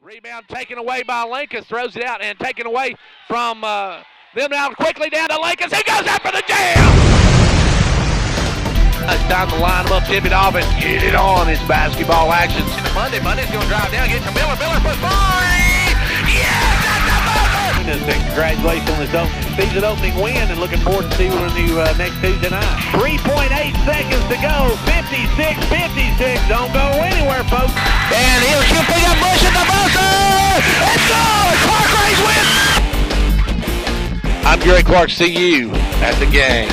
Rebound taken away by Lincoln. Throws it out and taken away from them now quickly down to Lincoln. He goes after the jam! It's time to line them up, tip it off, and get it on. It's basketball action. Monday's going to drive down, get to Miller. Miller for three! Yes, that's the buzzer! And congratulations on this season opening win, and looking forward to seeing you next Tuesday night. 3.8 seconds to go. 56. Don't go anywhere, folks. And he'll pick up Bush at the buzzer! It's good! Clarkrange wins! I'm Gary Clark. See you at the game.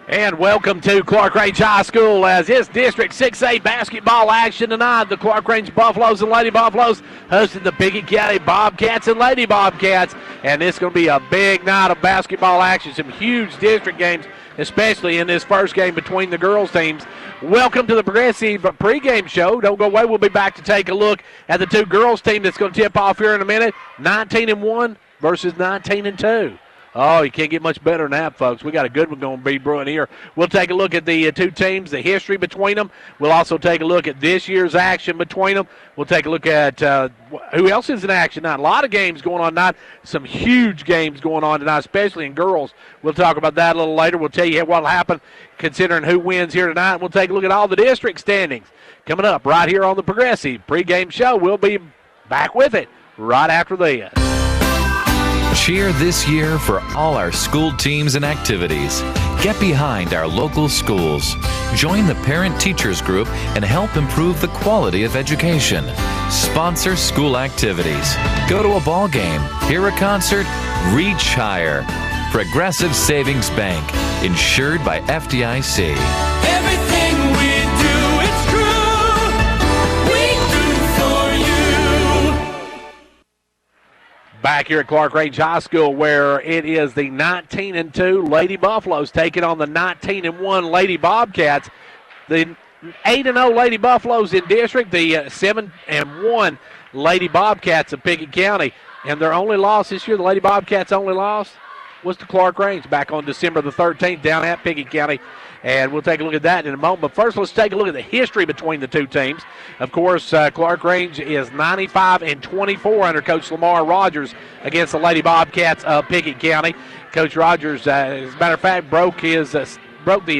And welcome to Clarkrange High School as it's District 6A basketball action tonight. The Clarkrange Buffaloes and Lady Buffaloes hosting the Pickett County Bobcats and Lady Bobcats. And it's going to be a big night of basketball action. Some huge district games, especially in this first game between the girls' teams. Welcome to the Progressive Pregame Show. Don't go away. We'll be back to take a look at the two girls' team that's going to tip off here in a minute. 19-1 versus 19-2. Oh, you can't get much better than that, folks. We got a good one going to be brewing here. We'll take a look at the two teams, the history between them. We'll also take a look at this year's action between them. We'll take a look at who else is in action tonight. A lot of games going on tonight. Some huge games going on tonight, especially in girls. We'll talk about that a little later. We'll tell you what will happen considering who wins here tonight. We'll take a look at all the district standings coming up right here on the Progressive Pregame Show. We'll be back with it right after this. Cheer this year for all our school teams and activities. Get behind our local schools. Join the parent-teachers group and help improve the quality of education. Sponsor school activities. Go to a ball game, hear a concert, reach higher. Progressive Savings Bank, insured by FDIC. Everything we do, it's true. We do for you. Back here at Clarkrange High School, where it is the 19-2 Lady Buffaloes taking on the 19-1 Lady Bobcats. The 8-0 Lady Buffaloes in district, the 7-1 Lady Bobcats of Pickett County. And their only loss this year, the Lady Bobcats' only loss, was to Clarkrange back on December the 13th down at Pickett County. And we'll take a look at that in a moment. But first, let's take a look at the history between the two teams. Of course, Clarkrange is 95-24 under Coach Lamar Rogers against the Lady Bobcats of Pickett County. Coach Rogers, as a matter of fact, broke the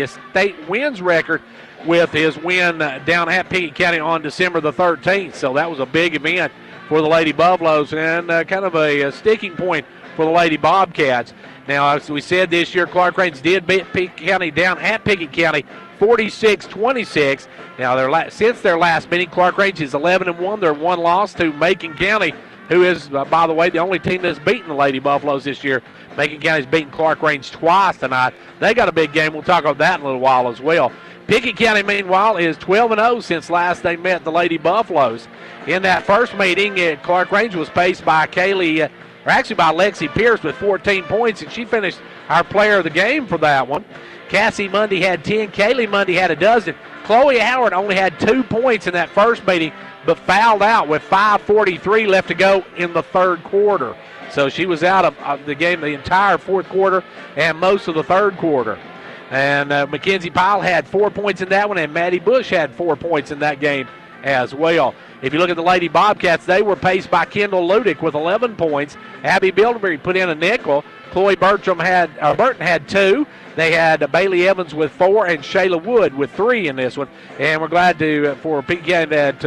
state wins record with his win down at Pickett County on December the 13th. So that was a big event for the Lady Buffaloes and kind of a sticking point for the Lady Bobcats. Now, as we said this year, Clarkrange did beat Pickett County down at Pickett County 46-26. Now, since their last meeting, Clarkrange is 11-1. They're one loss to Macon County, who is, by the way, the only team that's beaten the Lady Buffaloes this year. Macon County's beaten Clarkrange twice tonight. They got a big game. We'll talk about that in a little while as well. Pickett County, meanwhile, is 12-0 since last they met the Lady Buffaloes. In that first meeting, Clarkrange was paced by by Lexi Pierce with 14 points, and she finished our player of the game for that one. Cassie Mundy had 10. Kaylee Mundy had a dozen. Chloe Howard only had 2 points in that first meeting, but fouled out with 5:43 left to go in the third quarter. So she was out of the game the entire fourth quarter and most of the third quarter. And Mackenzie Pyle had 4 points in that one, and Maddie Bush had 4 points in that game as well. If you look at the Lady Bobcats, they were paced by Kendall Ludick with 11 points. Abby Bilderberry put in a nickel. Chloe Burton had 2. They had Bailey Evans with 4 and Shayla Wood with 3 in this one. And we're glad for Pickett County that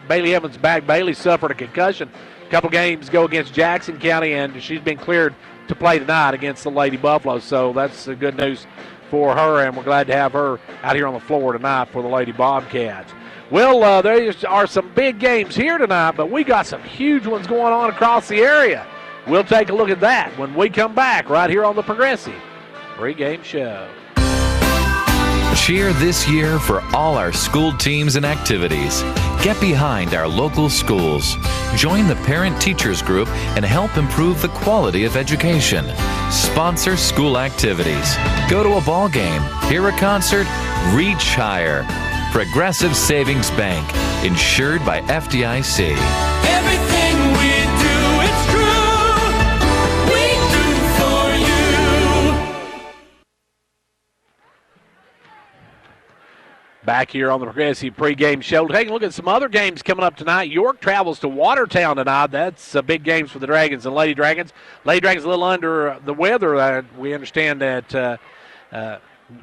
Bailey Evans back. Bailey suffered a concussion a couple games ago against Jackson County, and she's been cleared to play tonight against the Lady Buffaloes. So that's good news for her, and we're glad to have her out here on the floor tonight for the Lady Bobcats. Well, there are some big games here tonight, but we got some huge ones going on across the area. We'll take a look at that when we come back right here on the Progressive Pregame Show. Cheer this year for all our school teams and activities. Get behind our local schools. Join the parent-teachers group and help improve the quality of education. Sponsor school activities. Go to a ball game, hear a concert, reach higher. Progressive Savings Bank, insured by FDIC. Everything we do, it's true. We do for you. Back here on the Progressive Pregame Show. Taking a look at some other games coming up tonight. York travels to Watertown tonight. That's big games for the Dragons and Lady Dragons. Lady Dragons a little under the weather. We understand that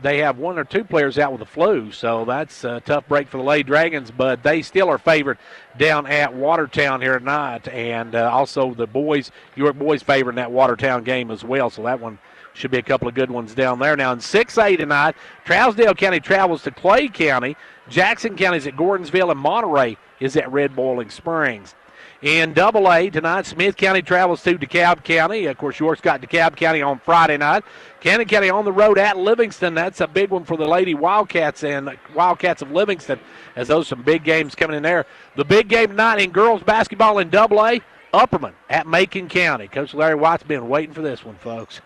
they have one or two players out with the flu, so that's a tough break for the Lady Dragons, but they still are favored down at Watertown here tonight, and also the boys, York boys favored in that Watertown game as well, so that one should be a couple of good ones down there. Now in 6A tonight, Trousdale County travels to Clay County, Jackson County is at Gordonsville, and Monterey is at Red Boiling Springs. In AA tonight, Smith County travels to DeKalb County. Of course, York's got DeKalb County on Friday night. Cannon County on the road at Livingston. That's a big one for the Lady Wildcats and Wildcats of Livingston, as those are some big games coming in there. The big game tonight in girls basketball in AA, Upperman at Macon County. Coach Larry White's been waiting for this one, folks.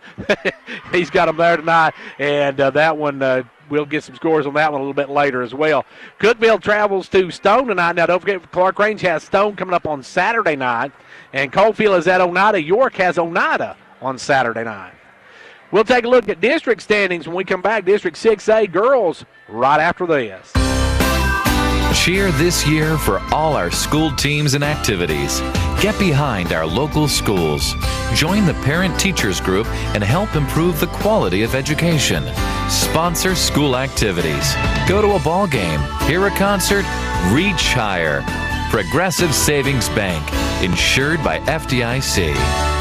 He's got them there tonight, and that one we'll get some scores on that one a little bit later as well. Cookeville travels to Stone tonight. Now, don't forget, Clarkrange has Stone coming up on Saturday night, and Coalfield is at Oneida. York has Oneida on Saturday night. We'll take a look at district standings when we come back. District 6A girls right after this. Cheer this year for all our school teams and activities. Get behind our local schools. Join the parent-teachers group and help improve the quality of education. Sponsor school activities. Go to a ball game, hear a concert, reach higher. Progressive Savings Bank, insured by FDIC.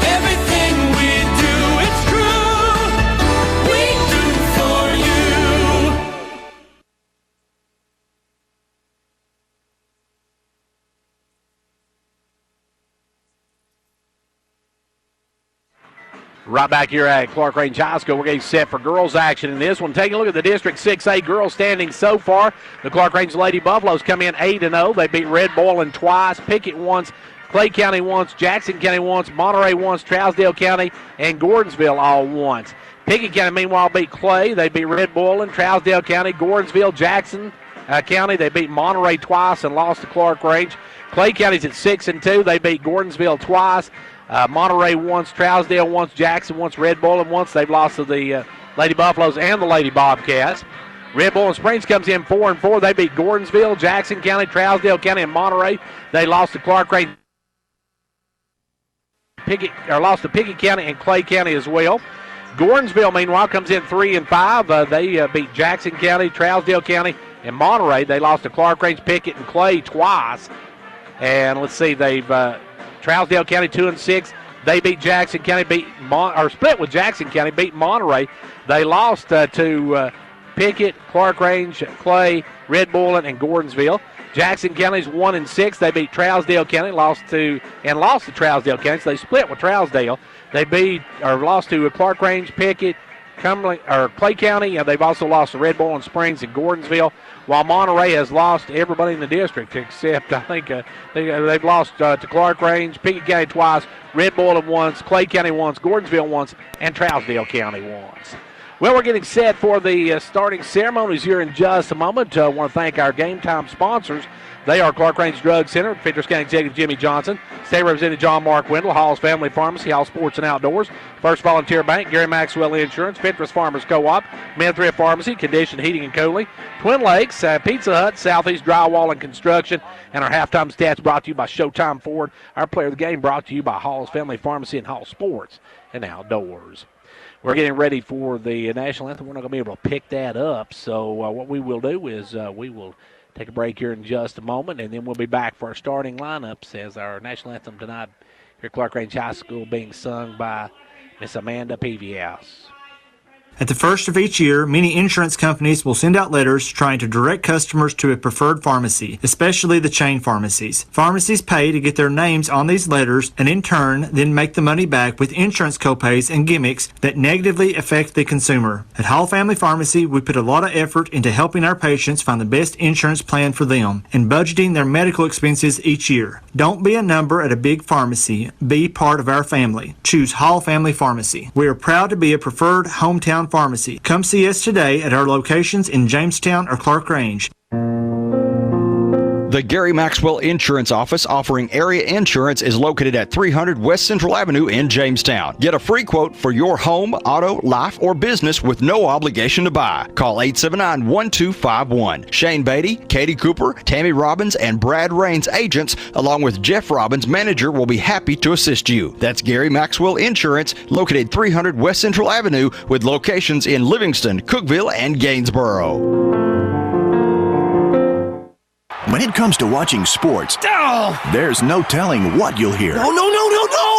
Everything we do, it's true. We do for you. Right back here at Clarkrange High School, we're getting set for girls action in this one. Taking a look at the District 6A girls standings so far. The Clarkrange Lady Buffaloes come in 8-0. They beat Red Boiling twice, Pickett once, Clay County once, Jackson County once, Monterey once, Trousdale County, and Gordonsville all once. Pickett County, meanwhile, beat Clay. They beat Red Boiling, Trousdale County, Gordonsville, Jackson County. They beat Monterey twice and lost to Clarkrange. Clay County's at 6-2. They beat Gordonsville twice. Monterey once, Trousdale once, Jackson once, Red Boiling once. They've lost to the Lady Buffaloes and the Lady Bobcats. Red Boiling Springs comes in 4-4. They beat Gordonsville, Jackson County, Trousdale County, and Monterey. They lost to Clarkrange, lost to Pickett County and Clay County as well. Gordonsville, meanwhile, comes in 3-5. They beat Jackson County, Trousdale County, and Monterey. They lost to Clarkrange, Pickett, and Clay twice. And let's see, they've Trousdale County 2-6. They beat Jackson County, split with Jackson County, beat Monterey. They lost to Pickett, Clarkrange, Clay, Red Boiling, and Gordonsville. Jackson County's 1-6. They beat Trousdale County, lost to Trousdale County. So they split with Trousdale. They lost to Clarkrange, Pickett, Clay County, and they've also lost to Red Boiling Springs and Gordonsville, while Monterey has lost everybody in the district except, I think, they've lost to Clarkrange, Pickett County twice, Red Boiling once, Clay County once, Gordonsville once, and Trousdale County once. Well, we're getting set for the starting ceremonies here in just a moment. I want to thank our game time sponsors. They are Clarkrange Drug Center, Fitness County Executive Jimmy Johnson, State Representative John Mark Wendell, Hall's Family Pharmacy, Hall Sports and Outdoors, First Volunteer Bank, Gary Maxwell Insurance, Fitness Farmers Co-op, Mid-Thrift Pharmacy, Condition Heating and Cooling, Twin Lakes, Pizza Hut, Southeast Drywall and Construction, and our halftime stats brought to you by Showtime Ford. Our player of the game brought to you by Hall's Family Pharmacy and Hall Sports and Outdoors. We're getting ready for the national anthem. We're not going to be able to pick that up, so what we will do is we will take a break here in just a moment, and then we'll be back for our starting lineups as our national anthem tonight here at Clarkrange High School being sung by Miss Amanda Peavyhouse. At the first of each year, many insurance companies will send out letters trying to direct customers to a preferred pharmacy, especially the chain pharmacies. Pharmacies pay to get their names on these letters and in turn then make the money back with insurance copays and gimmicks that negatively affect the consumer. At Hall Family Pharmacy, we put a lot of effort into helping our patients find the best insurance plan for them and budgeting their medical expenses each year. Don't be a number at a big pharmacy. Be part of our family. Choose Hall Family Pharmacy. We are proud to be a preferred hometown pharmacy. Come see us today at our locations in Jamestown or Clarkrange. The Gary Maxwell Insurance Office, offering area insurance, is located at 300 West Central Avenue in Jamestown. Get a free quote for your home, auto, life, or business with no obligation to buy. Call 879-1251. Shane Beatty, Katie Cooper, Tammy Robbins, and Brad Rains agents, along with Jeff Robbins, manager, will be happy to assist you. That's Gary Maxwell Insurance, located 300 West Central Avenue, with locations in Livingston, Cookeville, and Gainsboro. When it comes to watching sports, there's no telling what you'll hear. No!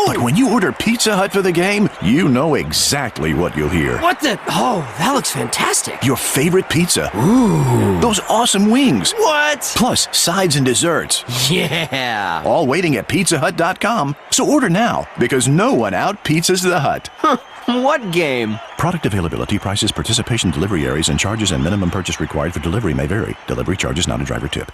But when you order Pizza Hut for the game, you know exactly what you'll hear. What the? Oh, that looks fantastic. Your favorite pizza. Ooh. Those awesome wings. What? Plus sides and desserts. Yeah. All waiting at pizzahut.com. So order now, because no one out-pizzas the Hut. What game? Product availability, prices, participation, delivery areas, and charges and minimum purchase required for delivery may vary. Delivery charges not a driver tip.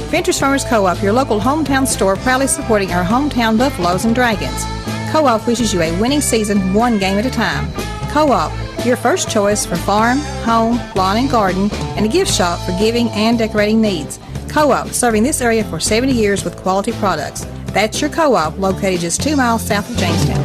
Ventures Farmers Co-op, your local hometown store, proudly supporting our hometown Buffaloes and Dragons. Co-op wishes you a winning season, one game at a time. Co-op, your first choice for farm, home, lawn and garden, and a gift shop for giving and decorating needs. Co-op, serving this area for 70 years with quality products. That's your Co-op, located just 2 miles south of Jamestown.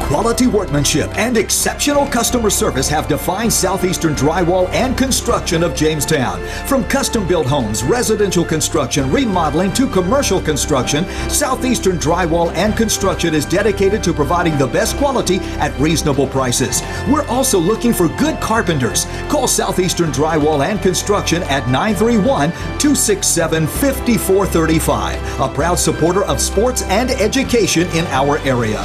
Quality workmanship and exceptional customer service have defined Southeastern Drywall and Construction of Jamestown. From custom-built homes, residential construction, remodeling to commercial construction, Southeastern Drywall and Construction is dedicated to providing the best quality at reasonable prices. We're also looking for good carpenters. Call Southeastern Drywall and Construction at 931-267-5435. A proud supporter of sports and education in our area.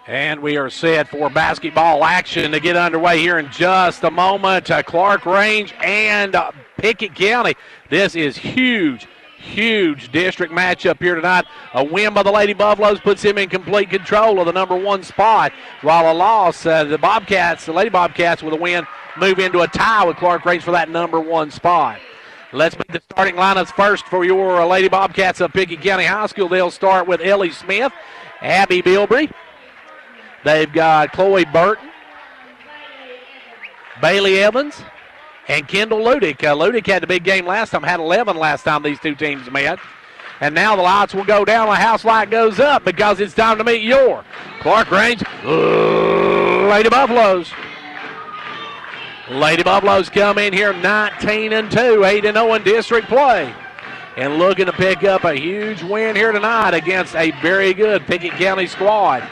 And we are set for basketball action to get underway here in just a moment. Clarkrange and Pickett County. This is huge district matchup here tonight. A win by the Lady Buffaloes puts him in complete control of the number 1 spot, while a loss, the Lady Bobcats with a win, move into a tie with Clarkrange for that number 1 spot. Let's make the starting lineups first for your Lady Bobcats of Pickett County High School. They'll start with Ellie Smith, Abby Bilbrey. They've got Chloe Burton, Bailey Evans, and Kendall Ludick. Ludick had the big game last time, had 11 last time these two teams met. And now the lights will go down, the house light goes up, because it's time to meet your Clarkrange Lady Buffaloes. Lady Buffaloes come in here 19-2, 8-0 in district play, and looking to pick up a huge win here tonight against a very good Pickett County squad.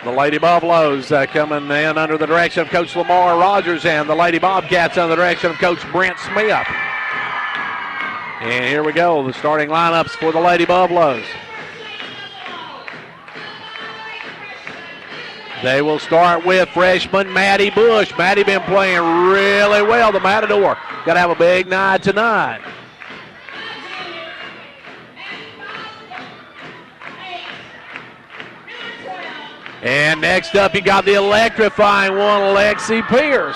The Lady Buffaloes coming in under the direction of Coach Lamar Rogers, and the Lady Bobcats under the direction of Coach Brent Smith. And here we go, the starting lineups for the Lady Buffaloes. They will start with freshman Maddie Bush. Maddie been playing really well, the Matador. Got to have a big night tonight. And next up, you got the electrifying one, Lexi Pierce.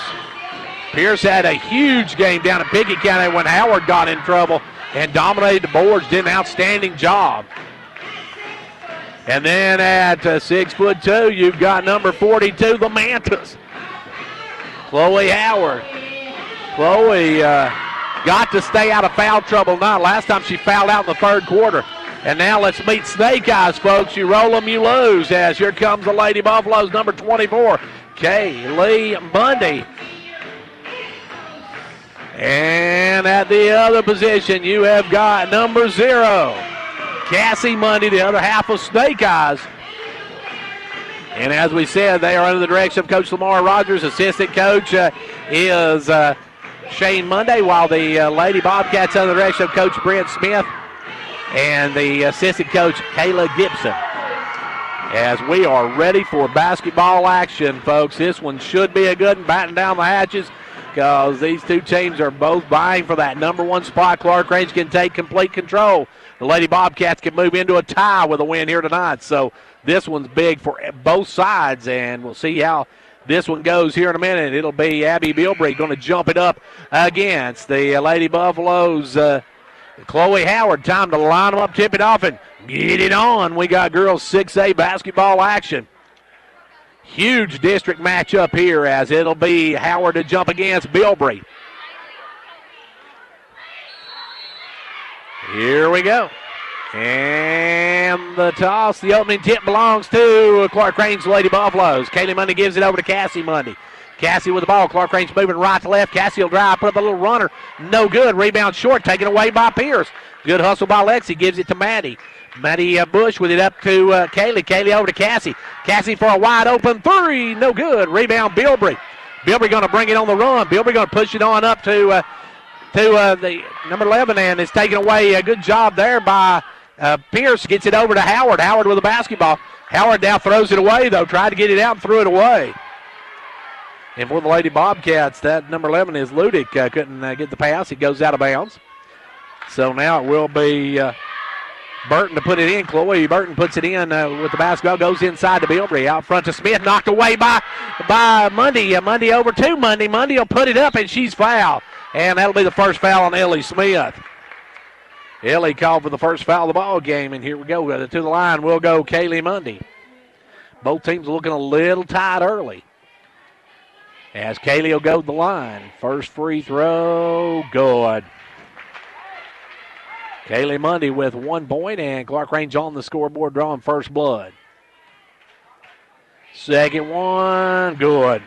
Pierce had a huge game down at Pickett County when Howard got in trouble and dominated the boards, did an outstanding job. And then at 6'2", you've got number 42, the Mantas, Chloe Howard. Chloe got to stay out of foul trouble tonight. Last time she fouled out in the third quarter. And now let's meet Snake Eyes, folks. You roll them, you lose, as here comes the Lady Buffaloes, number 24, Kaylee Mundy. And at the other position, you have got number 0, Cassie Mundy, the other half of Snake Eyes. And as we said, they are under the direction of Coach Lamar Rogers. Assistant coach is Shane Munday, while the Lady Bobcats under the direction of Coach Brent Smith and the assistant coach, Kayla Gibson. As we are ready for basketball action, folks. This one should be a good one, batten down the hatches, because these two teams are both vying for that number 1 spot. Clarkrange can take complete control. The Lady Bobcats can move into a tie with a win here tonight. So this one's big for both sides, and we'll see how this one goes here in a minute. It'll be Abby Bilbrey going to jump it up against the Lady Buffaloes Chloe Howard, time to line them up, tip it off, and get it on. We got girls 6A basketball action. Huge district matchup here as it'll be Howard to jump against Bilbrey. Here we go. And the toss, the opening tip belongs to Clarkrange Lady Buffaloes. Kaylee Mundy gives it over to Cassie Mundy. Cassie with the ball. Clarkrange moving right to left. Cassie will drive, put up a little runner. No good. Rebound short, taken away by Pierce. Good hustle by Lexi. Gives it to Maddie. Maddie Bush with it up to Kaylee. Kaylee over to Cassie. Cassie for a wide open three. No good. Rebound Bilbrey. Bilbrey going to bring it on the run. Bilbrey going to push it on up to the number 11, and it's taken away. A good job there by Pierce. Gets it over to Howard. Howard with the basketball. Howard now throws it away, though. Tried to get it out and threw it away. And for the Lady Bobcats, that number 11 is Ludick. Couldn't get the pass. It goes out of bounds. So now it will be Burton to put it in. Chloe Burton puts it in with the basketball. Goes inside to Bilbrey. Out front to Smith. Knocked away by Mundy. Mundy over to Mundy. Mundy will put it up, and she's fouled. And that'll be the first foul on Ellie Smith. Ellie called for the first foul of the ball game, and here we go. To the line will go Kaylee Mundy. Both teams looking a little tight early. As Kaylee will go to the line. First free throw, good. Kaylee Mundy with 1 point, and Clarkrange on the scoreboard drawing first blood. Second one, good.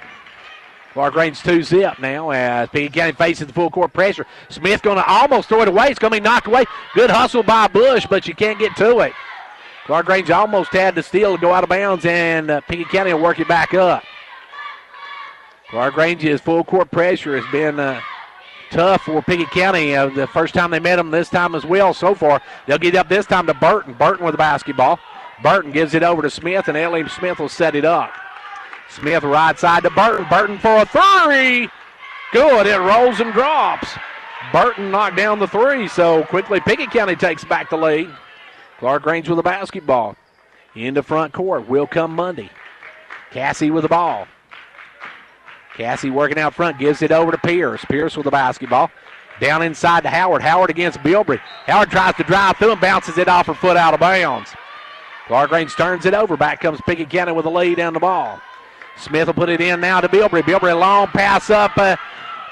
Clarkrange 2-zip now as Pickett County faces the full court pressure. Smith going to almost throw it away. It's going to be knocked away. Good hustle by Bush, but you can't get to it. Clarkrange almost had the steal to go out of bounds, and Pickett County will work it back up. Clarkrange's full court pressure has been tough for Pickett County. The first time they met them, this time as well so far. They'll get up this time to Burton. Burton with the basketball. Burton gives it over to Smith, and Ellie Smith will set it up. Smith right side to Burton. Burton for a three. Good. It rolls and drops. Burton knocked down the three, so quickly Pickett County takes back the lead. Clarkrange with the basketball. Into front court will come Mundy. Cassie with the ball. Cassie working out front, gives it over to Pierce. Pierce with the basketball. Down inside to Howard. Howard against Bilbrey. Howard tries to drive through and bounces it off her foot out of bounds. Clarkrange turns it over. Back comes Pickett County with the lead down the ball. Smith will put it in now to Bilbrey. Bilbrey, a long pass up to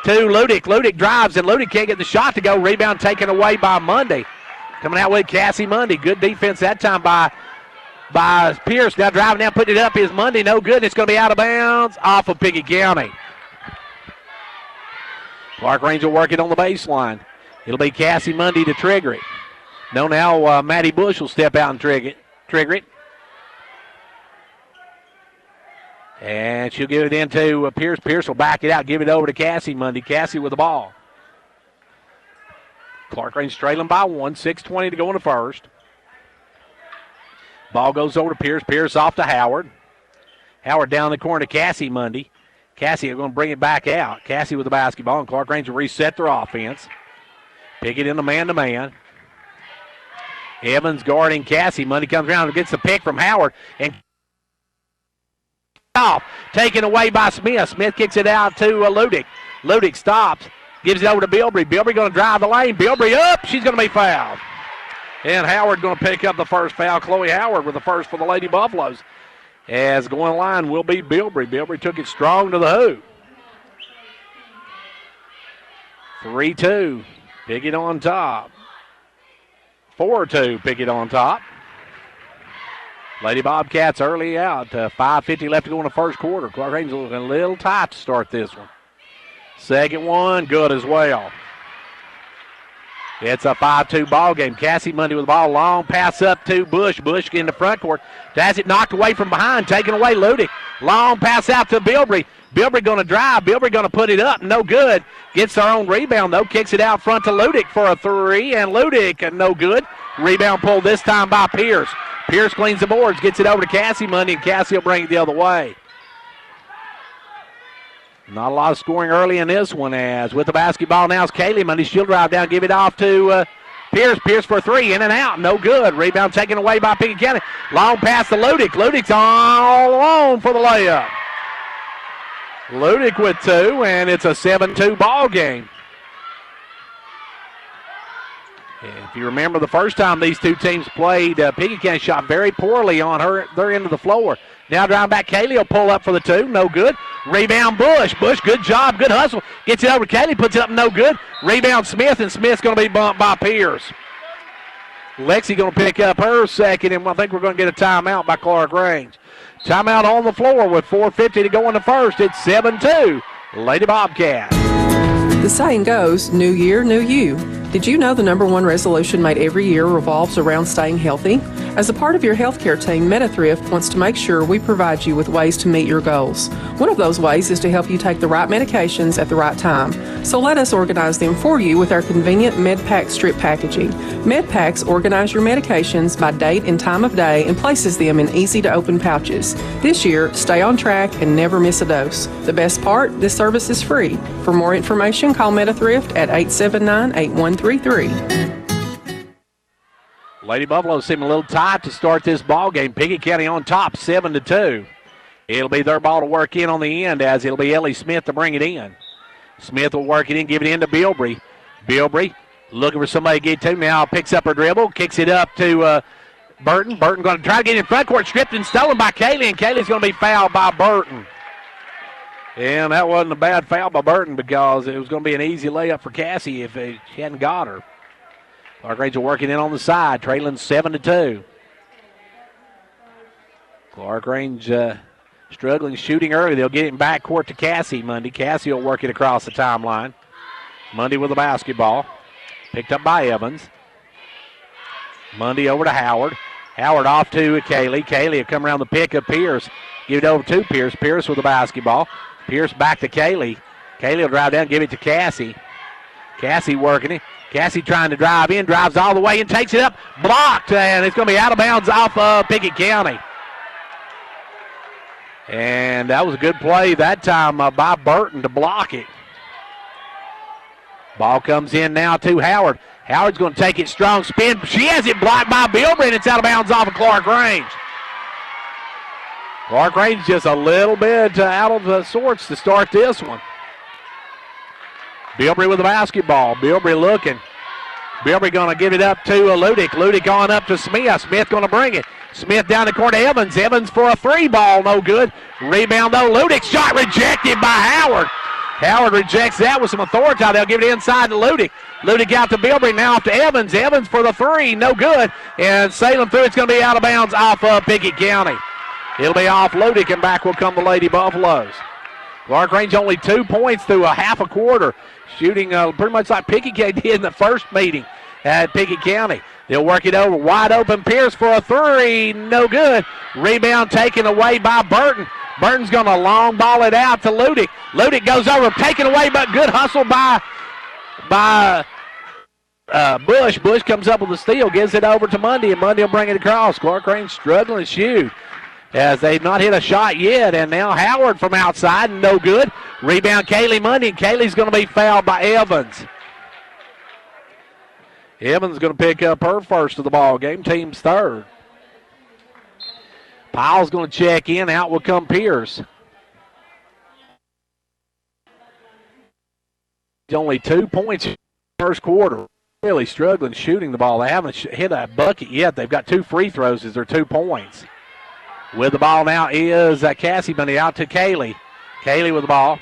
Ludick. Ludick drives, and Ludick can't get the shot to go. Rebound taken away by Mundy. Coming out with Cassie Mundy. Good defense that time by Pierce. Now driving down, putting it up is Mundy. No good. It's going to be out of bounds off of Pickett County. Clarkrange will work it on the baseline. It'll be Cassie Mundy to trigger it. No, now Maddie Bush will step out and trigger it. And she'll give it into Pierce. Pierce will back it out, give it over to Cassie Mundy. Cassie with the ball. Clarkrange trailing by 1, 6:20 to go in the first. Ball goes over to Pierce. Pierce off to Howard. Howard down the corner to Cassie Mundy. Cassie are going to bring it back out. Cassie with the basketball, and Clarkrange will reset their offense. Pick it in the man-to-man. Evans guarding Cassie. Mundy comes around and gets the pick from Howard, and off, taken away by Smith. Smith kicks it out to Ludick. Ludick stops, gives it over to Bilbrey. Bilbrey going to drive the lane. Bilbrey up. She's going to be fouled. And Howard going to pick up the first foul. Chloe Howard with the first for the Lady Buffaloes. As going line will be Bilbrey. Bilbrey took it strong to the hoop. 3-2. Pickett on top. 4-2. Pickett on top. Lady Bobcats early out. 5:50 left to go in the first quarter. Clarkrange looking a little tight to start this one. Second one, good as well. It's a 5-2 ball game. Cassie Mundy with the ball. Long pass up to Bush. Bush in the front court. Has it knocked away from behind. Taken away Ludick. Long pass out to Bilbrey. Bilbrey going to drive. Bilbrey going to put it up. No good. Gets their own rebound, though. Kicks it out front to Ludick for a three. And Ludick, no good. Rebound pulled this time by Pierce. Pierce cleans the boards. Gets it over to Cassie Mundy, and Cassie will bring it the other way. Not a lot of scoring early in this one, as with the basketball now is Kaylee Mundy. She'll drive down, give it off to Pierce. Pierce for a three, in and out, no good. Rebound taken away by Pickett County. Long pass to Ludick. Ludick's all alone for the layup. Ludick with two, and it's a 7-2 ball game. If you remember the first time these two teams played, Pickett County shot very poorly on their end of the floor. Now driving back, Kaylee will pull up for the two. No good. Rebound, Bush. Bush, good job, good hustle. Gets it over to Kaylee, puts it up, no good. Rebound, Smith, and Smith's going to be bumped by Pierce. Lexi going to pick up her second, and I think we're going to get a timeout by Clarkrange. Timeout on the floor with 4:50 to go in the first. It's 7-2, Lady Bobcats. The saying goes, new year, new you. Did you know the number one resolution made every year revolves around staying healthy? As a part of your healthcare team, MetaThrift wants to make sure we provide you with ways to meet your goals. One of those ways is to help you take the right medications at the right time. So let us organize them for you with our convenient MedPack strip packaging. MedPacks organize your medications by date and time of day and places them in easy-to-open pouches. This year, stay on track and never miss a dose. The best part, this service is free. For more information, call MetaThrift at 879-8133. Lady Buffaloes seem a little tight to start this ball game. Pickett County on top, 7-2. It'll be their ball to work in on the end, as it'll be Ellie Smith to bring it in. Smith will work it in, give it in to Bilbrey. Bilbrey looking for somebody to get to. Now picks up her dribble, kicks it up to Burton. Burton going to try to get in front court, stripped and stolen by Kaylee, and Kaylee's going to be fouled by Burton. And that wasn't a bad foul by Burton because it was going to be an easy layup for Cassie if she hadn't got her. Clarkrange working in on the side, trailing 7-2. Clarkrange struggling shooting early. They'll get it back court to Cassie Monday. Cassie will work it across the timeline. Monday with the basketball. Picked up by Evans. Monday over to Howard. Howard off to Kaylee. Kaylee will come around the pick of Pierce. Give it over to Pierce. Pierce with the basketball. Pierce back to Kaylee. Kaylee will drive down, give it to Cassie. Cassie working it. Cassie trying to drive in, drives all the way and takes it up. Blocked, and it's going to be out of bounds off of Pickett County. And that was a good play that time by Burton to block it. Ball comes in now to Howard. Howard's going to take it strong spin. She has it blocked by Bilbrey, and it's out of bounds off of Clarkrange. Clarkrange just a little bit out of the sorts to start this one. Bilbrey with the basketball. Bilbrey looking. Bilbrey going to give it up to Ludick. Ludick on up to Smith. Smith going to bring it. Smith down the court to Evans. Evans for a three ball. No good. Rebound though. Ludick shot rejected by Howard. Howard rejects that with some authority. They'll give it inside to Ludick. Ludick out to Bilbrey. Now off to Evans. Evans for the three. No good. And sailing through. It's going to be out of bounds off of Pickett County. It'll be off Ludick, and back will come the Lady Buffaloes. Clarkrange only 2 points through a half a quarter, shooting pretty much like Pickett County did in the first meeting at Pickett County. They'll work it over. Wide open Pierce for a three. No good. Rebound taken away by Burton. Burton's going to long ball it out to Ludick. Ludick goes over, taken away, but good hustle by Bush. Bush comes up with the steal, gives it over to Monday, and Monday will bring it across. Clarkrange struggling to shoot as they've not hit a shot yet, and now Howard from outside, no good. Rebound Kaylee Monday, and Kaylee's going to be fouled by Evans. Evans going to pick up her first of the ball game, team's third. Pyle's going to check in, out will come Pierce. Only 2 points in the first quarter. Really struggling shooting the ball. They haven't hit a bucket yet. They've got 2 free throws as their 2 points. With the ball now is Cassie Money out to Kaylee. Kaylee with the ball.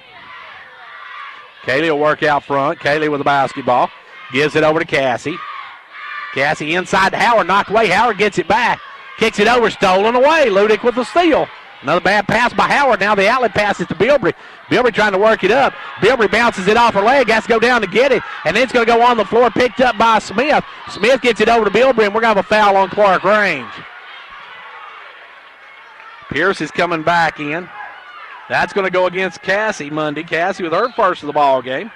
Kaylee will work out front. Kaylee with the basketball. Gives it over to Cassie. Cassie inside to Howard. Knocked away. Howard gets it back. Kicks it over. Stolen away. Ludick with the steal. Another bad pass by Howard. Now the outlet pass is to Bilbrey. Bilbrey trying to work it up. Bilbrey bounces it off her leg. Has to go down to get it. And then it's going to go on the floor. Picked up by Smith. Smith gets it over to Bilbrey, and we're going to have a foul on Clarkrange. Pierce is coming back in. That's going to go against Cassie Monday. Cassie with her first of the ball game.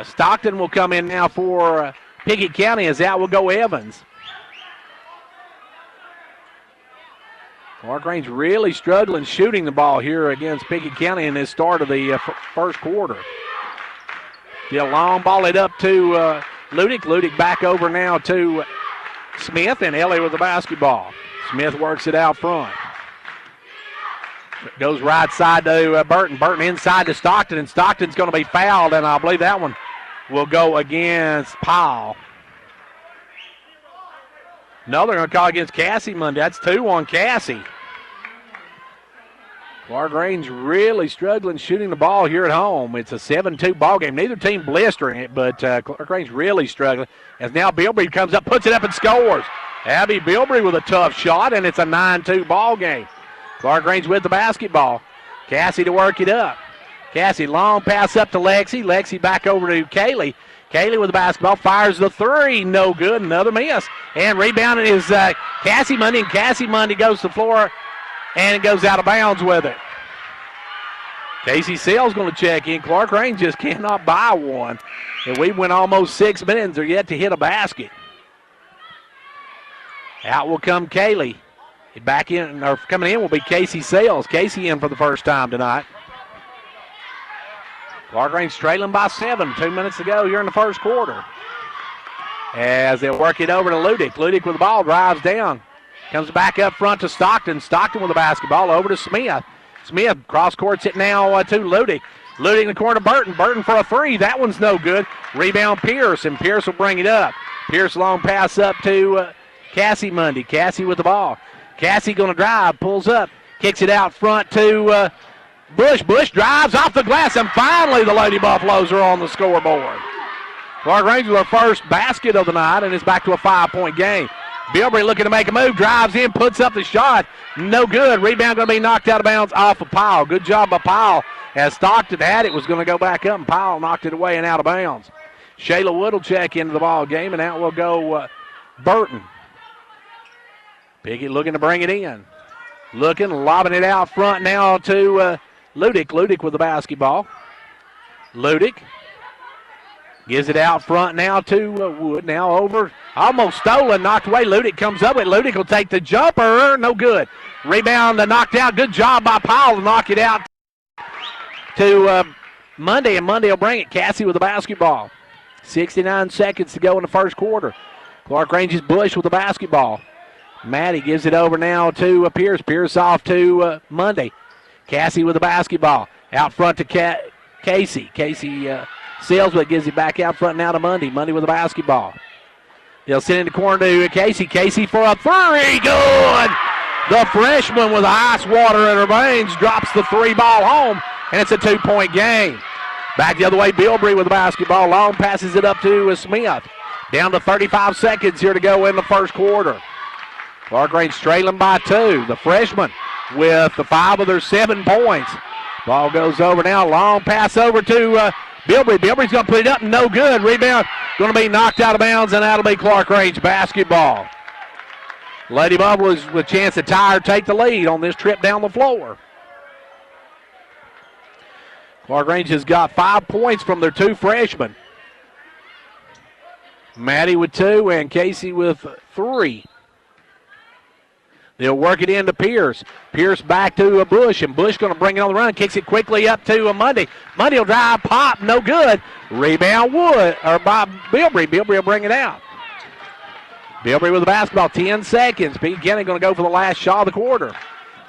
Stockton will come in now for Pickett County, as out will go Evans. Clarkrange really struggling shooting the ball here against Pickett County in this start of the first quarter. Get a long ball it up to Ludick. Ludick back over now to Smith, and Ellie with the basketball. Smith works it out front. Goes right side to Burton. Burton inside to Stockton, and Stockton's going to be fouled, and I believe that one will go against Powell. No, they're going to call against Cassie Monday. That's 2 on Cassie. Clarkrange really struggling shooting the ball here at home. It's a 7-2 ball game. Neither team blistering it, but Clarkrange really struggling. As now Bilbrey comes up, puts it up and scores. Abby Bilbrey with a tough shot, and it's a 9-2 ball game. Clarkrange with the basketball. Cassie to work it up. Cassie, long pass up to Lexi. Lexi back over to Kaylee. Kaylee with the basketball, fires the 3. No good, another miss. And rebounding is Cassie Monday, and Cassie Monday goes to the floor, and it goes out of bounds with it. Casey Sales going to check in. Clarkrange just cannot buy one. And we went almost 6 minutes. They're yet to hit a basket. Out will come Kaylee. Back in, or coming in will be Casey Sales. Casey in for the first time tonight. Clarkrange trailing by 7. 2 minutes to go here in the first quarter. As they'll work it over to Ludick. Ludick with the ball, drives down. Comes back up front to Stockton. Stockton with the basketball over to Smith. Smith cross courts it now to Ludick. Ludick in the corner to Burton. Burton for a 3. That one's no good. Rebound Pierce, and Pierce will bring it up. Pierce long pass up to Cassie Monday. Cassie with the ball. Cassie going to drive, pulls up, kicks it out front to Bush. Bush drives off the glass, and finally the Lady Buffaloes are on the scoreboard. Clarkrange with their first basket of the night, and it's back to a 5-point game. Bilbrey looking to make a move, drives in, puts up the shot. No good. Rebound going to be knocked out of bounds off of Powell. Good job by Powell. As Stockton had it, was going to go back up, and Powell knocked it away and out of bounds. Shayla Wood will check into the ball game, and out will go Burton. Pickett looking to bring it in. Looking, lobbing it out front now to Ludick. Ludick with the basketball. Ludick gives it out front now to Wood. Now over. Almost stolen, knocked away. Ludick comes up with it. Ludick will take the jumper. No good. Rebound knocked out. Good job by Powell to knock it out to Monday, and Monday will bring it. Cassie with the basketball. 69 seconds to go in the first quarter. Clarkrange's Bush with the basketball. Maddie gives it over now to Pierce. Pierce off to Monday. Cassie with the basketball. Out front to Casey. Casey sails, but gives it back out front now to Monday. Monday with the basketball. They'll send in the corner to Casey. Casey for a 3. Good! The freshman with ice water in her veins drops the 3 ball home, and it's a 2-point game. Back the other way, Bilbrey with the basketball. Long passes it up to Smith. Down to 35 seconds here to go in the first quarter. Clarkrange trailing by 2. The freshman with the 5 of their 7 points. Ball goes over now. Long pass over to Bilbrey. Bilbrey's going to put it up. No good. Rebound going to be knocked out of bounds, and that'll be Clarkrange basketball. Lady Buffaloes with a chance to tie or take the lead on this trip down the floor. Clarkrange has got 5 points from their 2 freshmen. Maddie with 2 and Casey with 3. They'll work it into Pierce. Pierce back to Bush, and Bush going to bring it on the run. Kicks it quickly up to Monday. Monday will drive, pop, no good. Rebound Wood, or by Bilbrey. Bilbrey will bring it out. Bilbrey with the basketball, 10 seconds. Pete Kenny going to go for the last shot of the quarter.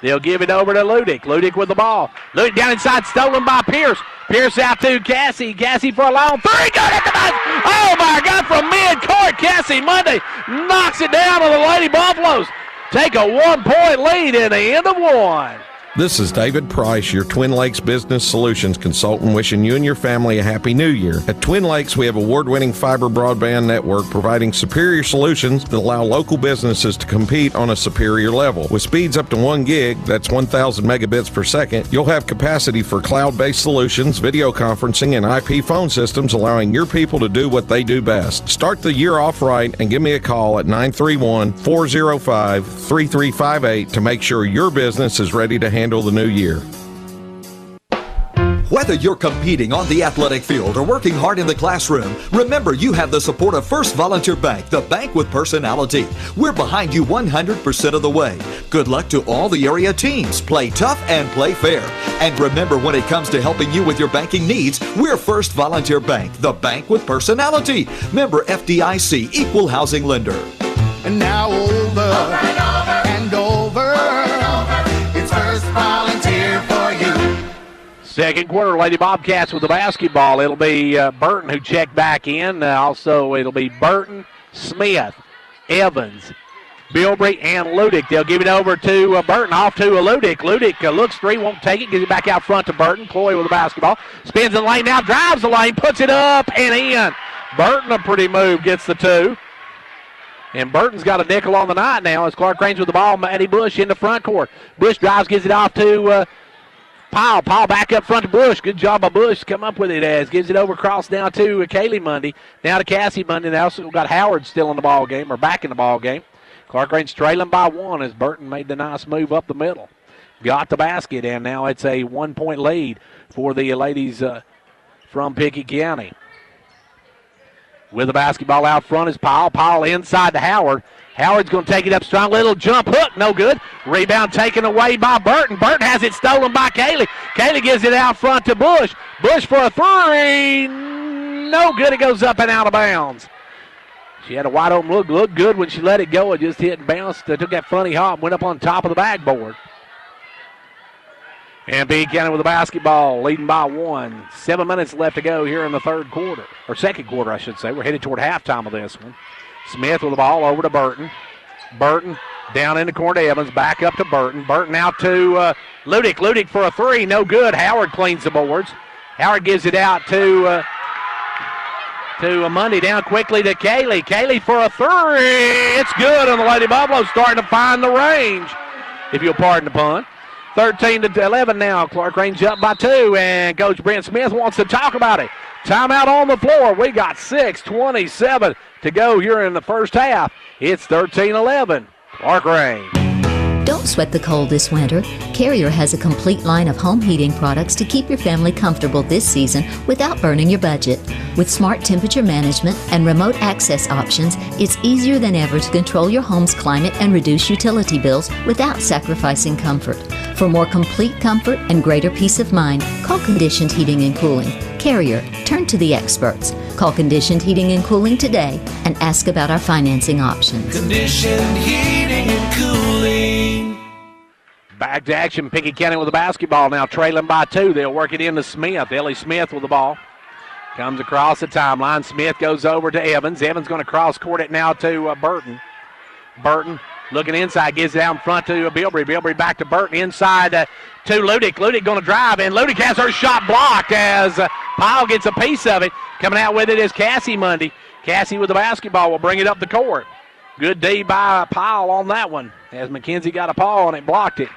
They'll give it over to Ludick. Ludick with the ball. Ludick down inside, stolen by Pierce. Pierce out to Cassie. Cassie for a long 3. Good at the basket. Oh, my God, from mid-court. Cassie Monday knocks it down on the Lady Buffaloes. Take a 1-point lead in the end of 1. This is David Price, your Twin Lakes Business Solutions consultant, wishing you and your family a Happy New Year. At Twin Lakes, we have award-winning fiber broadband network providing superior solutions that allow local businesses to compete on a superior level. With speeds up to 1 gig, that's 1,000 megabits per second, you'll have capacity for cloud-based solutions, video conferencing, and IP phone systems, allowing your people to do what they do best. Start the year off right and give me a call at 931-405-3358 to make sure your business is ready to handle the new year. Whether you're competing on the athletic field or working hard in the classroom, remember you have the support of First Volunteer Bank, the bank with personality. We're behind you 100% of the way. Good luck to all the area teams. Play tough and play fair. And remember, when it comes to helping you with your banking needs, we're First Volunteer Bank, the bank with personality. Member FDIC, equal housing lender. And now over and over. It's First Volunteer for you. Second quarter, Lady Bobcats with the basketball. It'll be Burton who checked back in. Also, it'll be Burton, Smith, Evans, Bilbrey, and Ludick. They'll give it over to Burton, off to Ludick. Ludick looks three, won't take it, gives it back out front to Burton. Cloy with the basketball. Spins in the lane now, drives the lane, puts it up and in. Burton, a pretty move, gets the two. And Burton's got a nickel on the night now as Clarkrange with the ball. Maddie Bush in the front court. Bush drives, gives it off to Powell. Powell back up front to Bush. Good job by Bush. Come up with it as gives it over across now to Kaylee Mundy. Now to Cassie Mundy. Now we've got Howard still in the ball game, or back in the ball game. Clarkrange trailing by one as Burton made the nice move up the middle. Got the basket, and now it's a 1-point lead for the ladies from Pickett County. With the basketball out front is Powell. Powell inside to Howard. Howard's going to take it up strong. Little jump hook, no good. Rebound taken away by Burton. Burton has it stolen by Kaylee. Kaylee gives it out front to Bush. Bush for a three. No good. It goes up and out of bounds. She had a wide open look. Looked good when she let it go. It just hit and bounced. Took that funny hop. Went up on top of the backboard. And Pickett County with the basketball, leading by one. 7 minutes left to go here in the third quarter. Or second quarter, I should say. We're headed toward halftime of this one. Smith with the ball over to Burton. Burton down in the corner to Evans. Back up to Burton. Burton out to Ludick. Ludick for a three. No good. Howard cleans the boards. Howard gives it out to Mundy. Down quickly to Kaylee. Kaylee for a three. It's good. And the Lady Buffalo starting to find the range, if you'll pardon the pun. 13-11 now. Clarkrange up by two, and Coach Brent Smith wants to talk about it. Timeout on the floor. We got 6:27 to go here in the first half. It's 13-11. Clarkrange. Don't sweat the cold this winter. Carrier has a complete line of home heating products to keep your family comfortable this season without burning your budget. With smart temperature management and remote access options, it's easier than ever to control your home's climate and reduce utility bills without sacrificing comfort. For more complete comfort and greater peace of mind, call Conditioned Heating and Cooling. Carrier, turn to the experts. Call Conditioned Heating and Cooling today and ask about our financing options. Conditioned Heating and Cooling. Back to action. Pickett County with the basketball now, trailing by two. They'll work it into Smith. Ellie Smith with the ball. Comes across the timeline. Smith goes over to Evans. Evans going to cross court it now to Burton. Burton looking inside, gives it out in front to Bilbrey. Bilbrey back to Burton, inside to Ludick. Ludick going to drive, and Ludick has her shot blocked as Powell gets a piece of it. Coming out with it is Cassie Mundy. Cassie with the basketball will bring it up the court. Good D by Powell on that one as McKenzie got a paw on it, blocked it.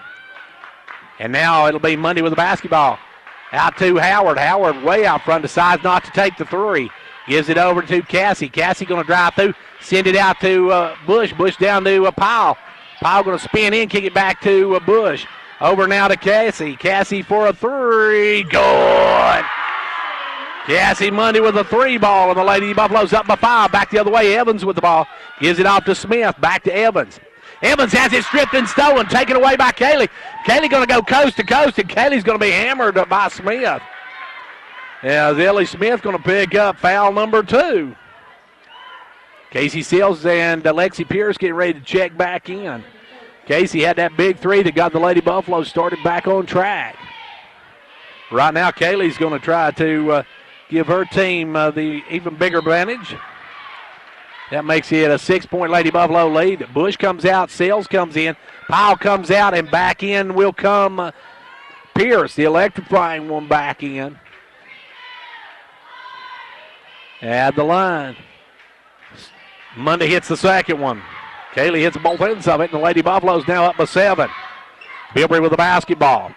And now it'll be Mundy with the basketball. Out to Howard. Howard way out front, decides not to take the three. Gives it over to Cassie. Cassie going to drive through, send it out to Bush. Bush down to Powell. Powell going to spin in, kick it back to Bush. Over now to Cassie. Cassie for a three. Good. Cassie Mundy with a three ball, and the Lady Buffaloes up by five. Back the other way. Evans with the ball. Gives it off to Smith. Back to Evans. Evans has it stripped and stolen, taken away by Kaylee. Kaylee going to go coast to coast, and Kaylee's going to be hammered by Smith. As Ellie Smith going to pick up foul number 2. Casey Sills and Lexi Pierce getting ready to check back in. Casey had that big three that got the Lady Buffaloes started back on track. Right now, Kaylee's going to try to give her team the even bigger advantage. That makes it a 6-point Lady Buffalo lead. Bush comes out, Sills comes in, Powell comes out, and back in will come Pierce, the electrifying one back in. At the line. Mundy hits the second one. Kaylee hits both ends of it, and the Lady Buffaloes now up by 7. Bilbrey with the basketball.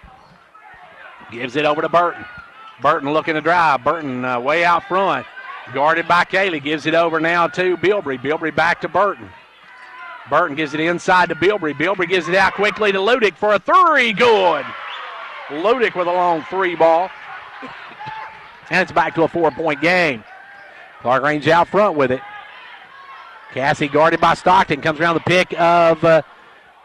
Gives it over to Burton. Burton looking to drive. Burton way out front. Guarded by Kaylee. Gives it over now to Bilbrey. Bilbrey back to Burton. Burton gives it inside to Bilbrey. Bilbrey gives it out quickly to Ludick for a three. Good. Ludick with a long three ball. And it's back to a 4-point game. Clarkrange out front with it. Cassie guarded by Stockton. Comes around the pick of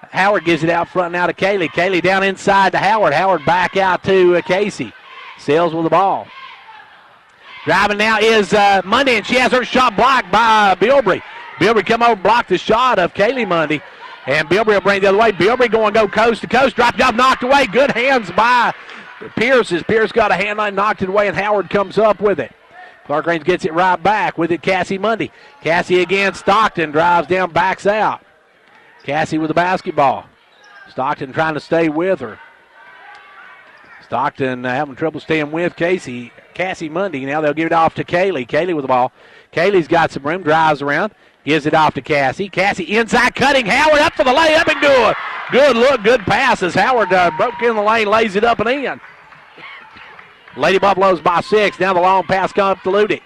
Howard. Gives it out front now to Kaylee. Kaylee down inside to Howard. Howard back out to Casey. Sills with the ball. Driving now is Mundy, and she has her shot blocked by Bilbrey. Bilbrey come over, block the shot of Kaylee Mundy. And Bilbrey will bring it the other way. Bilbrey going to go coast to coast. Dropped up, knocked away. Good hands by Pierce got a hand line, knocked it away, and Howard comes up with it. Clarkrange gets it right back. With it, Cassie Mundy. Cassie again, Stockton drives down, backs out. Cassie with the basketball. Stockton trying to stay with her. Stockton having trouble staying with Cassie Mundy. Now they'll give it off to Kaylee. Kaylee with the ball. Kaylee's got some room, drives around, gives it off to Cassie. Cassie inside cutting. Howard up for the layup and good. Good look, good pass as Howard broke in the lane, lays it up and in. Lady Buffaloes by 6. Now the long pass comes up to Ludick.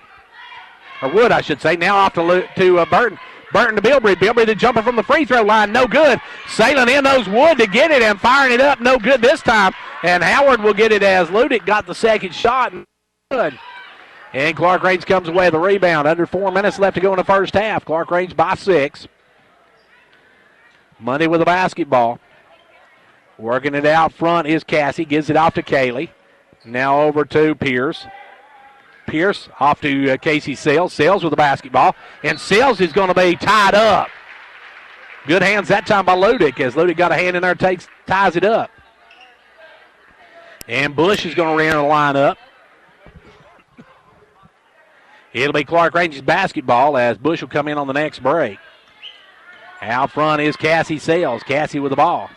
Or Wood, I should say. Now off to Burton. Burton to Bilbrey. Bilbrey the jumper from the free throw line. No good. Sailing in those Wood to get it and firing it up. No good this time. And Howard will get it as Ludick got the second shot. Good. And Clarkrange comes away with the rebound. Under 4 minutes left to go in the first half. Clarkrange by 6. Monday with the basketball. Working it out front is Cassie. Gives it off to Kaylee. Now over to Pierce. Pierce off to Casey Sales. Sales with the basketball. And Sales is going to be tied up. Good hands that time by Ludick as Ludick got a hand in there, ties it up. And Bush is going to re-enter the lineup. It'll be Clarkrange's basketball as Bush will come in on the next break. Out front is Cassie Sales. Cassie with the ball.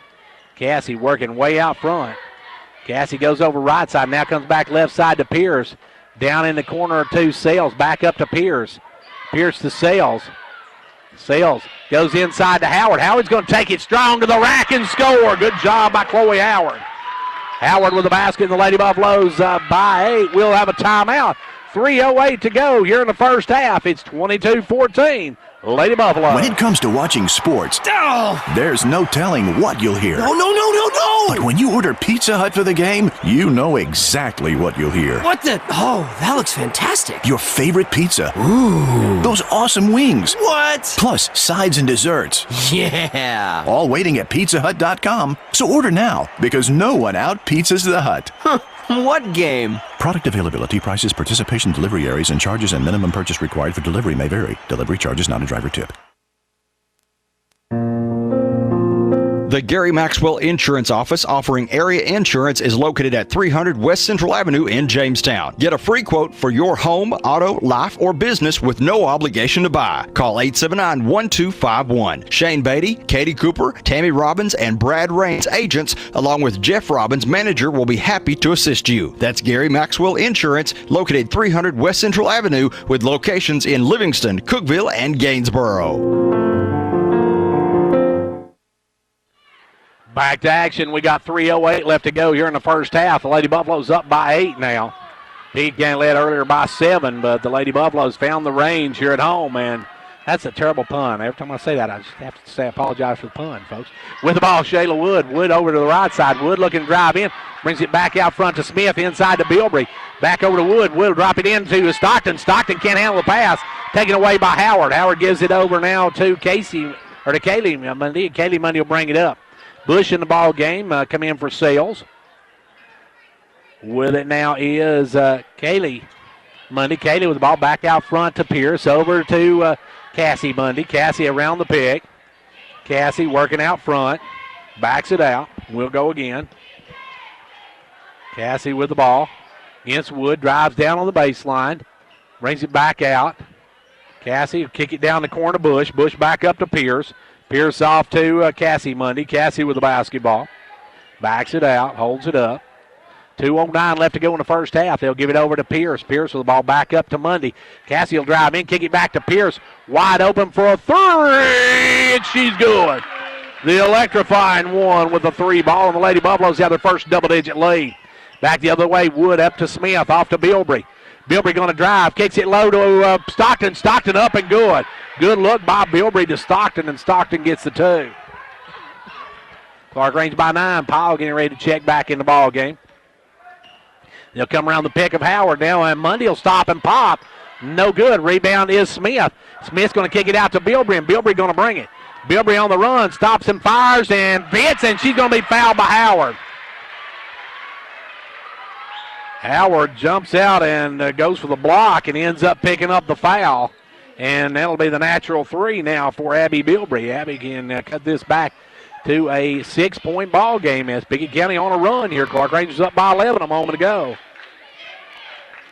Cassie working way out front. Cassie goes over right side. Now comes back left side to Pierce. Down in the corner to Sales. Back up to Pierce. Pierce to Sales. Sales goes inside to Howard. Howard's going to take it strong to the rack and score. Good job by Chloe Howard. Howard with the basket and the Lady Buffaloes by 8. We'll have a timeout. 3:08 to go here in the first half. It's 22-14. Lady Buffalo. When it comes to watching sports, there's no telling what you'll hear. No. But when you order Pizza Hut for the game, you know exactly what you'll hear. What the? Oh, that looks fantastic. Your favorite pizza. Ooh. Those awesome wings. What? Plus sides and desserts. Yeah. All waiting at pizzahut.com. So order now because no one out-pizzas the Hut. Huh. What game? Product availability, prices, participation, delivery areas, and charges and minimum purchase required for delivery may vary. Delivery charges not a driver tip. The Gary Maxwell Insurance Office offering area insurance is located at 300 West Central Avenue in Jamestown. Get a free quote for your home, auto, life, or business with no obligation to buy. Call 879-1251. Shane Beatty, Katie Cooper, Tammy Robbins, and Brad Raines agents, along with Jeff Robbins, manager, will be happy to assist you. That's Gary Maxwell Insurance, located 300 West Central Avenue with locations in Livingston, Cookeville, and Gainesboro. Back to action. We got 3:08 left to go here in the first half. The Lady Buffaloes up by 8 now. Pickett led earlier by 7, but the Lady Buffaloes found the range here at home, and that's a terrible pun. Every time I say that, I just have to say I apologize for the pun, folks. With the ball, Shayla Wood. Wood over to the right side. Wood looking to drive in. Brings it back out front to Smith, inside to Bilbrey. Back over to Wood. Wood will drop it into Stockton. Stockton can't handle the pass. Taken away by Howard. Howard gives it over now to Kaylee Mundy. Kaylee Mundy will bring it up. Bush in the ball game, come in for Sales. With it now is Kaylee Mundy. Kaylee with the ball back out front to Pierce. Over to Cassie Mundy. Cassie around the pick. Cassie working out front. Backs it out. We'll go again. Cassie with the ball. Against Wood. Drives down on the baseline. Brings it back out. Cassie will kick it down the corner to Bush. Bush back up to Pierce. Pierce off to Cassie Mundy. Cassie with the basketball. Backs it out. Holds it up. 2:09 left to go in the first half. They'll give it over to Pierce. Pierce with the ball back up to Mundy. Cassie will drive in, kick it back to Pierce. Wide open for a 3, and she's good. The electrifying one with the 3 ball, and the Lady Buffaloes have their first double-digit lead. Back the other way, Wood up to Smith, off to Bilbrey. Bilbrey going to drive, kicks it low to Stockton. Stockton up and good. Good look by Bilbrey to Stockton, and Stockton gets the 2. Clarkrange by 9. Powell getting ready to check back in the ball game. They'll come around the pick of Howard now, and Mundy will stop and pop. No good. Rebound is Smith. Smith's going to kick it out to Bilbrey, and Bilbrey going to bring it. Bilbrey on the run, stops and fires, and hits, and she's going to be fouled by Howard. Howard jumps out and goes for the block and ends up picking up the foul. And that'll be the natural 3 now for Abby Bilbrey. Abby can cut this back to a 6-point ball game as Pickett County on a run here. Clarkrange is up by 11 a moment ago.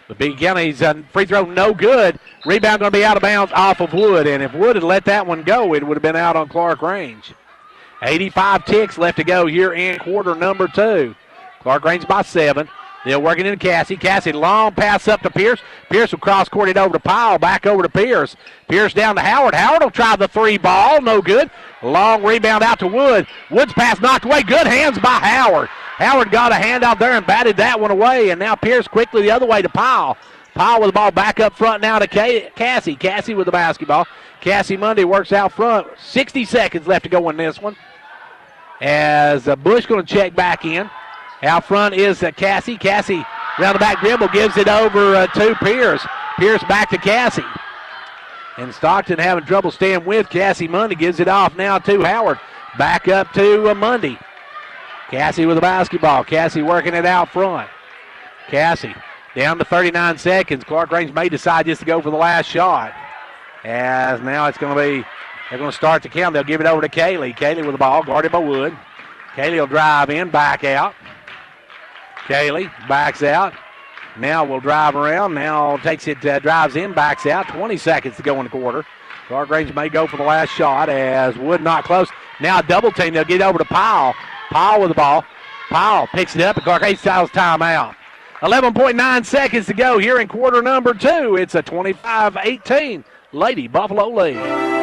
But Pickett County's free throw no good. Rebound going to be out of bounds off of Wood, and if Wood had let that one go, it would have been out on Clarkrange. 85 ticks left to go here in quarter number 2. Clarkrange by 7. They're working in Cassie. Cassie, long pass up to Pierce. Pierce will cross court it over to Powell. Back over to Pierce. Pierce down to Howard. Howard will try the 3 ball. No good. Long rebound out to Wood. Wood's pass knocked away. Good hands by Howard. Howard got a hand out there and batted that one away. And now Pierce quickly the other way to Powell. Powell with the ball back up front now to Cassie. Cassie with the basketball. Cassie Monday works out front. 60 seconds left to go in this one. As Bush going to check back in. Out front is Cassie. Cassie around the back dribble gives it over to Pierce. Pierce back to Cassie. And Stockton having trouble staying with Cassie Monday. Gives it off now to Howard. Back up to Monday. Cassie with the basketball. Cassie working it out front. Cassie down to 39 seconds. Clarkrange may decide just to go for the last shot. As now it's going to be, they're going to start the count. They'll give it over to Kaylee. Kaylee with the ball, guarded by Wood. Kaylee will drive in, back out. Kaylee backs out. Now will drive around. Now takes it, drives in, backs out. 20 seconds to go in the quarter. Clarkrange may go for the last shot as Wood not close. Now double team. They'll get over to Powell. Powell with the ball. Powell picks it up and Clarkrange styles timeout. 11.9 seconds to go here in quarter number 2. It's a 25-18 Lady Buffalo lead.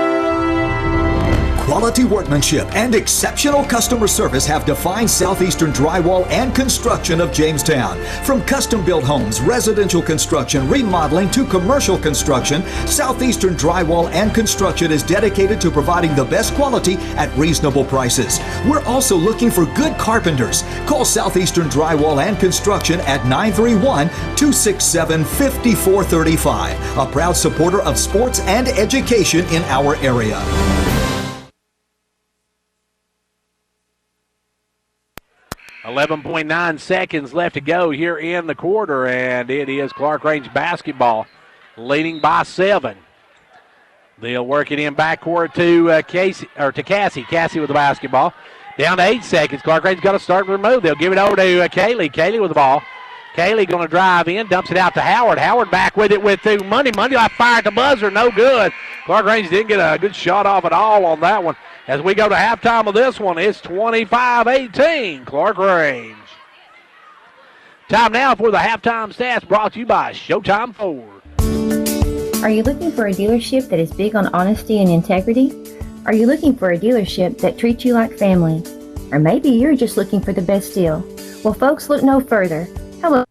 Quality workmanship and exceptional customer service have defined Southeastern Drywall and Construction of Jamestown. From custom-built homes, residential construction, remodeling to commercial construction, Southeastern Drywall and Construction is dedicated to providing the best quality at reasonable prices. We're also looking for good carpenters. Call Southeastern Drywall and Construction at 931-267-5435, a proud supporter of sports and education in our area. 11.9 seconds left to go here in the quarter, and it is Clarkrange Basketball leading by 7. They'll work it in backcourt to Cassie. Cassie with the basketball. Down to 8 seconds. Clarkrange's got to start and remove. They'll give it over to Kaylee. Kaylee with the ball. Kaylee going to drive in, dumps it out to Howard. Howard back with it with Monday. Monday I fired the buzzer, no good. Clarkrange didn't get a good shot off at all on that one. As we go to halftime of this one, it's 25-18, Clarkrange. Time now for the halftime stats brought to you by Showtime Ford. Are you looking for a dealership that is big on honesty and integrity? Are you looking for a dealership that treats you like family? Or maybe you're just looking for the best deal. Well, folks, look no further. Hello.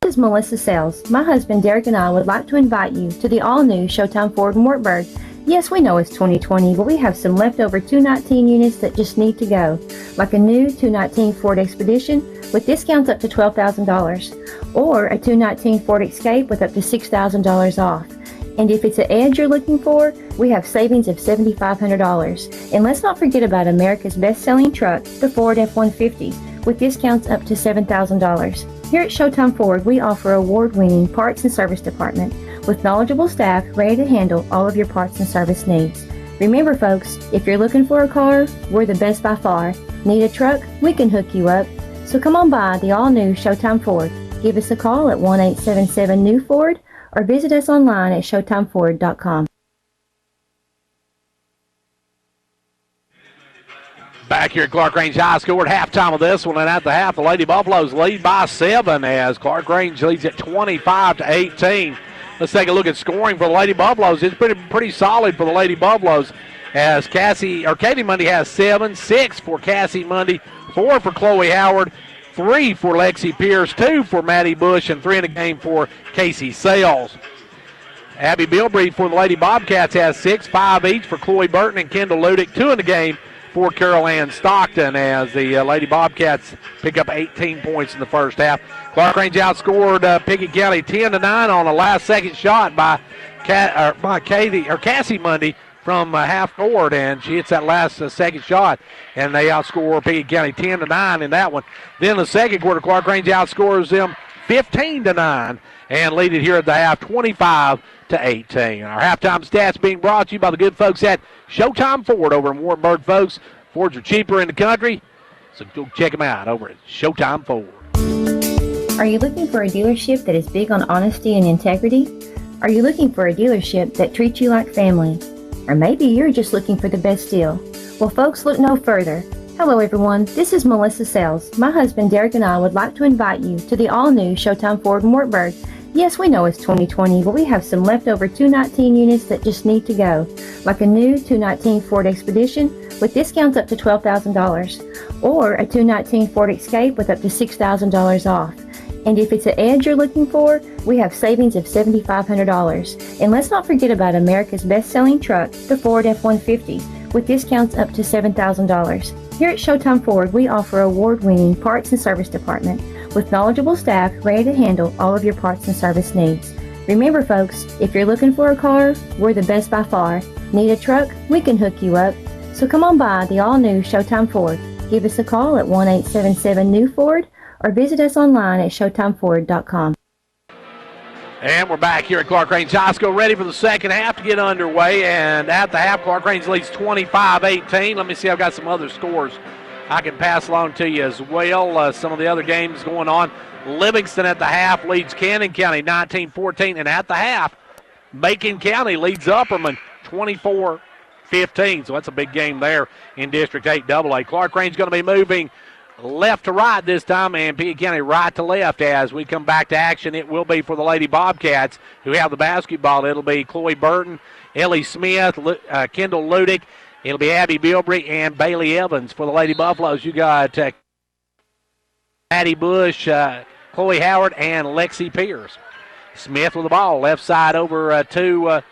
This is Melissa Sells. My husband Derek and I would like to invite you to the all-new Showtime Ford in Wartburg. Yes, we know it's 2020, but we have some leftover 219 units that just need to go, like a new 219 Ford Expedition with discounts up to $12,000, or a 219 Ford Escape with up to $6,000 off. And if it's an Edge you're looking for, we have savings of $7,500. And let's not forget about America's best-selling truck, the Ford F-150, with discounts up to $7,000. Here at Showtime Ford, we offer award-winning parts and service department with knowledgeable staff ready to handle all of your parts and service needs. Remember, folks, if you're looking for a car, we're the best by far. Need a truck? We can hook you up. So come on by the all-new Showtime Ford. Give us a call at 1-877-NEW-FORD or visit us online at ShowtimeFord.com. Back here at Clarkrange High School at halftime of this one, and at the half, the Lady Buffaloes lead by 7 as Clarkrange leads at 25-18. Let's take a look at scoring for the Lady Buffaloes. It's pretty solid for the Lady Buffaloes as Katie Monday has 7, 6 for Cassie Monday, 4 for Chloe Howard, 3 for Lexi Pierce, 2 for Maddie Bush, and 3 in the game for Casey Sales. Abby Bilbreed for the Lady Bobcats has 6, 5 each for Chloe Burton and Kendall Ludick, 2 in the game for Carol Ann Stockton as the Lady Bobcats pick up 18 points in the first half. Clarkrange outscored Pickett County 10-9 on a last-second shot by Cassie Monday from half court, and she hits that last second shot, and they outscore Pickett County 10-9 in that one. Then the second quarter, Clarkrange outscores them 15-9 and lead it here at the half 25-18. Our halftime stats being brought to you by the good folks at Showtime Ford over in Wartburg, folks. Fords are cheaper in the country, so go check them out over at Showtime Ford. Are you looking for a dealership that is big on honesty and integrity? Are you looking for a dealership that treats you like family? Or maybe you're just looking for the best deal? Well, folks, look no further. Hello, everyone. This is Melissa Sells. My husband, Derek, and I would like to invite you to the all-new Showtime Ford in Wartburg. Yes, we know it's 2020, but we have some leftover 219 units that just need to go, like a new 219 Ford Expedition with discounts up to $12,000, or a 219 Ford Escape with up to $6,000 off. And if it's an Edge you're looking for, we have savings of $7,500. And let's not forget about America's best-selling truck, the Ford F-150, with discounts up to $7,000. Here at Showtime Ford, we offer award-winning parts and service department with knowledgeable staff ready to handle all of your parts and service needs. Remember, folks, if you're looking for a car, we're the best by far. Need a truck? We can hook you up. So come on by the all-new Showtime Ford. Give us a call at 1-877-NEW-FORD or visit us online at showtimeford.com. And we're back here at Clarkrange High School, ready for the second half to get underway. And at the half, Clarkrange leads 25-18. Let me see, I've got some other scores I can pass along to you as well. Some of the other games going on. Livingston at the half leads Cannon County 19-14. And at the half, Macon County leads Upperman 24-15. So that's a big game there in District 8 AA. Clarkrange going to be moving left to right this time, and Pickett County right to left as we come back to action. It will be for the Lady Bobcats who have the basketball. It'll be Chloe Burton, Ellie Smith, Kendall Ludick. It'll be Abby Bilbrey and Bailey Evans. For the Lady Buffaloes, you got Maddie Bush, Chloe Howard, and Lexi Pierce. Smith with the ball, left side over to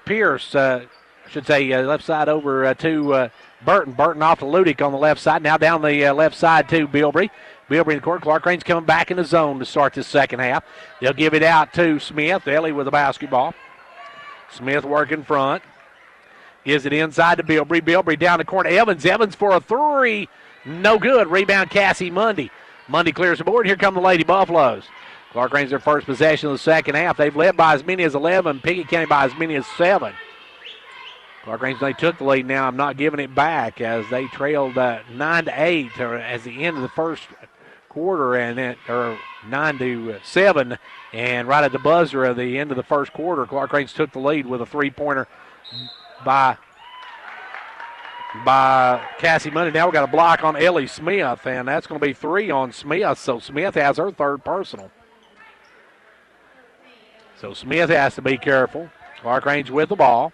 Pierce. Left side over to Burton. Burton off to Ludick on the left side. Now down the left side to Bilbrey. Bilbrey in the court. Clarkrange coming back in the zone to start this second half. They'll give it out to Smith. Ellie with the basketball. Smith working front. Gives it inside to Bilbrey. Bilbrey down the corner. Evans for a three. No good. Rebound Cassie Mundy. Mundy clears the board. Here come the Lady Buffaloes. Clarkrange their first possession of the second half. They've led by as many as 11. Pickett County by as many as 7. Clarkrange, they took the lead. Now I'm not giving it back as they trailed 9-8 as the end of the first quarter, and or 9-7, and right at the buzzer of the end of the first quarter, Clarkrange took the lead with a three-pointer by Cassie Money. Now we got a block on Ellie Smith, and that's going to be 3 on Smith. So Smith has her third personal. So Smith has to be careful. Clarkrange with the ball.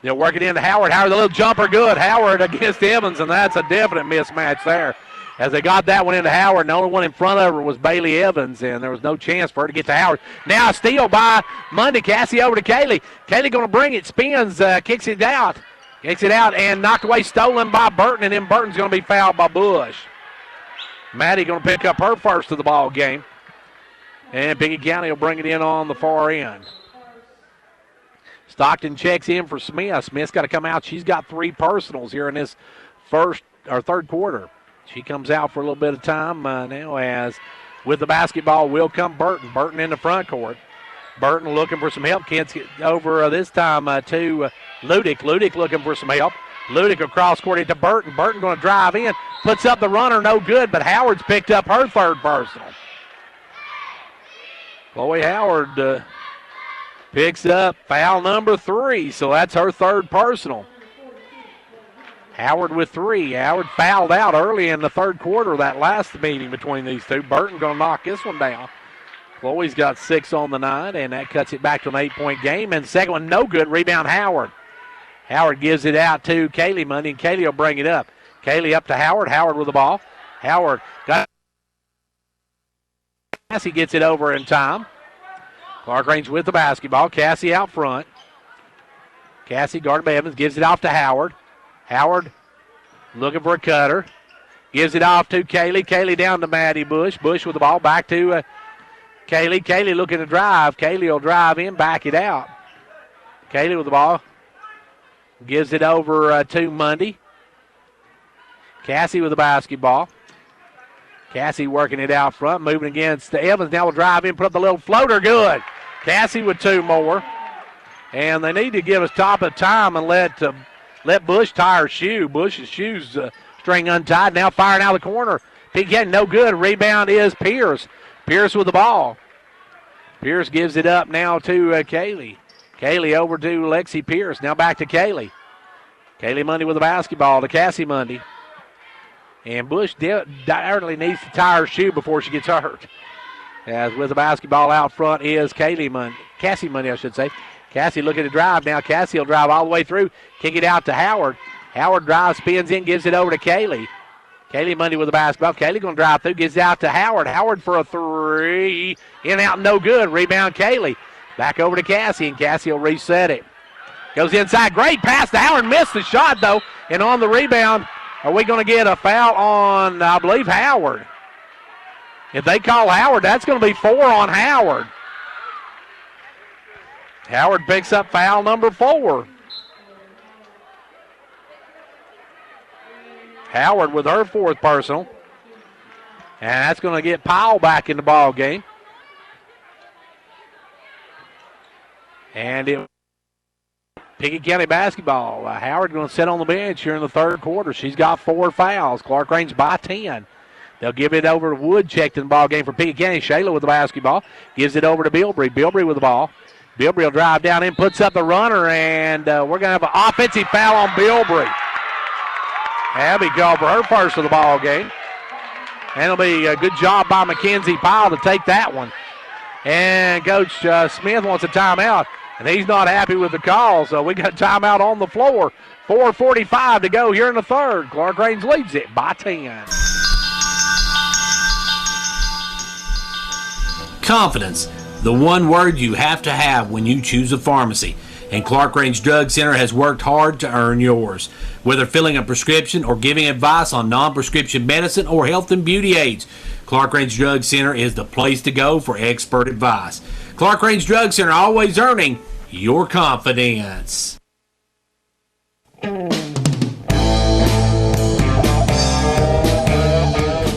They'll work it into Howard. Howard, the little jumper, good. Howard against Evans, and that's a definite mismatch there. As they got that one into Howard, and the only one in front of her was Bailey Evans, and there was no chance for her to get to Howard. Now a steal by Mundy. Cassie over to Kaylee. Kaylee going to bring it, spins, kicks it out. Kicks it out and knocked away, stolen by Burton, and then Burton's going to be fouled by Bush. Maddie going to pick up her first of the ball game. And Pickett County will bring it in on the far end. Stockton checks in for Smith. Smith's got to come out. She's got 3 personals here in this third quarter. She comes out for a little bit of time now as with the basketball will come Burton. Burton in the front court. Burton looking for some help. Can't get over this time to Ludick. Ludick looking for some help. Ludick across court into Burton. Burton going to drive in. Puts up the runner, no good, but Howard's picked up her third personal. Chloe Howard picks up foul number 3, so that's her third personal. Howard with 3. Howard fouled out early in the third quarter of that last meeting between these two. Burton going to knock this one down. Chloe's got 6 on the night, and that cuts it back to an 8-point game. And the second one, no good. Rebound Howard. Howard gives it out to Kaylee Mundy, and Kaylee will bring it up. Kaylee up to Howard. Howard with the ball. Howard got Cassie gets it over in time. Clarkrange with the basketball. Cassie out front. Cassie guarded by Evans. Gives it off to Howard. Howard looking for a cutter. Gives it off to Kaylee. Kaylee down to Maddie Bush. Bush with the ball back to Kaylee. Kaylee looking to drive. Kaylee will drive in, back it out. Kaylee with the ball. Gives it over to Mundy. Cassie with the basketball. Cassie working it out front, moving against Evans. Now will drive in, put up the little floater. Good. Cassie with 2 more. And they need to give us top of time and let let Bush tie her shoe. Bush's shoe's string untied. Now firing out of the corner. Pickett, no good. Rebound is Pierce. Pierce with the ball. Pierce gives it up now to Kaylee. Kaylee over to Lexi Pierce. Now back to Kaylee. Kaylee Mundy with the basketball to Cassie Mundy. And Bush desperately needs to tie her shoe before she gets hurt. As with the basketball out front is Cassie Mundy, I should say. Cassie looking to drive now. Cassie will drive all the way through. Kick it out to Howard. Howard drives, spins in, gives it over to Kaylee. Kaylee Mundy with the basketball. Kaylee going to drive through, gives it out to Howard. Howard for a three. In and out, no good. Rebound Kaylee. Back over to Cassie, and Cassie will reset it. Goes inside. Great pass to Howard. Missed the shot, though. And on the rebound, are we going to get a foul on, I believe, Howard? If they call Howard, that's going to be 4 on Howard. Howard picks up foul number 4. Howard with her 4th personal. And that's going to get Powell back in the ball game. And Pickett County basketball. Howard going to sit on the bench here in the 3rd quarter. She's got 4 fouls. Clarkrange by 10. They'll give it over to Woodcheck in the ball game for Pickett County. Shayla with the basketball. Gives it over to Bilbrey. Bilbrey with the ball. Bilbrey will drive down in, puts up the runner, and we're going to have an offensive foul on Bilbrey. Abby called for her first of the ball game. And it'll be a good job by Mackenzie Powell to take that one. And Coach Smith wants a timeout, and he's not happy with the call, so we got a timeout on the floor. 4:45 to go here in the 3rd. Clarkrange leads it by 10. Confidence, the one word you have to have when you choose a pharmacy. And Clarkrange Drug Center has worked hard to earn yours. Whether filling a prescription or giving advice on non-prescription medicine or health and beauty aids, Clarkrange Drug Center is the place to go for expert advice. Clarkrange Drug Center, always earning your confidence.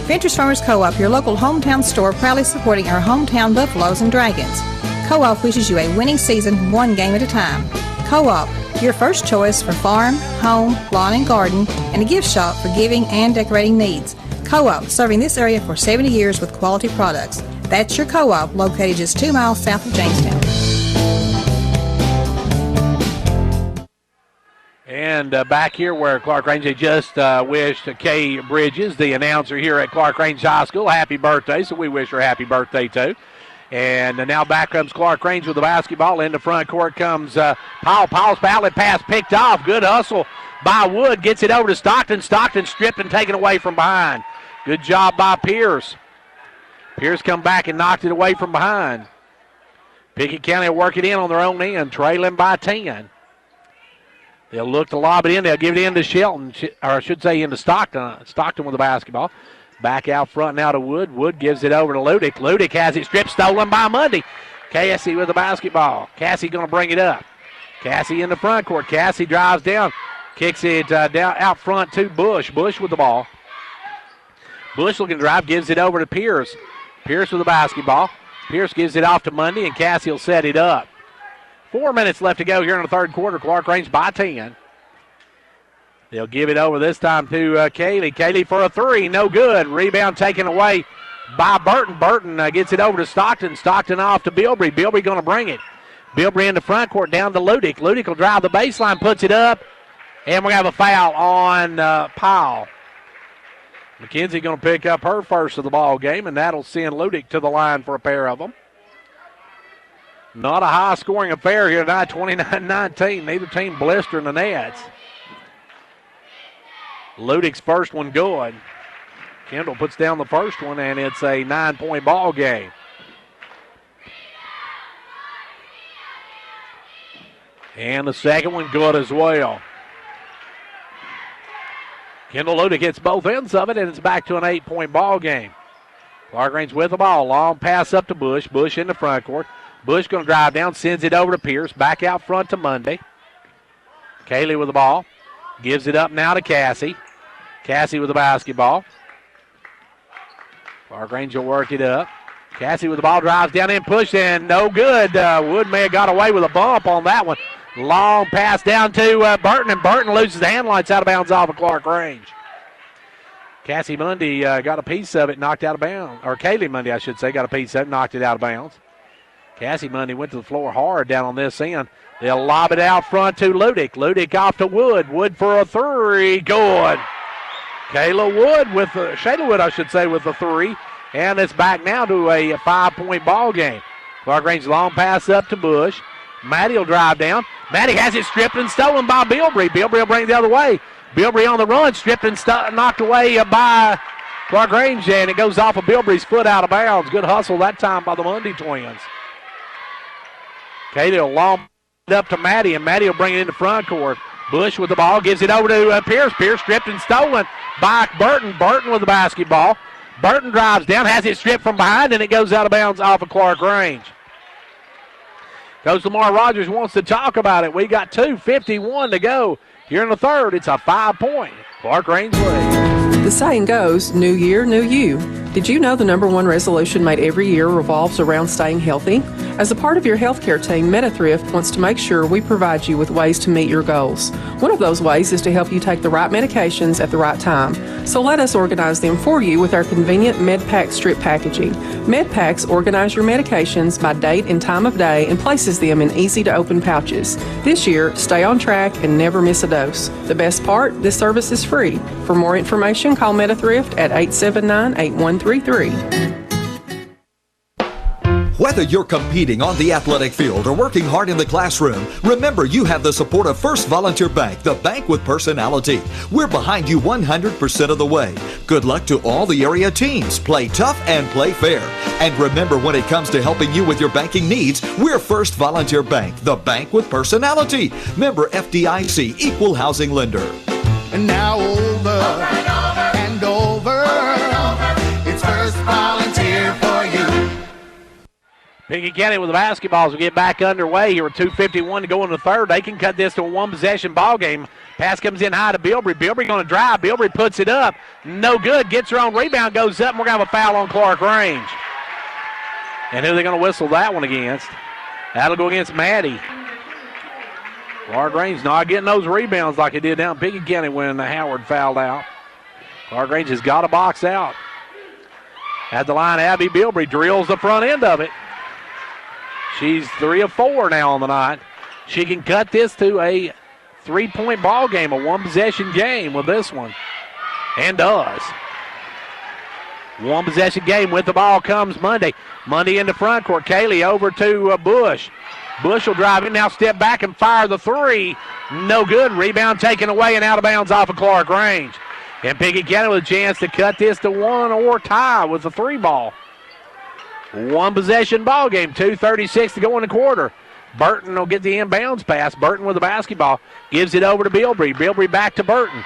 Ventures Farmers Co-op, your local hometown store, proudly supporting our hometown Buffaloes and Dragons. Co-op wishes you a winning season, one game at a time. Co-op, your first choice for farm, home, lawn and garden, and a gift shop for giving and decorating needs. Co-op, serving this area for 70 years with quality products. That's your Co-op, located just 2 miles south of Jamestown. And back here where Clarkrange just wished Kay Bridges, the announcer here at Clarkrange High School, happy birthday. So we wish her happy birthday too. And now back comes Clarkrange with the basketball. Into front court comes Powell. Powell's outlet pass picked off. Good hustle by Wood. Gets it over to Stockton. Stockton stripped and taken away from behind. Good job by Pierce. Pierce come back and knocked it away from behind. Pickett County will work it in on their own end, trailing by 10. They'll look to lob it in. They'll give it in to Shelton, or I should say into Stockton. Stockton with the basketball. Back out front now to Wood. Wood gives it over to Ludick. Ludick has it stripped, stolen by Mundy. Cassie with the basketball. Cassie going to bring it up. Cassie in the front court. Cassie drives down, kicks it down out front to Bush. Bush with the ball. Bush looking to drive, gives it over to Pierce. Pierce with the basketball. Pierce gives it off to Mundy, and Cassie will set it up. 4 minutes left to go here in the 3rd quarter. Clarkrange by 10. They'll give it over this time to Kaylee. Kaylee for a three, no good. Rebound taken away by Burton. Burton gets it over to Stockton. Stockton off to Bilbrey. Bilbrey going to bring it. Bilbrey in the front court down to Ludick. Ludick will drive the baseline, puts it up, and we're going to have a foul on Powell. McKenzie going to pick up her first of the ball game, and that'll send Ludick to the line for a pair of them. Not a high-scoring affair here tonight, 29-19. Neither team blistering the nets. Ludick's first one good. Kendall puts down the first one, and it's a 9-point ball game. And the second one good as well. Kendall Ludick hits both ends of it, and it's back to an 8-point ball game. Clarkrange with the ball. Long pass up to Bush. Bush in the front court. Bush going to drive down, sends it over to Pierce. Back out front to Mundy. Kaylee with the ball. Gives it up now to Cassie. Cassie with the basketball. Clarkrange will work it up. Cassie with the ball, drives down in, push, and no good. Wood may have got away with a bump on that one. Long pass down to Burton, and Burton loses the hand lights out of bounds off of Clarkrange. Cassie Mundy got a piece of it, knocked out of bounds. Or Kaylee Mundy, I should say, got a piece of it, knocked it out of bounds. Cassie Mundy went to the floor hard down on this end. They'll lob it out front to Ludick. Ludick off to Wood. Wood for a three. Good. Shayla Wood, I should say, with the three. And it's back now to a 5-point ball game. Clarkrange long pass up to Bush. Maddie will drive down. Maddie has it stripped and stolen by Bilbrey. Bilbrey will bring it the other way. Bilbrey on the run, stripped and knocked away by Clarkrange, and it goes off of Bilbrey's foot out of bounds. Good hustle that time by the Mundy twins. Katie will long it up to Maddie, and Maddie will bring it into front court. Bush with the ball, gives it over to Pierce. Pierce stripped and stolen by Burton. Burton with the basketball. Burton drives down, has it stripped from behind, and it goes out of bounds off of Clarkrange. Coach Lamar Rogers wants to talk about it. We got 2:51 to go here in the third. It's a 5-point Clarkrange lead. The saying goes, new year, new you. Did you know the number one resolution made every year revolves around staying healthy? As a part of your healthcare team, MetaThrift wants to make sure we provide you with ways to meet your goals. One of those ways is to help you take the right medications at the right time. So let us organize them for you with our convenient MedPack strip packaging. MedPacks organize your medications by date and time of day and places them in easy-to-open pouches. This year, stay on track and never miss a dose. The best part, this service is free. For more information, call MetaThrift at 879-8133. Whether you're competing on the athletic field or working hard in the classroom, remember you have the support of First Volunteer Bank, the bank with personality. We're behind you 100% of the way. Good luck to all the area teams. Play tough and play fair. And remember, when it comes to helping you with your banking needs, we're First Volunteer Bank, the bank with personality. Member FDIC, equal housing lender. And now over and over. It's First Volunteer for you. Pickett County with the basketball as we get back underway here with 2:51 to go in the third. They can cut this to a one-possession ball game. Pass comes in high to Bilbrey. Bilbrey going to drive. Bilbrey puts it up. No good. Gets her own rebound. Goes up, and we're going to have a foul on Clarkrange. And who are they going to whistle that one against? That'll go against Maddie. Clarkrange not getting those rebounds like he did down in Pickett County when Howard fouled out. Clarkrange has got a box out. At the line, Abby Bilbrey drills the front end of it. She's 3 of 4 now on the night. She can cut this to a 3-point ball game, a one-possession game with this one. And does. One-possession game with the ball comes Monday. Monday in the front court. Kaylee over to Bush. Bush will drive in, now step back and fire the three. No good. Rebound taken away and out of bounds off of Clarkrange. And Pickett County with a chance to cut this to one or tie with the three ball. One possession ball game, 2:36 to go in the quarter. Burton will get the inbounds pass. Burton with the basketball. Gives it over to Bilbrey. Bilbrey back to Burton.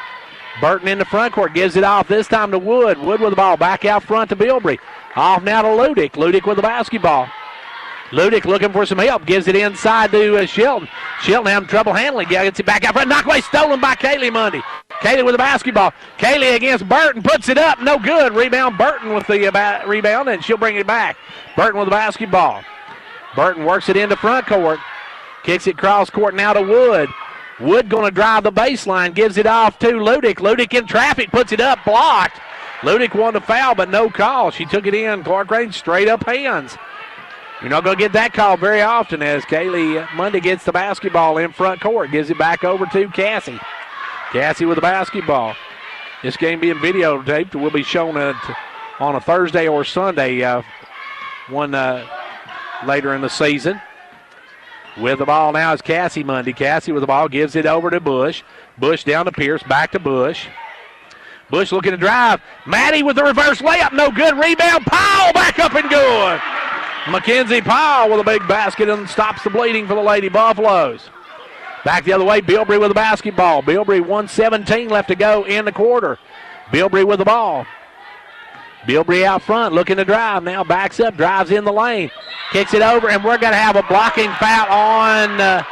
Burton in the front court. Gives it off this time to Wood. Wood with the ball. Back out front to Bilbrey. Off now to Ludick. Ludick with the basketball. Ludick looking for some help. Gives it inside to Shelton. Shelton having trouble handling. Gets it back out front. Knocked away. Stolen by Kaylee Mundy. Kaylee with the basketball. Kaylee against Burton. Puts it up. No good. Rebound Burton with the rebound, and she'll bring it back. Burton with the basketball. Burton works it into front court. Kicks it cross court now to Wood. Wood going to drive the baseline. Gives it off to Ludick. Ludick in traffic. Puts it up. Blocked. Ludick wanted to foul, but no call. She took it in. Clarkrange straight up hands. You're not going to get that call very often as Kaylee Mundy gets the basketball in front court. Gives it back over to Cassie. Cassie with the basketball. This game being videotaped will be shown on a Thursday or Sunday, later in the season. With the ball now is Cassie Mundy. Cassie with the ball gives it over to Bush. Bush down to Pierce, back to Bush. Bush looking to drive. Maddie with the reverse layup, no good. Rebound, Powell back up and good. Mackenzie Powell with a big basket and stops the bleeding for the Lady Buffaloes. Back the other way, Bilbrey with the basketball. Bilbrey 1:17 left to go in the quarter. Bilbrey with the ball. Bilbrey out front looking to drive. Now backs up, drives in the lane. Kicks it over, and we're going to have a blocking foul on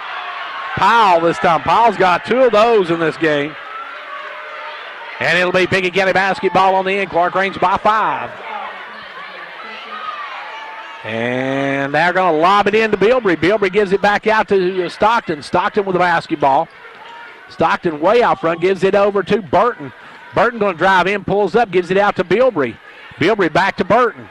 Powell this time. Powell's got 2 of those in this game. And it'll be Pickett County basketball on the end. Clarkrange by 5. And they're going to lob it into Bilbrey. Bilbrey gives it back out to Stockton. Stockton with the basketball. Stockton way out front, gives it over to Burton. Burton going to drive in, pulls up, gives it out to Bilbrey. Bilbrey back to Burton.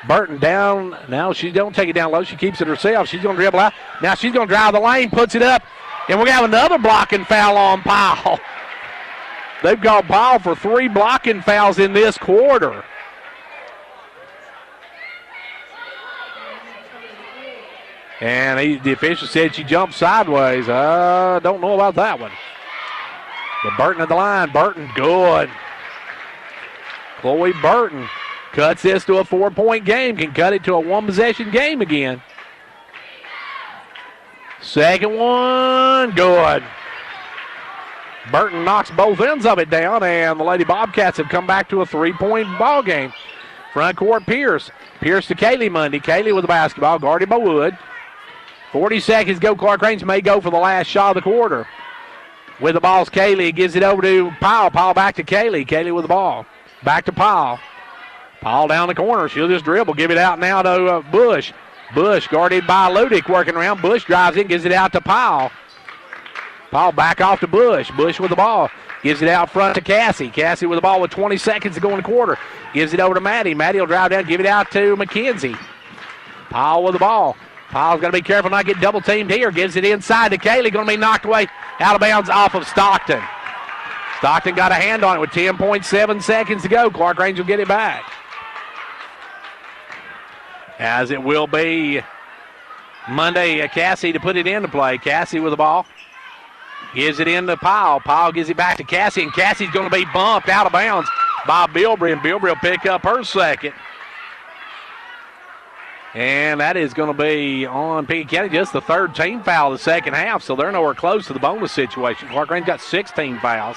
Burton down. Now she don't take it down low. She keeps it herself. She's going to dribble out. Now she's going to drive the lane, puts it up, and we're going to have another blocking foul on Powell. They've got Powell for 3 blocking fouls in this quarter. And the official said she jumped sideways. Don't know about that one. But Burton at the line. Burton, good. Chloe Burton cuts this to a 4-point game. Can cut it to a 1-possession game again. Second one, good. Burton knocks both ends of it down, and the Lady Bobcats have come back to a 3-point ball game. Front court, Pierce. Pierce to Kaylee Mundy. Kaylee with the basketball, guarded by Wood. 40 seconds go. Clarkrange may go for the last shot of the quarter. With the ball's Kaylee. Gives it over to Powell. Powell back to Kaylee. Kaylee with the ball. Back to Powell. Powell down the corner. She'll just dribble. Give it out now to Bush. Bush guarded by Ludick working around. Bush drives in. Gives it out to Powell. Powell back off to Bush. Bush with the ball. Gives it out front to Cassie. Cassie with the ball with 20 seconds to go in the quarter. Gives it over to Maddie. Maddie will drive down. Give it out to McKenzie. Powell with the ball. Powell's got to be careful not to get double teamed here. Gives it inside to Kaylee. Going to be knocked away out of bounds off of Stockton. Stockton got a hand on it with 10.7 seconds to go. Clarkrange will get it back. As it will be Monday, Cassie to put it into play. Cassie with the ball. Gives it into Powell. Powell gives it back to Cassie, and Cassie's going to be bumped out of bounds by Bilbrey, and Bilbrey will pick up her second. And that is going to be on Pickett County, just the 3rd team foul of the second half, so they're nowhere close to the bonus situation. Clarkrange got 16 fouls.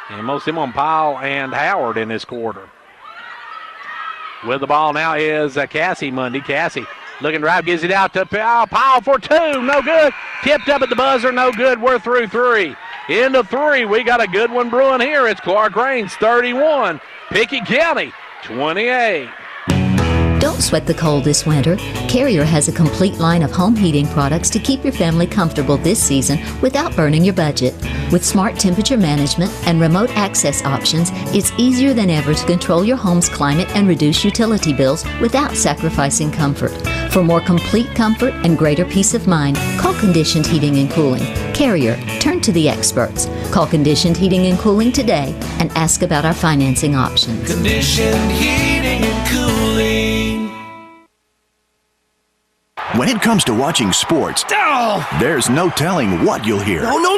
And most of them on Powell and Howard in this quarter. With the ball now is Cassie Mundy. Cassie looking drive, gives it out to Powell. Powell for 2, no good. Tipped up at the buzzer, no good. We're through 3. Into 3, we got a good one brewing here. It's Clarkrange 31, Pickett County 28. Don't sweat the cold this winter. Carrier has a complete line of home heating products to keep your family comfortable this season without burning your budget. With smart temperature management and remote access options, it's easier than ever to control your home's climate and reduce utility bills without sacrificing comfort. For more complete comfort and greater peace of mind, call Conditioned Heating and Cooling. Carrier, turn to the experts. Call Conditioned Heating and Cooling today and ask about our financing options. Conditioned Heating and Cooling. When it comes to watching sports, there's no telling what you'll hear. No!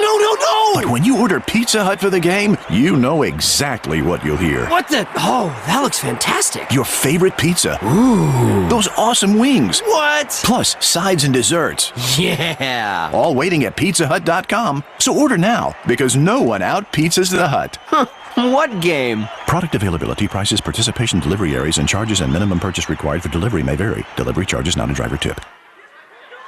But when you order Pizza Hut for the game, you know exactly what you'll hear. What the? Oh, that looks fantastic. Your favorite pizza. Ooh. Those awesome wings. What? Plus sides and desserts. Yeah. All waiting at pizzahut.com. So order now, because no one out-pizzas the Hut. Huh. What game? Product availability, prices, participation, delivery areas, and charges and minimum purchase required for delivery may vary. Delivery charges not a driver tip.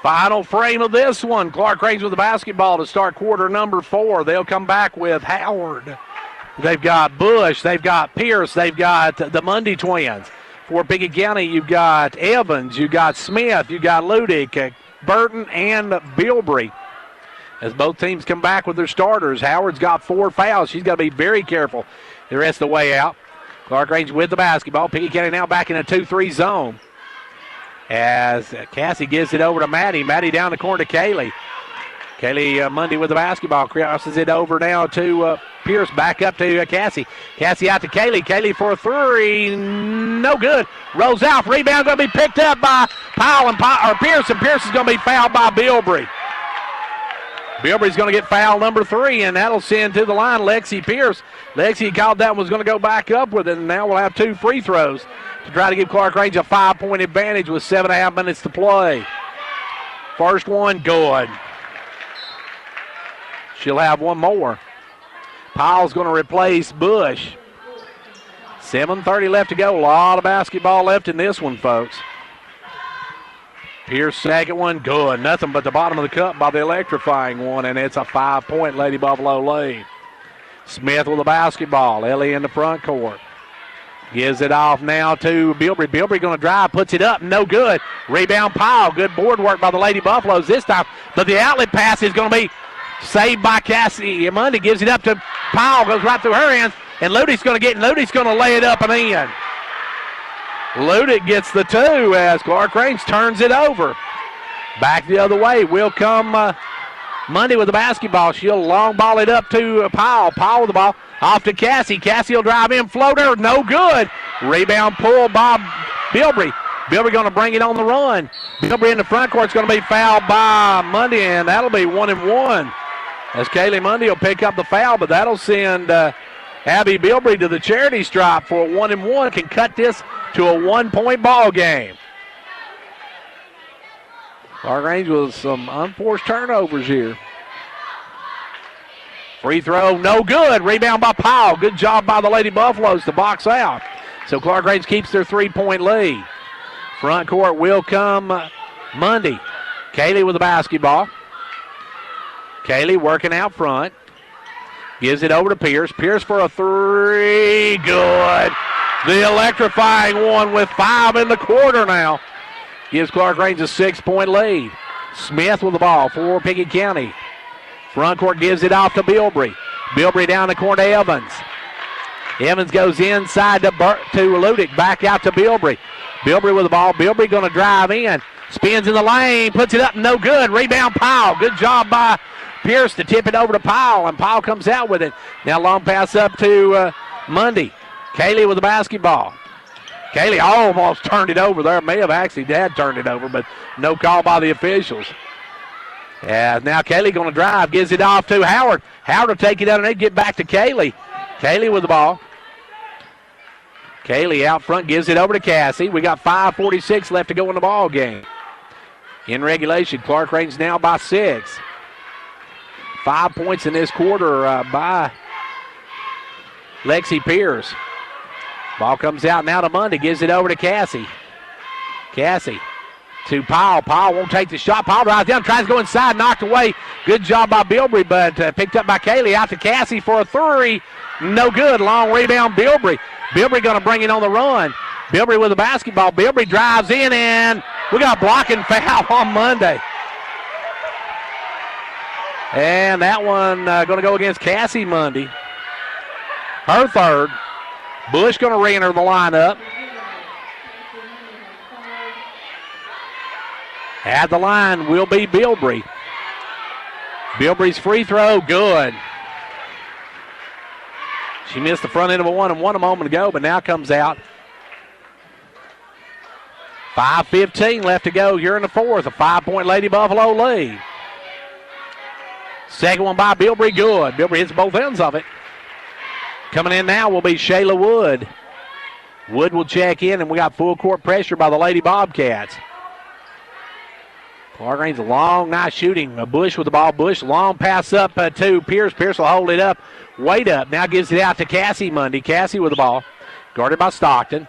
Final frame of this one. Clarkrange with the basketball to start quarter number 4. They'll come back with Howard. They've got Bush. They've got Pierce. They've got the Mundy twins. For Pickett County, you've got Evans. You've got Smith. You've got Ludick, Burton, and Bilbrey. As both teams come back with their starters, Howard's got 4 fouls. She's got to be very careful the rest of the way out. Clarkrange with the basketball. Pickett County now back in a 2-3 zone. As Cassie gives it over to Maddie. Maddie down the corner to Kaylee. Kaylee Mundy with the basketball. Crosses it over now to Pierce. Back up to Cassie. Cassie out to Kaylee. Kaylee for a 3. No good. Rolls out. Rebound going to be picked up by Powell and Pierce. And Pierce is going to be fouled by Bilbrey. Bilbrey's going to get foul number 3, and that'll send to the line Lexi Pierce. Lexi called that was going to go back up with it, and now we'll have 2 free throws to try to give Clarkrange a 5-point advantage with 7.5 minutes to play. First one, good. She'll have one more. Powell's going to replace Bush. 7:30 left to go. A lot of basketball left in this one, folks. Pierce, second one, good. Nothing but the bottom of the cup by the electrifying one, and it's a 5-point Lady Buffalo lead. Smith with the basketball. Ellie in the front court. Gives it off now to Bilbrey. Bilbrey going to drive, puts it up, no good. Rebound Powell. Good board work by the Lady Buffaloes this time. But the outlet pass is going to be saved by Cassie Mundy. Gives it up to Powell. Goes right through her hands. And Ludick's going to lay it up and in. Ludick gets the two as Clarkrange turns it over. Back the other way. Will come Mundy with the basketball. She'll long ball it up to Powell. Powell with the ball. Off to Cassie. Cassie will drive in. Floater. No good. Rebound pull by Bilbrey. Bilbrey going to bring it on the run. Bilbrey in the front court is going to be fouled by Mundy, and that'll be 1-1. As Kaylee Mundy will pick up the foul, but that'll send Abby Bilbrey to the charity stripe for a 1-1. Can cut this to a 1-point ball game. Clarkrange with some unforced turnovers here. Free throw, no good. Rebound by Powell. Good job by the Lady Buffaloes to box out. So Clarkrange keeps their 3-point lead. Front court will come Mundy. Kaylee with the basketball. Kaylee working out front. Gives it over to Pierce. Pierce for a three. Good. The electrifying one with 5 in the quarter now. Gives Clarkrange a 6-point lead. Smith with the ball for Pickett County. Front court gives it off to Bilbrey. Bilbrey down the corner to Evans. Evans goes inside to Ludick. Back out to Bilbrey. Bilbrey with the ball. Bilbrey going to drive in. Spins in the lane. Puts it up. No good. Rebound Powell. Good job by Pierce to tip it over to Powell. And Powell comes out with it. Now long pass up to Mundy. Kaylee with the basketball. Kaylee almost turned it over there. May have actually turned it over, but no call by the officials. Yeah, now Kaylee going to drive. Gives it off to Howard. Howard will take it out and they get back to Kaylee. Kaylee with the ball. Kaylee out front gives it over to Cassie. We got 5:46 left to go in the ball game. In regulation, Clarkrange now by 6. 5 points in this quarter by Lexi Pierce. Ball comes out now to Mundy. Gives it over to Cassie. Cassie to Powell. Powell won't take the shot. Powell drives down, tries to go inside, knocked away. Good job by Bilbrey, but picked up by Kaylee. Out to Cassie for a three. No good. Long rebound, Bilbrey. Bilbrey going to bring it on the run. Bilbrey with the basketball. Bilbrey drives in, and we got a blocking foul on Monday. And that one going to go against Cassie Mundy. Her third. Bush going to re-enter the lineup. At the line will be Bilbrey. Bilbrey's free throw, good. She missed the front end of a 1-and-1 a moment ago, but now comes out. 5:15 left to go here in the fourth. A 5-point Lady Buffalo lead. Second one by Bilbrey, good. Bilbrey hits both ends of it. Coming in now will be Shayla Wood. Wood will check in, and we got full court pressure by the Lady Bobcats. Clarkrange, long, nice shooting. Bush with the ball. Bush, long pass up to Pierce. Pierce will hold it up. Weight up. Now gives it out to Cassie Mundy. Cassie with the ball. Guarded by Stockton.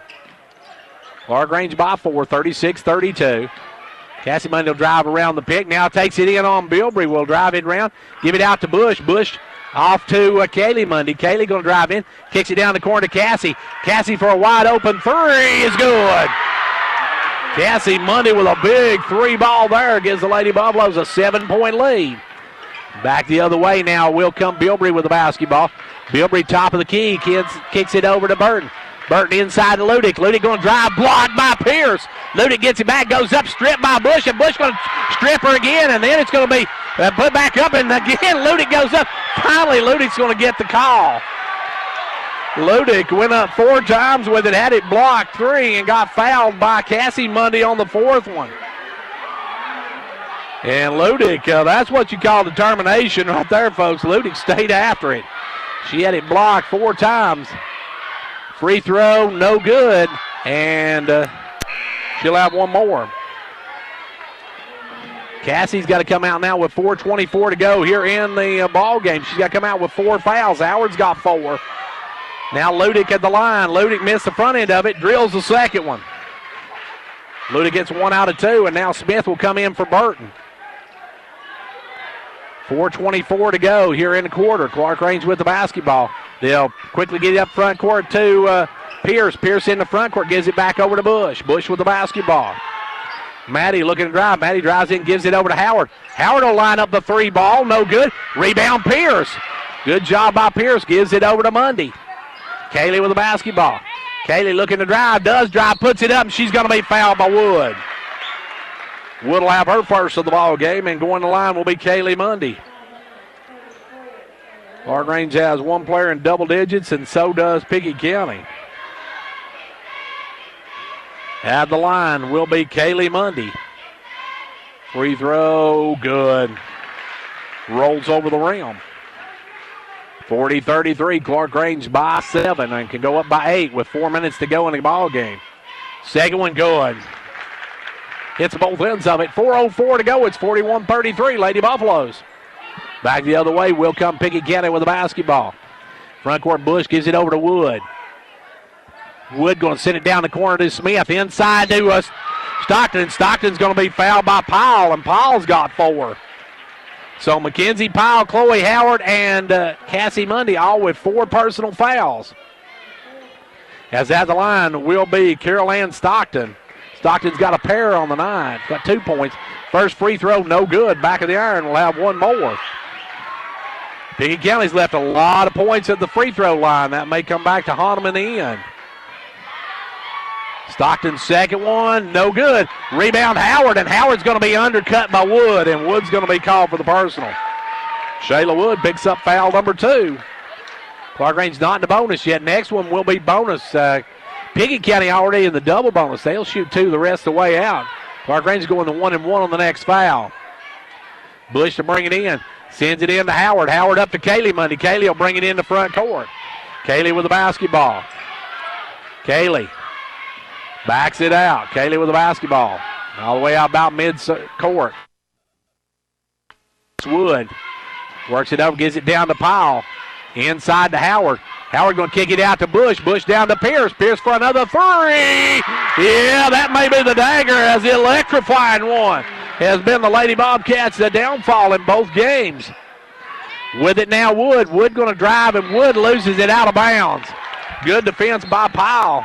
Clarkrange by 4, 36-32. Cassie Mundy will drive around the pick. Now takes it in on Bilbrey. Will drive it around. Give it out to Bush. Bush off to Kaylee Mundy. Kaylee going to drive in. Kicks it down the corner to Cassie. Cassie for a wide open three is good. Cassie Mundy with a big three ball there gives the Lady Buffaloes a 7-point lead. Back the other way now will come Bilbrey with the basketball. Bilbrey top of the key, kicks it over to Burton. Burton inside to Ludick. Ludick going to drive, blocked by Pierce. Ludick gets it back, goes up, stripped by Bush, and Bush going to strip her again, and then it's going to be put back up, and again Ludick goes up. Finally, Ludick's going to get the call. Ludick went up 4 times with it, had it blocked 3, and got fouled by Cassie Mundy on the 4th one. And Ludick, that's what you call determination right there, folks. Ludick stayed after it. She had it blocked 4 times. Free throw, no good, and she'll have one more. Cassie's got to come out now with 4:24 to go here in the ball game. She's got to come out with 4 fouls. Howard's got 4. Now Ludick at the line. Ludick missed the front end of it, drills the second one. Ludick gets 1 out of 2, and now Smith will come in for Burton. 4:24 to go here in the quarter. Clarkrange with the basketball. They'll quickly get it up front court to Pierce in the front court, gives it back over to Bush. Bush with the basketball. Maddie looking to drive. Maddie drives in, gives it over to Howard. Howard will line up the three ball. No good. Rebound, Pierce. Good job by Pierce. Gives it over to Mundy. Kaylee with the basketball. Kaylee looking to drive. Does drive. Puts it up, and she's going to be fouled by Wood. Wood will have her first of the ball game, and going to the line will be Kaylee Mundy. Clarkrange has one player in double digits, and so does Pickett County. At the line will be Kaylee Mundy. Free throw, good. Rolls over the rim. 40-33, Clarkrange by 7 and can go up by 8 with 4 minutes to go in the ball game. Second one good. Hits both ends of it. 4:04 to go. It's 41-33, Lady Buffaloes. Back the other way will come Pickett County with the basketball. Front court Bush gives it over to Wood. Wood going to send it down the corner to Smith. Inside to Stockton. Stockton's going to be fouled by Powell, and Powell's got 4. So Mackenzie Powell, Chloe Howard, and Cassie Mundy all with 4 personal fouls. As at the line will be Carol Ann Stockton. Stockton's got a pair on the night. Got 2 points. First free throw, no good. Back of the iron. We'll have one more. Pickett County's left a lot of points at the free throw line. That may come back to haunt them in the end. Stockton's second one, no good. Rebound Howard, and Howard's going to be undercut by Wood, and Wood's going to be called for the personal. Shayla Wood picks up foul number 2. Clarkrange not in the bonus yet. Next one will be bonus. Pickett County already in the double bonus. They'll shoot 2 the rest of the way out. Clarkrange going to 1-1 on the next foul. Bush to bring it in. Sends it in to Howard. Howard up to Kaylee Mundy. Kaylee will bring it in the front court. Kaylee with the basketball. Kaylee backs it out. Kaylee with the basketball. All the way out about mid-court. Wood works it up, gives it down to Powell. Inside to Howard. Howard going to kick it out to Bush. Bush down to Pierce. Pierce for another 3. Yeah, that may be the dagger, as the electrifying one has been the Lady Bobcats, the downfall in both games. With it now, Wood. Wood going to drive, and Wood loses it out of bounds. Good defense by Powell.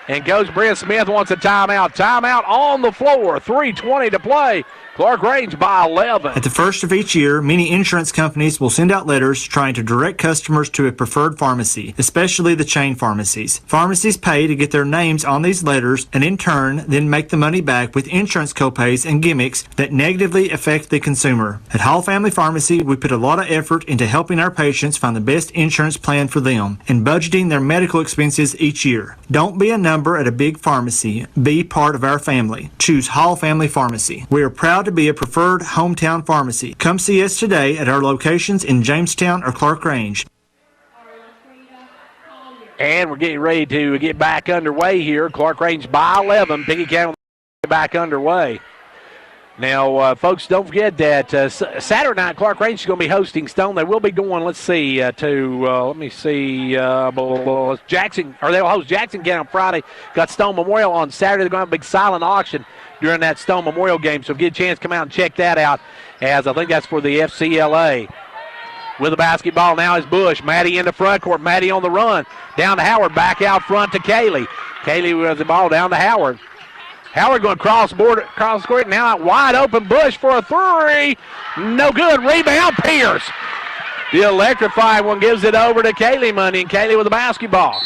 And Coach Brent Smith wants a timeout. Timeout on the floor. 3:20 to play. Clarkrange by 11. At the first of each year, many insurance companies will send out letters trying to direct customers to a preferred pharmacy, especially the chain pharmacies. Pharmacies pay to get their names on these letters and in turn then make the money back with insurance copays and gimmicks that negatively affect the consumer. At Hall Family Pharmacy, we put a lot of effort into helping our patients find the best insurance plan for them and budgeting their medical expenses each year. Don't be a number at a big pharmacy. Be part of our family. Choose Hall Family Pharmacy. We are proud to be a preferred hometown pharmacy. Come see us today at our locations in Jamestown or Clarkrange. And we're getting ready to get back underway here. Clarkrange by 11. Pickett County back underway. Now, folks, don't forget that Saturday night, Clarkrange is going to be hosting Stone. They will be going, Jackson, or they'll host Jackson County on Friday. Got Stone Memorial on Saturday. They're going to have a big silent auction during that Stone Memorial game. So get a chance to come out and check that out, as I think that's for the FCLA. With the basketball now is Bush. Maddie in the front court. Maddie on the run. Down to Howard. Back out front to Kaylee. Kaylee with the ball down to Howard. Howard going cross court. Now out wide open. Bush for a 3. No good. Rebound Pierce. The electrifying one gives it over to Kaylee Mundy, and Kaylee with the basketball.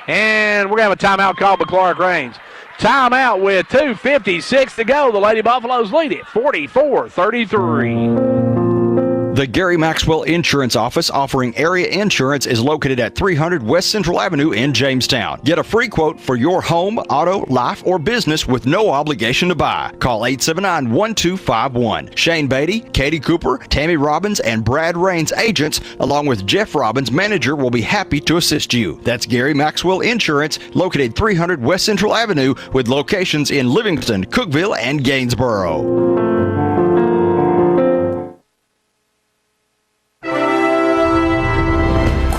And we're going to have a timeout called by Clarkrange. Timeout with 2:56 to go. The Lady Buffaloes lead it 44-33. The Gary Maxwell Insurance Office offering area insurance is located at 300 West Central Avenue in Jamestown. Get a free quote for your home, auto, life, or business with no obligation to buy. Call 879-1251. Shane Beatty, Katie Cooper, Tammy Robbins, and Brad Rains agents, along with Jeff Robbins, manager, will be happy to assist you. That's Gary Maxwell Insurance, located 300 West Central Avenue, with locations in Livingston, Cookeville, and Gainsboro.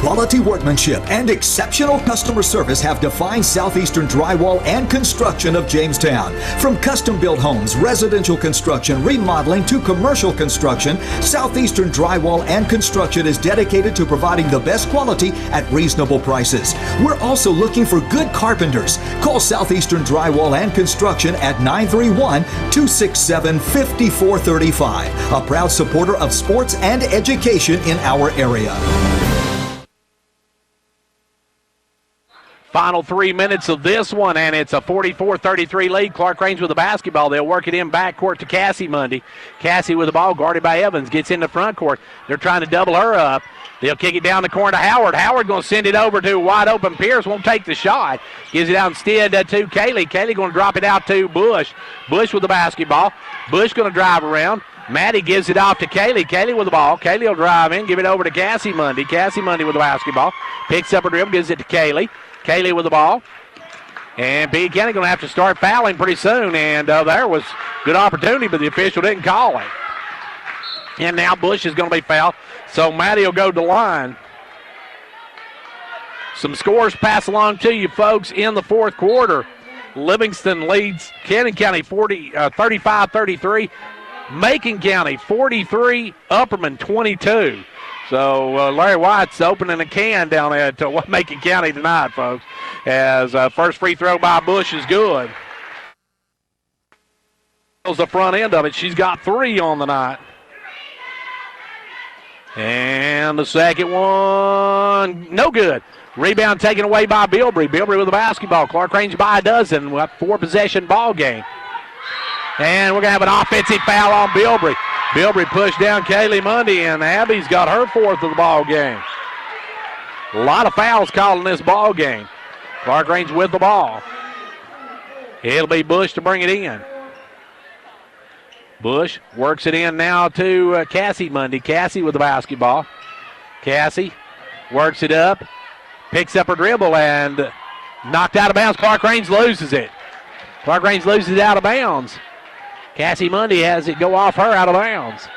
Quality workmanship and exceptional customer service have defined Southeastern Drywall and Construction of Jamestown. From custom-built homes, residential construction, remodeling to commercial construction, Southeastern Drywall and Construction is dedicated to providing the best quality at reasonable prices. We're also looking for good carpenters. Call Southeastern Drywall and Construction at 931-267-5435. A proud supporter of sports and education in our area. Final 3 minutes of this one, and it's a 44-33 lead. Clarkrange with the basketball. They'll work it in backcourt to Cassie Mundy. Cassie with the ball, guarded by Evans, gets in the front court. They're trying to double her up. They'll kick it down the corner to Howard. Howard going to send it over to wide open Pierce. Won't take the shot. Gives it out instead to Kaylee. Kaylee going to drop it out to Bush. Bush with the basketball. Bush going to drive around. Maddie gives it off to Kaylee. Kaylee with the ball. Kaylee will drive in, give it over to Cassie Mundy. Cassie Mundy with the basketball. Picks up her dribble, gives it to Kaylee. Kaylee with the ball. And Pickett County going to have to start fouling pretty soon. And there was good opportunity, but the official didn't call it. And now Bush is going to be fouled. So Maddie will go to the line. Some scores pass along to you folks in the fourth quarter. Livingston leads Cannon County 35-33. Macon County 43, Upperman 22. So Larry White's opening a can down at Macon County tonight, folks, as first free throw by Bush is good. The front end of it. She's got 3 on the night. And the second one, no good. Rebound taken away by Bilbrey. Bilbrey with the basketball. Clarkrange by a dozen. We'll have 4-possession ball game. And we're going to have an offensive foul on Bilbrey. Bilbrey pushed down Kaylee Mundy, and Abby's got her 4th of the ball game. A lot of fouls called in this ball game. Clarkrange with the ball. It'll be Bush to bring it in. Bush works it in now to Cassie Mundy. Cassie with the basketball. Cassie works it up, picks up her dribble, and knocked out of bounds. Clarkrange loses it. Clarkrange loses it out of bounds. Cassie Mundy has it go off her out of bounds.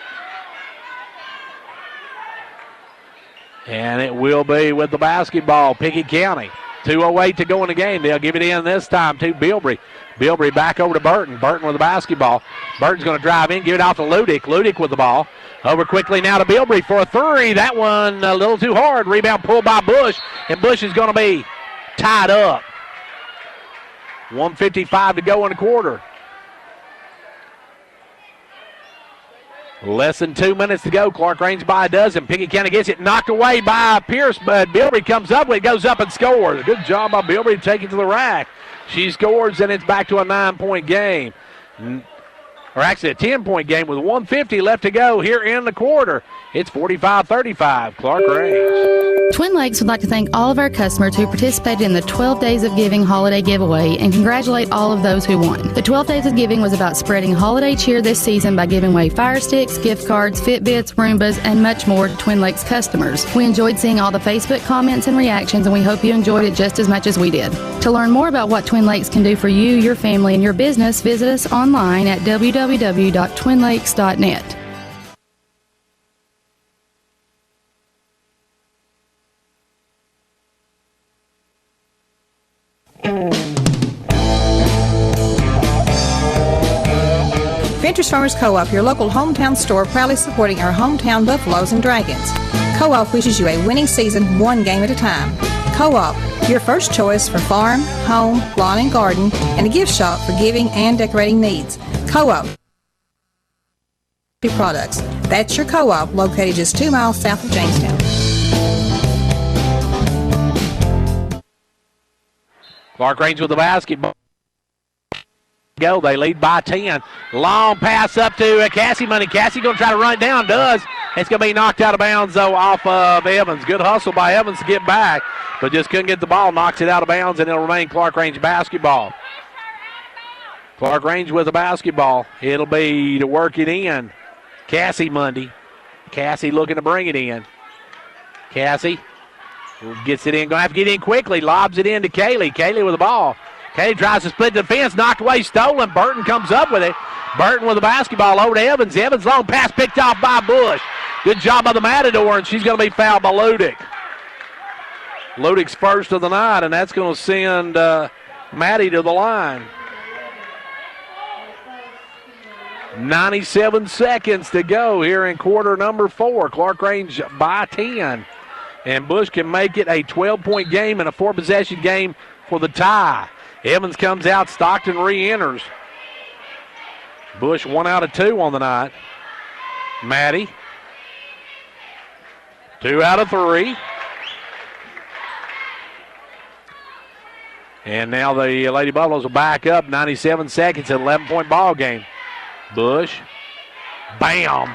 And it will be with the basketball, Pickett County. 2:08 to go in the game. They'll give it in this time to Bilbrey. Bilbrey back over to Burton. Burton with the basketball. Burton's going to drive in, give it off to Ludick. Ludick with the ball. Over quickly now to Bilbrey for a 3. That one a little too hard. Rebound pulled by Bush, and Bush is going to be tied up. 1:55 to go in the quarter. Less than 2 minutes to go. Clarkrange by a dozen. Pickett County gets it knocked away by Pierce, but Bilbrey comes up with it, goes up and scores. Good job by Bilbrey to take it to the rack. She scores, and it's back to a 9-point game. Or actually a 10-point game with 1:50 left to go here in the quarter. It's 45-35, Clarkrange. Twin Lakes would like to thank all of our customers who participated in the 12 Days of Giving holiday giveaway and congratulate all of those who won. The 12 Days of Giving was about spreading holiday cheer this season by giving away Fire Sticks, gift cards, Fitbits, Roombas, and much more to Twin Lakes customers. We enjoyed seeing all the Facebook comments and reactions, and we hope you enjoyed it just as much as we did. To learn more about what Twin Lakes can do for you, your family, and your business, visit us online at www.twinlakes.net. Ventures Farmers Co-op, your local hometown store, proudly supporting our hometown Buffaloes and Dragons. Co-op wishes you a winning season, 1 game at a time. Co-op, your first choice for farm, home, lawn and garden, and a gift shop for giving and decorating needs. Co-op products. That's your Co-op, located just 2 miles south of Jamestown. Clarkrange with the basketball. Go. They lead by 10. Long pass up to Cassie Mundy. Cassie going to try to run it down. Does. It's going to be knocked out of bounds, though, off of Evans. Good hustle by Evans to get back, but just couldn't get the ball. Knocks it out of bounds, and it'll remain Clarkrange basketball. Clarkrange with the basketball. It'll be to work it in. Cassie Mundy. Cassie looking to bring it in. Cassie gets it in. Going to have to get in quickly. Lobs it in to Kaylee. Kaylee with the ball. Kaylee tries to split the defense. Knocked away. Stolen. Burton comes up with it. Burton with the basketball over to Evans. Evans long pass picked off by Bush. Good job by the Matador, and she's going to be fouled by Ludick. Ludick's first of the night, and that's going to send Maddie to the line. 97 seconds to go here in quarter number 4. Clarkrange by 10. And Bush can make it a 12-point game and a 4-possession game for the tie. Evans comes out. Stockton re-enters. Bush 1 out of 2 on the night. Maddie 2 out of 3. And now the Lady Buffaloes will back up. 97 seconds, an 11-point ball game. Bush, bam.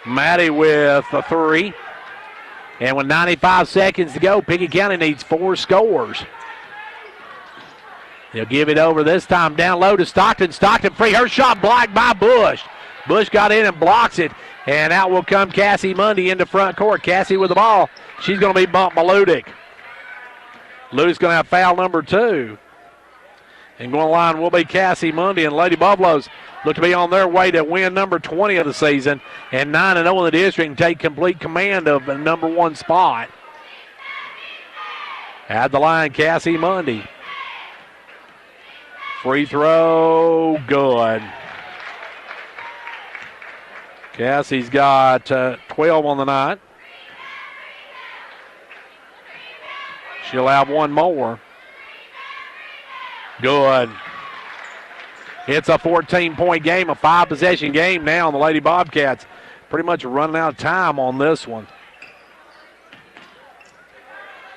Maddie with a 3. And with 95 seconds to go, Pickett County needs 4 scores. They'll give it over this time down low to Stockton. Stockton free. Her shot blocked by Bush. Bush got in and blocks it. And out will come Cassie Mundy into front court. Cassie with the ball. She's going to be bumped by Ludick. Ludick's going to have foul number 2. And going to the line will be Cassie Mundy. And Lady Buffaloes look to be on their way to win number 20 of the season. And 9-0 in the district and take complete command of the number 1 spot. At the line, Cassie Mundy. Free throw, good. Cassie's got 12 on the night. She'll have 1 more. Good. It's a 14-point game, a 5-possession game now, and the Lady Bobcats pretty much running out of time on this one.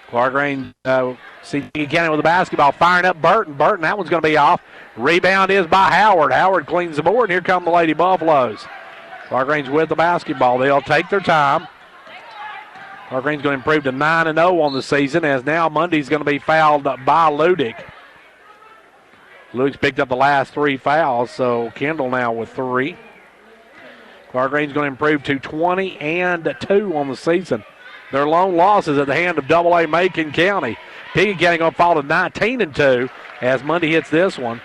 Clarkrange, Pickett County with the basketball, firing up Burton. Burton, that one's going to be off. Rebound is by Howard. Howard cleans the board, and here come the Lady Buffaloes. Clarkrange with the basketball. They'll take their time. Clarkrange going to improve to 9-0 on the season, as now Mundy's going to be fouled by Ludick. Ludick's picked up the last 3 fouls, so Kendall now with 3. Clarkrange's going to improve to 20-2 on the season. Their lone losses at the hand of AA Macon County. Pickett County going to fall to 19-2 as Mundy hits this one.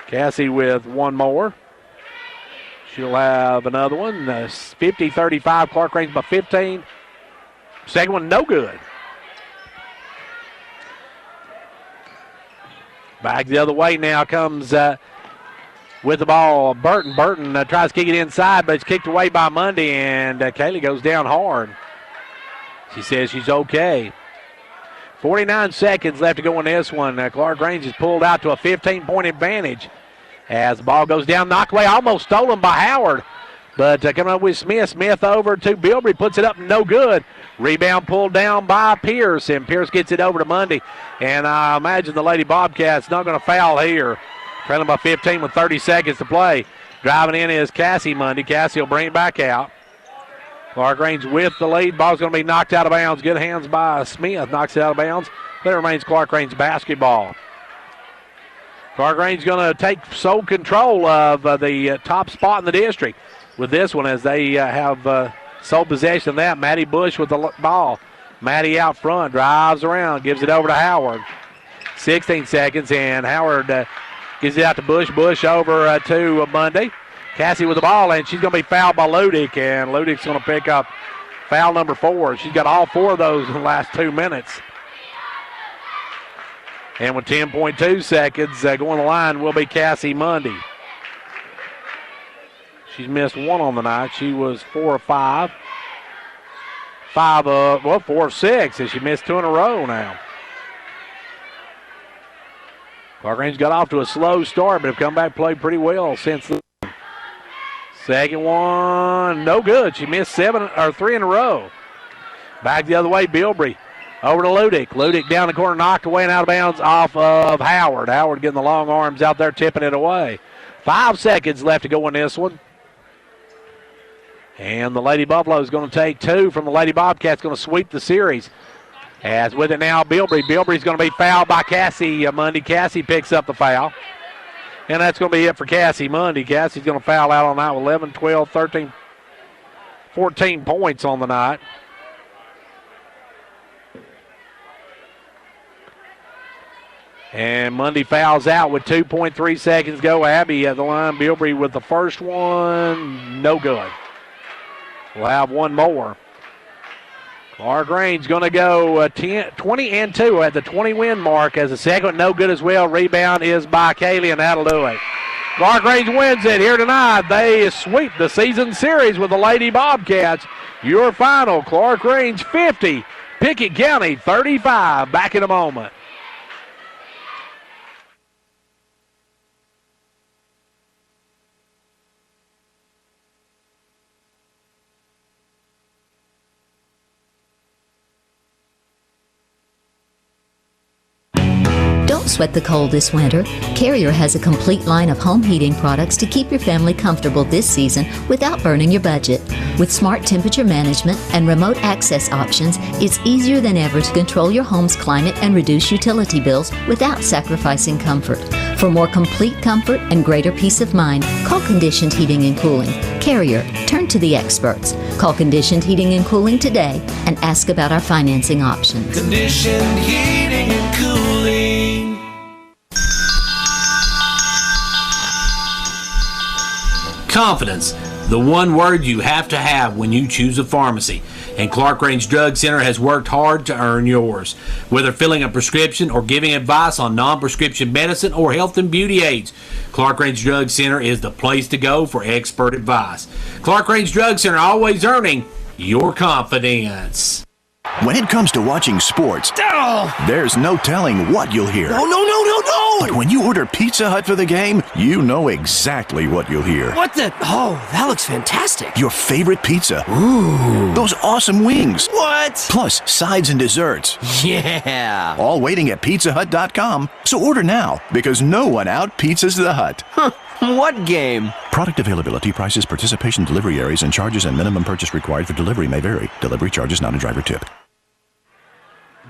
Cassie with 1 more. She'll have another one. 50-35, Clarkrange by 15. Second one, no good. Back the other way now comes with the ball Burton. Burton tries to kick it inside, but it's kicked away by Mundy, and Kaylee goes down hard. She says she's okay. 49 seconds left to go in this one. Clarkrange is pulled out to a 15-point advantage as the ball goes down, knocked away, almost stolen by Howard. But coming up with Smith. Smith over to Bilbrey, puts it up, no good. Rebound pulled down by Pierce, and Pierce gets it over to Mundy. And I imagine the Lady Bobcats not going to foul here. Trailing by 15 with 30 seconds to play. Driving in is Cassie Mundy. Cassie will bring it back out. Clarkrange with the lead. Ball's going to be knocked out of bounds. Good hands by Smith. Knocks it out of bounds. That remains Clarkrange basketball. Clarkrange going to take sole control of the top spot in the district with this one, as they have sole possession of that. Maddie Bush with the ball. Maddie out front, drives around, gives it over to Howard. 16 seconds, and Howard gives it out to Bush. Bush over to Mundy. Cassie with the ball, and she's going to be fouled by Ludick, and Ludick's going to pick up foul number 4. She's got all 4 of those in the last 2 minutes. And with 10.2 seconds, going to the line will be Cassie Mundy. She's missed 1 on the night. She was 4 of 5. 4 of 6, and she missed 2 in a row now. Clarkrange got off to a slow start, but have come back, played pretty well since then. Second one, no good. She missed 3 in a row. Back the other way, Bilbrey. Over to Ludick. Ludick down the corner, knocked away and out of bounds off of Howard. Howard getting the long arms out there, tipping it away. 5 seconds left to go in this one. And the Lady Buffalo is going to take 2 from the Lady Bobcats, going to sweep the series. As with it now, Bilbrey. Bilbrey's going to be fouled by Cassie Mundy. Cassie picks up the foul. And that's going to be it for Cassie Mundy. Cassie's going to foul out on that with 11, 12, 13, 14 points on the night. And Mundy fouls out with 2.3 seconds to go. Abby at the line. Bilbrey with the first one. No good. We'll have 1 more. Clarkrange going to go 20-2 at the 20-win mark as the second no good as well. Rebound is by Kaylee, and that'll do it. Clarkrange wins it here tonight. They sweep the season series with the Lady Bobcats. Your final, Clarkrange 50, Pickett County 35. Back in a moment. Don't sweat the cold this winter. Carrier has a complete line of home heating products to keep your family comfortable this season without burning your budget. With smart temperature management and remote access options, it's easier than ever to control your home's climate and reduce utility bills without sacrificing comfort. For more complete comfort and greater peace of mind, call Conditioned Heating and Cooling. Carrier, turn to the experts. Call Conditioned Heating and Cooling today and ask about our financing options. Conditioned heating and cooling. Confidence, the one word you have to have when you choose a pharmacy. And Clarkrange Drug Center has worked hard to earn yours. Whether filling a prescription or giving advice on non-prescription medicine or health and beauty aids, Clarkrange Drug Center is the place to go for expert advice. Clarkrange Drug Center, always earning your confidence. When it comes to watching sports, there's no telling what you'll hear. No! But when you order Pizza Hut for the game, you know exactly what you'll hear. What the? Oh, that looks fantastic. Your favorite pizza. Ooh. Those awesome wings. What? Plus sides and desserts. Yeah. All waiting at pizzahut.com. So order now, because no one out-pizzas the Hut. Huh. What game? Product availability, prices, participation, delivery areas, and charges and minimum purchase required for delivery may vary. Delivery charges not a driver tip.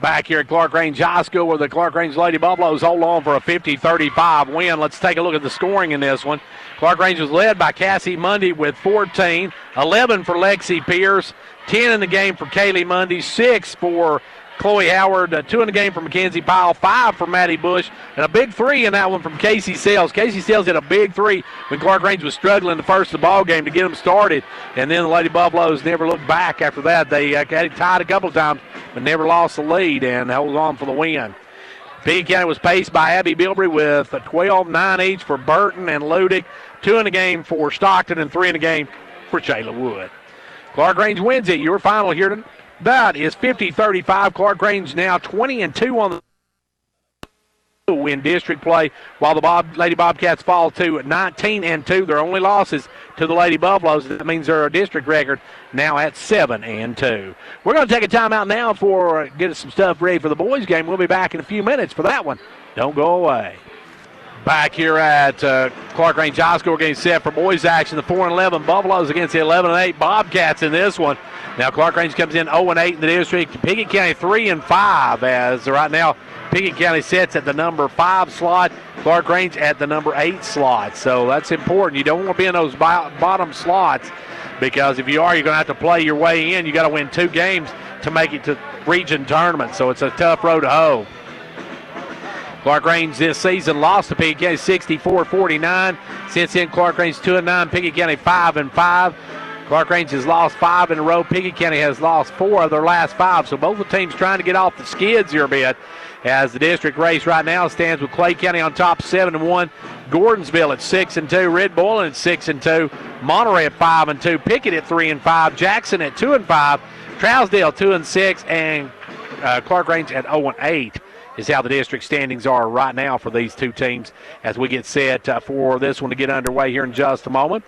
Back here at Clarkrange High School where the Clarkrange Lady Buffaloes hold on for a 50-35 win. Let's take a look at the scoring in this one. Clarkrange was led by Cassie Mundy with 14, 11 for Lexi Pierce, 10 in the game for Kaylee Mundy, 6 for Chloe Howard, 2 in the game for Mackenzie Powell, 5 for Maddie Bush, and a big 3 in that one from Casey Sells. Casey Sells hit a big 3 when Clarkrange was struggling the first of the ball game to get them started, and then the Lady Buffaloes never looked back after that. They got it tied a couple of times, but never lost the lead and held on for the win. Pickett County was paced by Abby Bilbrey with 12, 9 each for Burton and Ludick, 2 in the game for Stockton and 3 in the game for Shayla Wood. Clarkrange wins it. Your final here tonight. That is 50-35. Clarkrange now 20-2 on the win district play, while the Lady Bobcats fall to 19-2. Their only losses to the Lady Buffaloes. That means their district record now at 7-2. We're going to take a timeout now for get some stuff ready for the boys game. We'll be back in a few minutes for that one. Don't go away. Back here at Clarkrange High School, getting set for boys action. The 4-11 Buffaloes against the 11-8 Bobcats in this one. Now Clarkrange comes in 0-8 in the district. Pickett County 3-5 as right now Pickett County sits at the number 5 slot. Clarkrange at the number 8 slot. So that's important. You don't want to be in those bottom slots because if you are, you're going to have to play your way in. You got to win 2 games to make it to region tournament. So it's a tough road to hoe. Clarkrange this season lost to Pickett County 64-49. Since then, Clarkrange 2-9, Pickett County 5-5. Clarkrange has lost 5 in a row. Pickett County has lost 4 of their last 5. So both the teams trying to get off the skids here a bit. As the district race right now stands with Clay County on top 7-1. Gordonsville at 6-2. Red Boiling at 6-2. Monterey at 5-2. Pickett at 3-5. Jackson at 2-5. Trousdale 2-6. And Clarkrange at 0-8. Is how the district standings are right now for these two teams as we get set for this one to get underway here in just a moment.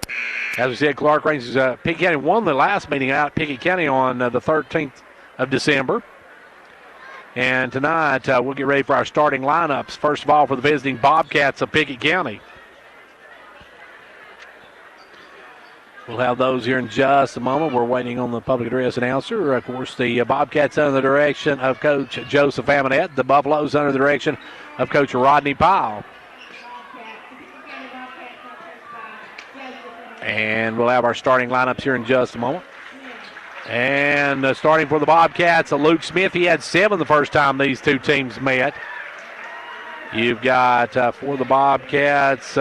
As we said, Clarkrange, Pickett County won the last meeting out at Pickett County on the 13th of December. And tonight we'll get ready for our starting lineups. First of all, for the visiting Bobcats of Pickett County. We'll have those here in just a moment. We're waiting on the public address announcer. Of course, the Bobcats under the direction of Coach Joseph Amonette. The Buffaloes under the direction of Coach Rodney Powell. And we'll have our starting lineups here in just a moment. And starting for the Bobcats, Luke Smith. He had 7 the first time these two teams met. You've got for the Bobcats,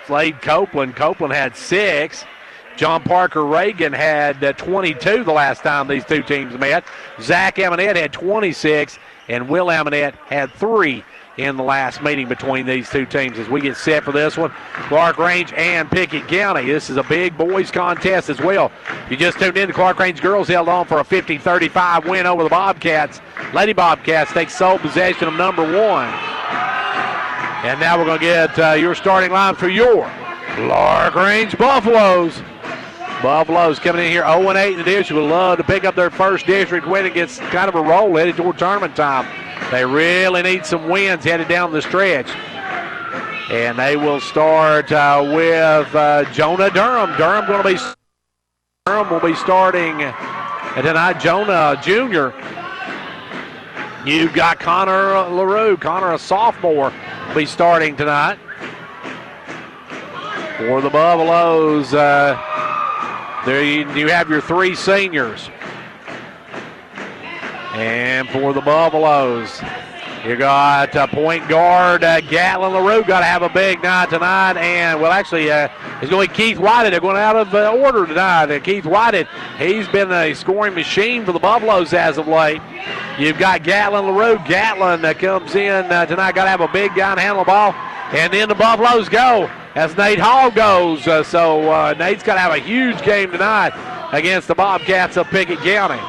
Slade Copeland. Copeland had 6. John Parker Reagan had 22 the last time these two teams met. Zach Amonette had 26, and Will Amonette had 3 in the last meeting between these two teams. As we get set for this one, Clarkrange and Pickett County. This is a big boys contest as well. You just tuned in. The Clarkrange girls held on for a 50-35 win over the Bobcats. Lady Bobcats take sole possession of number 1. And now we're going to get your starting line for your Clarkrange Buffaloes. Buffaloes coming in here 0-8 in the district. Would love to pick up their first district win. It gets kind of a roll headed toward tournament time. They really need some wins headed down the stretch. And they will start with Jonah Durham. Durham will be starting tonight. Jonah Jr. You've got Connor LaRue. Connor, a sophomore, will be starting tonight. For the Buffaloes, there you have your 3 seniors. And for the Buffaloes, you got point guard Gatlin LaRue. Got to have a big night tonight. And, well, actually, it's going to be Keith Whited. They're going out of order tonight. Keith Whited, he's been a scoring machine for the Buffaloes as of late. You've got Gatlin LaRue. Gatlin comes in tonight. Got to have a big guy to handle the ball. And then the Buffaloes go as Nate Hall goes. So Nate's got to have a huge game tonight against the Bobcats of Pickett County.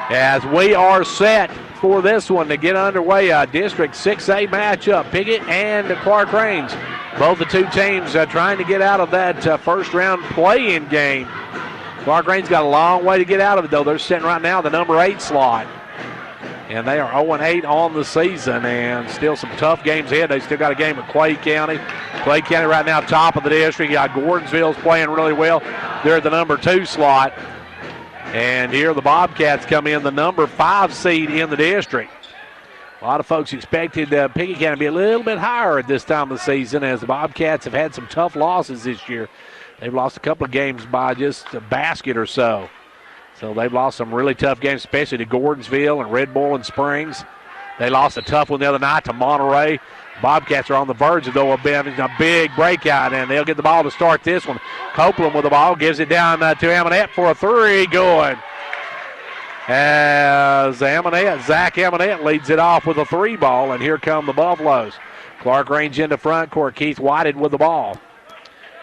As we are set for this one to get underway, District 6A matchup, Pickett and Clarkrange. Both the two teams trying to get out of that first round play-in game. Clarkrange's got a long way to get out of it, though. They're sitting right now in the number 8 slot. And they are 0-8 on the season, and still some tough games ahead. They still got a game at Clay County. Clay County right now top of the district. You got Gordonsville's playing really well. They're at the number 2 slot. And here the Bobcats come in the number 5 seed in the district. A lot of folks expected Pickett County to be a little bit higher at this time of the season, as the Bobcats have had some tough losses this year. They've lost a couple of games by just a basket or so. So they've lost some really tough games, especially to Gordonsville and Red Bull and Springs. They lost a tough one the other night to Monterey. Bobcats are on the verge of though a big breakout, and they'll get the ball to start this one. Copeland with the ball, gives it down to Amonette for a 3. Good. As Zach Amonette leads it off with a 3 ball, and here come the Buffaloes. Clarkrange into front court. Keith Whited with the ball.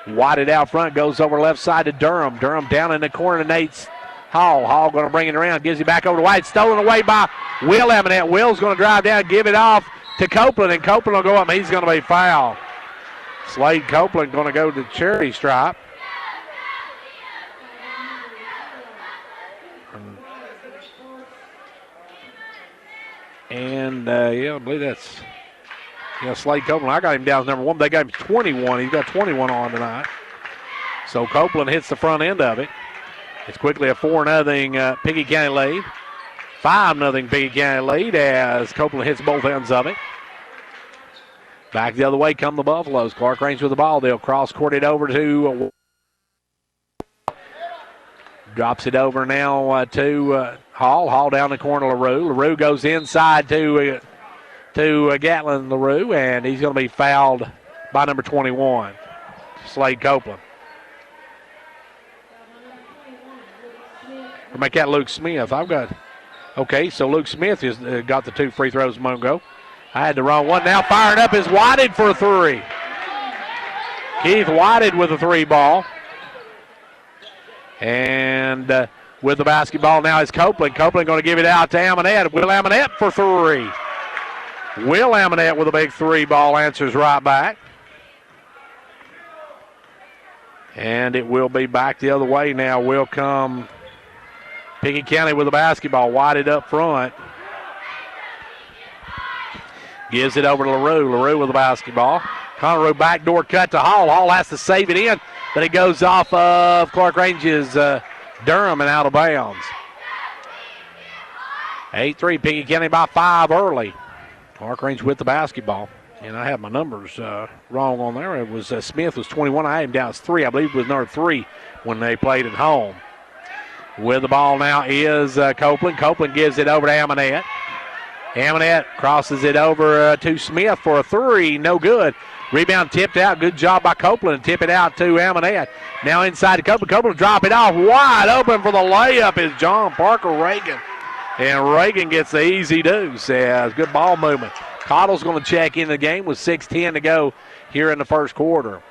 Whited out front, goes over left side to Durham. Durham down in the corner to Nate Hall. Hall going to bring it around, gives it back over to White. Stolen away by Will Amonette. Will's going to drive down, give it off to Copeland, and Copeland will go up, and he's going to be fouled. Slade Copeland going to go to the charity stripe. And, I believe that's, Slade Copeland. I got him down as number 1. They got him 21. He's got 21 on tonight. So Copeland hits the front end of it. It's quickly a 4-0 Pickett County lead. 5-0 Pickett County lead as Copeland hits both ends of it. Back the other way come the Buffaloes. Clarkrange with the ball. They'll cross-court it over to drops it over now to Hall. Hall down the corner to LaRue. LaRue goes inside to Gatlin LaRue, and he's going to be fouled by number 21, Slade Copeland. Or make that Luke Smith. Okay, so Luke Smith has got the 2 free throws a moment ago. I had the wrong one. Now firing up is Whited for a 3. Keith Whited with a 3 ball. And with the basketball now is Copeland. Copeland going to give it out to Amonette. Will Amonette for 3. Will Amonette with a big 3 ball answers right back. And it will be back the other way now. Will come Pickett County with the basketball. Whited up front. Gives it over to LaRue. LaRue with the basketball. Conroe backdoor cut to Hall. Hall has to save it in, but it goes off of Clarkrange's Durham and out of bounds. 8-3, Pickett County by 5 early. Clarkrange with the basketball. And I have my numbers wrong on there. It was Smith was 21. I had him down as 3. I believe it was number 3 when they played at home. With the ball now is Copeland. Copeland gives it over to Amonette. Amonette crosses it over to Smith for a 3. No good. Rebound tipped out. Good job by Copeland to tip it out to Amonette. Now inside to Copeland. Copeland drop it off. Wide open for the layup is John Parker Reagan. And Reagan gets the easy deuce. Good ball movement. Cottle's going to check in the game with 6:10 to go here in the first quarter.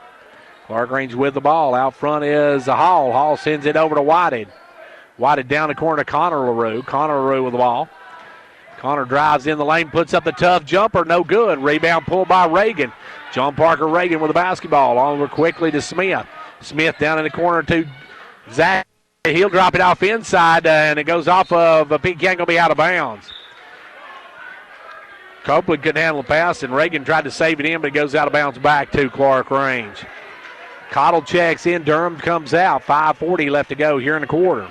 Clarkrange with the ball. Out front is Hall. Hall sends it over to Whited. Whited down the corner to Connor LaRue. Connor LaRue with the ball. Connor drives in the lane, puts up the tough jumper. No good. Rebound pulled by Reagan. John Parker Reagan with the basketball. Over quickly to Smith. Smith down in the corner to Zach. He'll drop it off inside, and it goes off of a Pickett. Going to be out of bounds. Copeland couldn't handle the pass, and Reagan tried to save it in, but it goes out of bounds back to Clarkrange. Cottle checks in. Durham comes out. 5:40 left to go here in the quarter.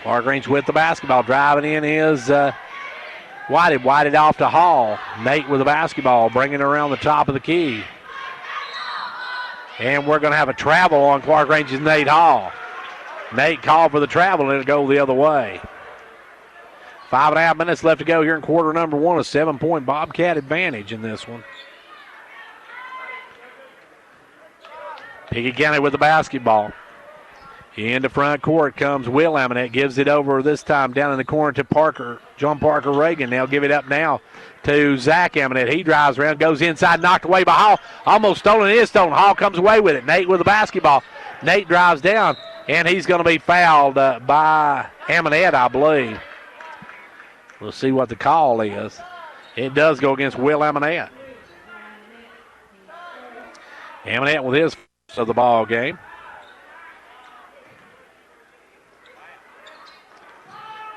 Clarkrange with the basketball. Driving in is Whited. Whited off to Hall. Nate with the basketball, bringing it around the top of the key. And we're going to have a travel on Clarkrange's Nate Hall. Nate called for the travel, and it'll go the other way. 5.5 minutes left to go here in quarter number one. A 7-point Bobcat advantage in this one. Pickett County with the basketball. Into front court comes Will Amonette. Gives it over this time down in the corner to Parker. John Parker Reagan. They'll give it up now to Zach Amonette. He drives around, goes inside, knocked away by Hall. Almost stolen. It is stolen. Hall comes away with it. Nate with the basketball. Nate drives down, and he's going to be fouled by Amonette, I believe. We'll see what the call is. It does go against Will Amonette. Amonette with his first of the ball game.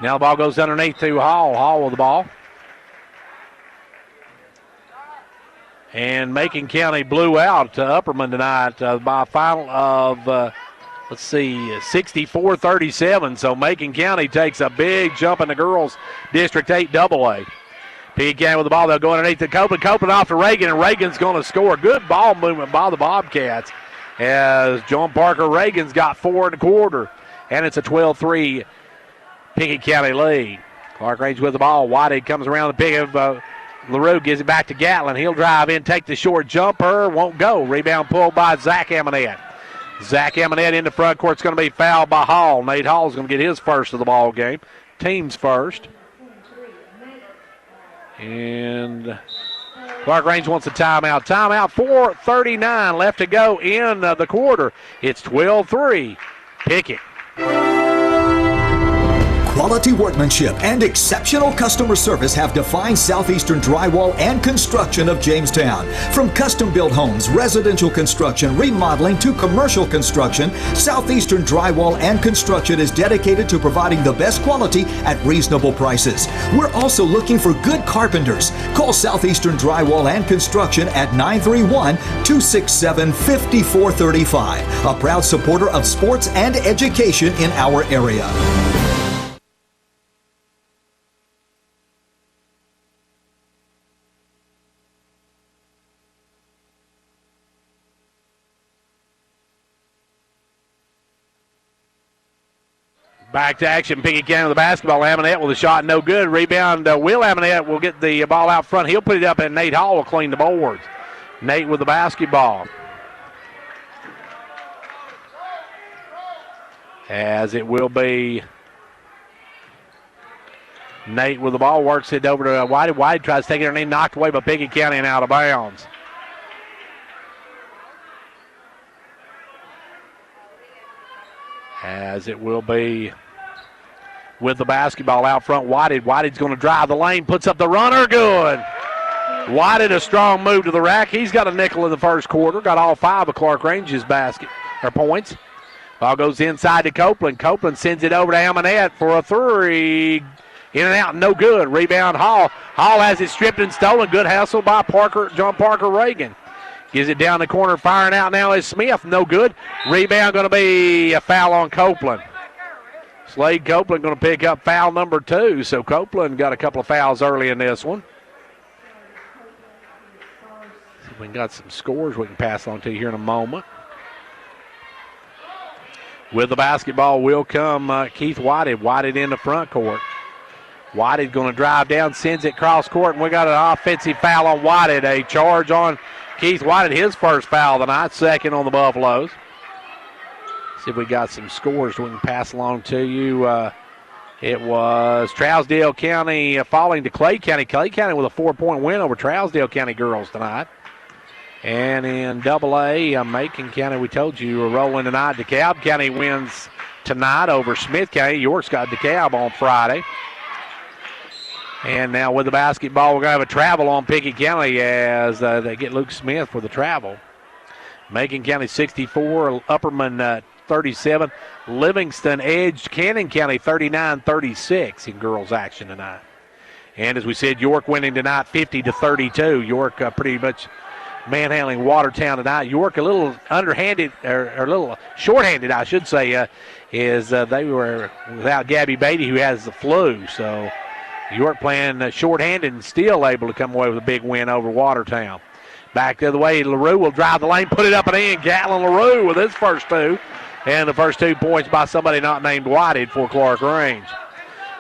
Now the ball goes underneath to Hall. Hall with the ball. And Macon County blew out Upperman tonight by a final of, 64-37. So Macon County takes a big jump in the girls' District 8 AA. Pickett County with the ball. They'll go underneath to Copeland. Copeland off to Reagan, and Reagan's going to score. Good ball movement by the Bobcats as John Parker Reagan's got 4 in the quarter. And it's a 12-3 Pickett County lead. Clarkrange with the ball. Whitehead comes around the pick of LaRue, gives it back to Gatlin. He'll drive in, take the short jumper, won't go. Rebound pulled by Zach Amonette. Zach Amonette in the front court is going to be fouled by Hall. Nate Hall's going to get his first of the ball game. Team's first. And Clarkrange wants a timeout. Timeout, 4:39 left to go in the quarter. It's 12-3 Pickett. Quality workmanship and exceptional customer service have defined Southeastern Drywall and Construction of Jamestown. From custom-built homes, residential construction, remodeling to commercial construction, Southeastern Drywall and Construction is dedicated to providing the best quality at reasonable prices. We're also looking for good carpenters. Call Southeastern Drywall and Construction at 931-267-5435. A proud supporter of sports and education in our area. Back to action. Pickett County with the basketball. Amonette with a shot, no good. Rebound. Will Amonette will get the ball out front. He'll put it up, and Nate Hall will clean the boards. Nate with the basketball. As it will be Nate with the ball. Works it over to White. White tries to take it underneath, knocked away by Pickett County and out of bounds. As it will be with the basketball out front, Whitehead. Whitehead's going to drive the lane, puts up the runner, good. Whitehead, a strong move to the rack. He's got a nickel in the first quarter, got all 5 of Clarkrange's points. Ball goes inside to Copeland. Copeland sends it over to Amonette for a 3. In and out, no good. Rebound Hall. Hall has it stripped and stolen. Good hustle by John Parker Reagan. Gives it down the corner, firing out now is Smith. No good. Rebound going to be a foul on Copeland. Slade Copeland going to pick up foul number 2. So Copeland got a couple of fouls early in this one. See if we got some scores we can pass on to you here in a moment. With the basketball will come Keith Whitehead. Whitehead in the front court. Whited going to drive down, sends it cross court, and we got an offensive foul on Whited. A charge on Keith Whited, his first foul of the night, second on the Buffaloes. See if we got some scores we can pass along to you. It was Trousdale County falling to Clay County. Clay County with a 4-point win over Trousdale County girls tonight. And in AA, Macon County, we told you, we're rolling tonight. DeKalb County wins tonight over Smith County. York's got DeKalb on Friday. And now with the basketball, we're going to have a travel on Pickett County as they get Luke Smith for the travel. Macon County 64, Upperman 37. Livingston edged Cannon County 39-36 in girls action tonight. And as we said, York winning tonight 50-32. York pretty much manhandling Watertown tonight. York a little underhanded, or a little shorthanded, I should say, is they were without Gabby Beatty, who has the flu. So York playing shorthanded and still able to come away with a big win over Watertown. Back the other way, LaRue will drive the lane, put it up and in. Gatlin LaRue with his first two. And the first 2 points by somebody not named Whited for Clarkrange.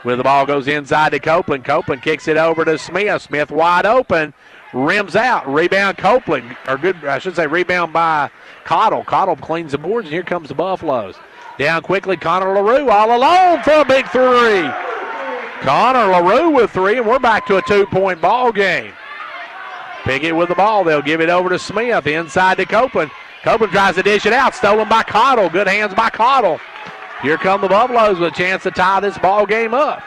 With the ball goes inside to Copeland. Copeland kicks it over to Smith. Smith wide open. Rims out. Rebound Copeland. Or good, I should say rebound by Cottle. Cottle cleans the boards, and here comes the Buffaloes. Down quickly, Connor LaRue all alone for a big three. Connor LaRue with three, and we're back to a 2-point ball game. Pickett with the ball. They'll give it over to Smith. Inside to Copeland. Copeland tries to dish it out. Stolen by Cottle. Good hands by Cottle. Here come the Buffaloes with a chance to tie this ball game up.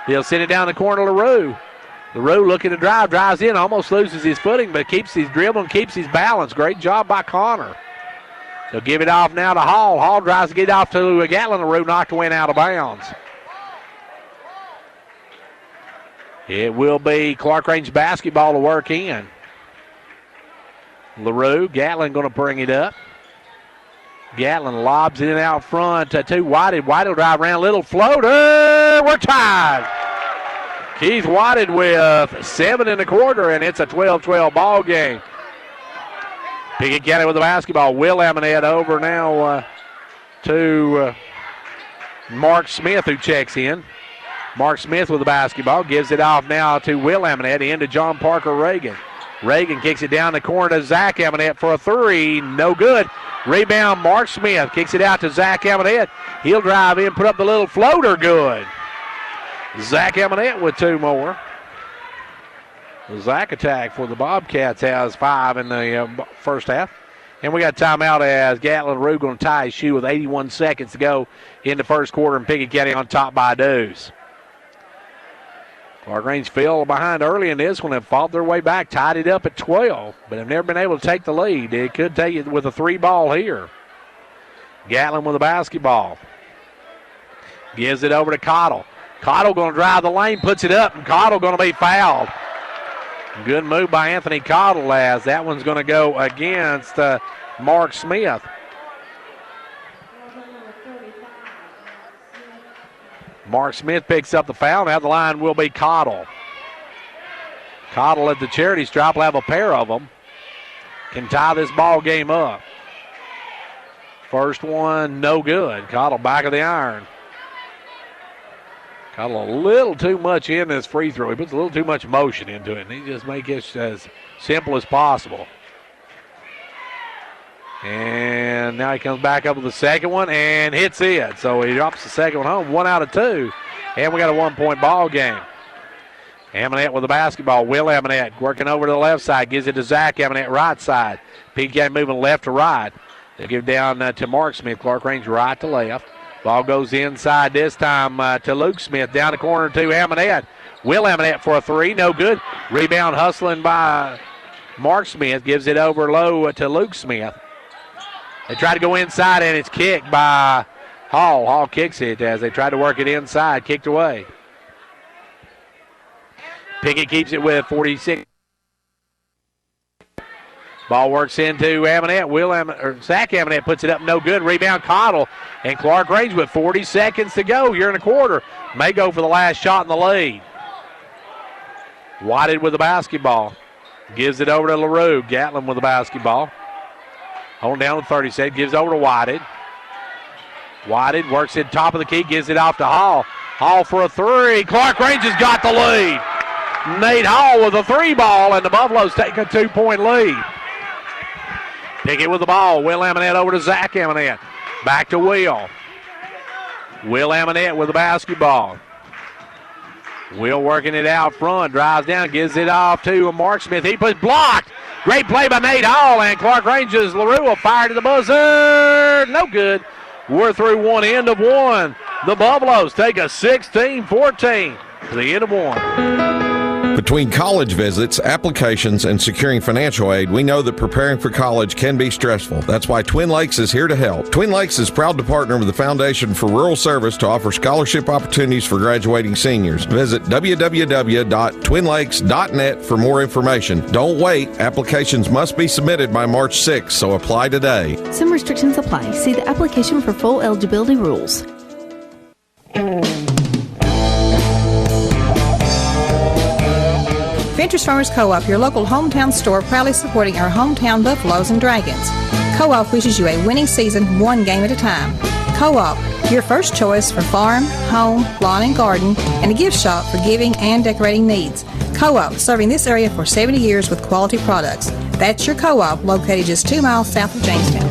He'll send it down the corner to LaRue. LaRue looking to drive. Drives in. Almost loses his footing, but keeps his dribbling, keeps his balance. Great job by Connor. They'll give it off now to Hall. Hall tries to get it off to Gatlin. LaRue knocked the win out of bounds. It will be Clarkrange basketball to work in. LaRue, Gatlin going to bring it up. Gatlin lobs it in out front to Whited. Whited will drive around, little floater. We're tied. Keith Whited with 7 in the quarter, and it's a 12-12 ball game. Pickett County with the basketball. Will Amonette over now to Mark Smith, who checks in. Mark Smith with the basketball. Gives it off now to Will Amonette. Into John Parker Reagan. Reagan kicks it down the corner to Zach Amonette for a three. No good. Rebound, Mark Smith. Kicks it out to Zach Amonette. He'll drive in, put up the little floater. Good. Zach Amonette with 2 more. The Zach attack for the Bobcats has 5 in the first half. And we got timeout as Gatlin LaRue going to tie his shoe with 81 seconds to go in the first quarter, and Pickett County on top by deuce. Clarkrange fell behind early in this one and fought their way back, tied it up at 12, but have never been able to take the lead. It could take it with a 3-ball here. Gatlin with the basketball. Gives it over to Cottle. Cottle going to drive the lane, puts it up, and Cottle going to be fouled. Good move by Anthony Cottle as that one's going to go against Mark Smith. Mark Smith picks up the foul. Now the line will be Cottle. Cottle at the charity stripe will have a pair of them. Can tie this ball game up. First one, no good. Cottle back of the iron. Cottle a little too much in this free throw. He puts a little too much motion into it, and he just makes it as simple as possible. And now he comes back up with the second one and hits it. So he drops the second one home, 1 out of 2. And we got a 1-point ball game. Amonette with the basketball. Will Amonette working over to the left side. Gives it to Zach Amonette, right side. PK moving left to right. They give down to Mark Smith. Clarkrange right to left. Ball goes inside this time to Luke Smith. Down the corner to Amonette. Will Amonette for a 3. No good. Rebound hustling by Mark Smith. Gives it over low to Luke Smith. They try to go inside, and it's kicked by Hall. Hall kicks it as they try to work it inside. Kicked away. Pickett keeps it with 46. Ball works into Amonette. Zach Amonette puts it up, no good. Rebound Cottle. And Clarkrange with 40 seconds to go here in the quarter. May go for the last shot in the lead. Whited with the basketball. Gives it over to LaRue. Gatlin with the basketball. Holding down with 30 seconds. Gives over to Whited. Whited works it top of the key. Gives it off to Hall. Hall for a three. Clarkrange has got the lead. Nate Hall with a 3-ball, and the Buffaloes take a 2-point lead. Pickett with the ball. Will Amonette over to Zach Amonette. Back to Will. Will Amonette with the basketball. Will working it out front. Drives down, gives it off to Mark Smith. He puts blocked. Great play by Nate Hall, and Clarkrange's LaRue will fire to the buzzer. No good. We're through one, end of one. The Buffaloes take a 16-14 to the end of one. Between college visits, applications, and securing financial aid, we know that preparing for college can be stressful. That's why Twin Lakes is here to help. Twin Lakes is proud to partner with the Foundation for Rural Service to offer scholarship opportunities for graduating seniors. Visit www.twinlakes.net for more information. Don't wait. Applications must be submitted by March 6th, so apply today. Some restrictions apply. See the application for full eligibility rules. Ventures Farmers Co-op, your local hometown store, proudly supporting our hometown Buffaloes and Dragons. Co-op wishes you a winning season, one game at a time. Co-op, your first choice for farm, home, lawn and garden, and a gift shop for giving and decorating needs. Co-op, serving this area for 70 years with quality products. That's your Co-op, located just 2 miles south of Jamestown.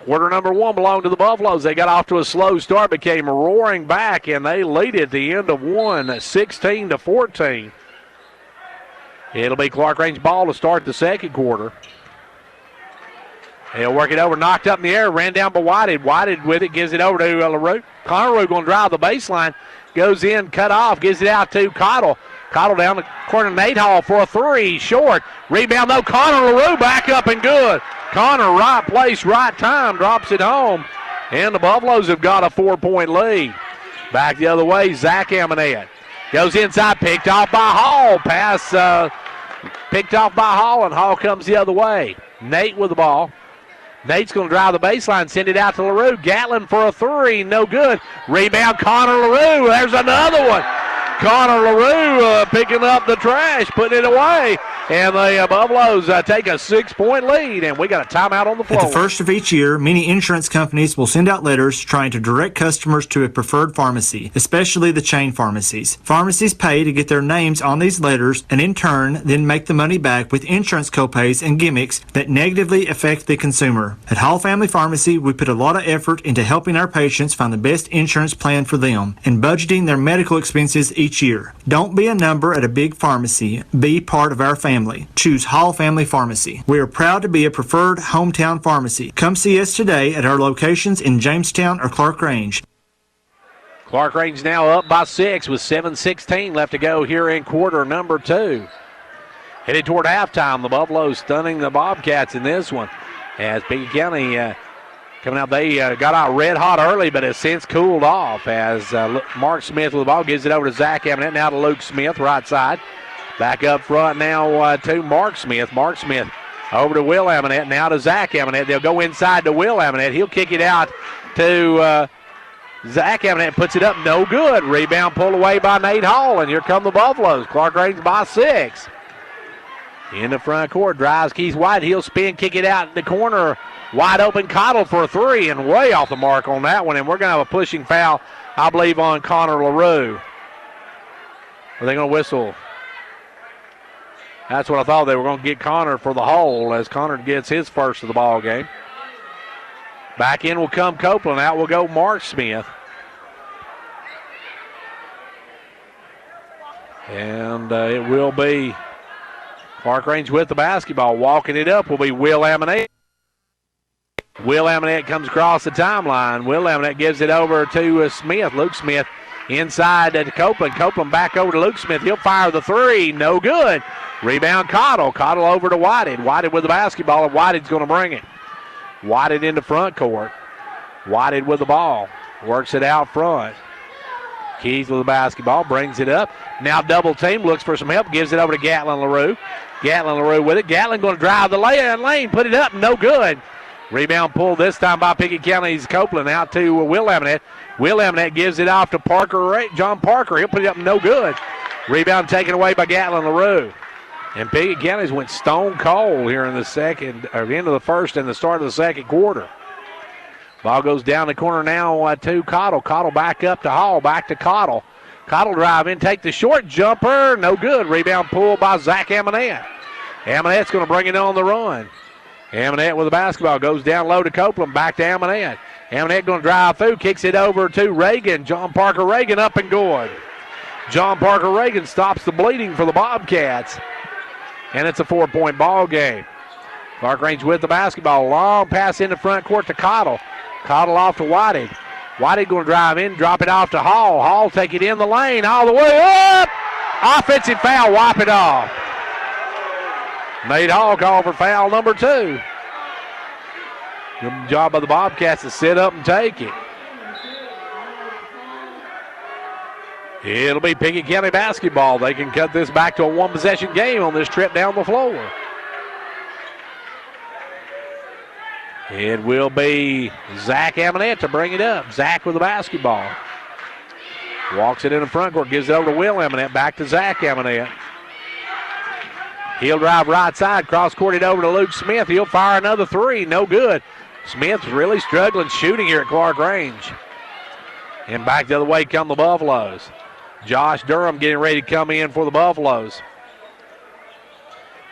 Quarter number one belonged to the Buffaloes. They got off to a slow start, became roaring back, and they lead at the end of one, 16-14. It'll be Clarkrange ball to start the second quarter. He'll work it over, knocked up in the air, ran down by Whited. Whited with it, gives it over to LaRue. Conroe going to drive the baseline, goes in, cut off, gives it out to Cottle. Cottle down the corner, Nate Hall for a three, short. Rebound though, Connor LaRue back up and good. Connor, right place, right time, drops it home. And the Buffaloes have got a 4-point lead. Back the other way, Zach Amonette. Goes inside, picked off by Hall. Pass picked off by Hall, and Hall comes the other way. Nate with the ball. Nate's going to drive the baseline, send it out to LaRue. Gatlin for a three, no good. Rebound, Connor LaRue. There's another one. Connor LaRue picking up the trash, putting it away. And the Buffaloes take a 6-point lead, and we got a timeout on the floor. At the first of each year, many insurance companies will send out letters trying to direct customers to a preferred pharmacy, especially the chain pharmacies. Pharmacies pay to get their names on these letters and in turn then make the money back with insurance copays and gimmicks that negatively affect the consumer. At Hall Family Pharmacy, we put a lot of effort into helping our patients find the best insurance plan for them and budgeting their medical expenses each year. Don't be a number at a big pharmacy. Be part of our family. Choose Hall Family Pharmacy. We are proud to be a preferred hometown pharmacy. Come see us today at our locations in Jamestown or Clarkrange. Clarkrange now up by 6 with 7:16 left to go here in quarter number 2. Headed toward halftime, the Buffaloes stunning the Bobcats in this one. As Pickett County coming out, they got out red hot early, but has since cooled off as Mark Smith with the ball gives it over to Zach Amonette, now to Luke Smith, right side. Back up front now to Mark Smith. Mark Smith over to Will Amonette, now to Zach Amonette. They'll go inside to Will Amonette. He'll kick it out to Zach Amonette, puts it up, no good. Rebound pulled away by Nate Hall, and here come the Buffaloes. Clarkrange by 6. In the front court, drives Keith White. He'll spin, kick it out in the corner. Wide open Cottle for a three, and way off the mark on that one. And we're going to have a pushing foul, I believe, on Connor LaRue. Are they going to whistle? That's what I thought. They were going to get Connor for the hole as Connor gets his first of the ball game. Back in will come Copeland. Out will go Mark Smith. And it will be Clarkrange with the basketball. Walking it up will be Will Amonette. Will Amonette comes across the timeline. Will Amonette gives it over to Smith. Luke Smith inside to Copeland. Copeland back over to Luke Smith. He'll fire the three. No good. Rebound Cottle. Cottle over to Whited. Whited with the basketball, and Whited's going to bring it. Whited into front court. Whited with the ball. Works it out front. Keys with the basketball. Brings it up. Now double team. Looks for some help. Gives it over to Gatlin LaRue. Gatlin LaRue with it. Gatlin going to drive the lane. Put it up. No good. Rebound pulled this time by Pickett County's Copeland out to Will Amonette. Will Amonette gives it off to John Parker. He'll put it up. No good. Rebound taken away by Gatlin LaRue. And Pickett County's went stone cold here in the second, or the end of the first and the start of the second quarter. Ball goes down the corner now to Cottle. Cottle back up to Hall, back to Cottle. Cottle drive in, take the short jumper, no good. Rebound pulled by Zach Amonette. Amonette's going to bring it on the run. Amonette with the basketball, goes down low to Copeland, back to Amonette. Amonette going to drive through, kicks it over to Reagan. John Parker Reagan up and good. John Parker Reagan stops the bleeding for the Bobcats. And it's a 4-point ball game. Clarkrange with the basketball. Long pass in the front court to Cottle. Cottle off to Whited. Whited going to drive in, drop it off to Hall. Hall take it in the lane all the way up. Offensive foul, wipe it off. Nate Hall called for foul number 2. Good job by the Bobcats to sit up and take it. It'll be Pickett County basketball. They can cut this back to a one-possession game on this trip down the floor. It will be Zach Amonette to bring it up. Zach with the basketball. Walks it in the front court, gives it over to Will Amonette, back to Zach Amonette. He'll drive right side, cross-court it over to Luke Smith. He'll fire another 3, no good. Smith's really struggling shooting here at Clarkrange. And back the other way come the Buffaloes. Josh Durham getting ready to come in for the Buffaloes.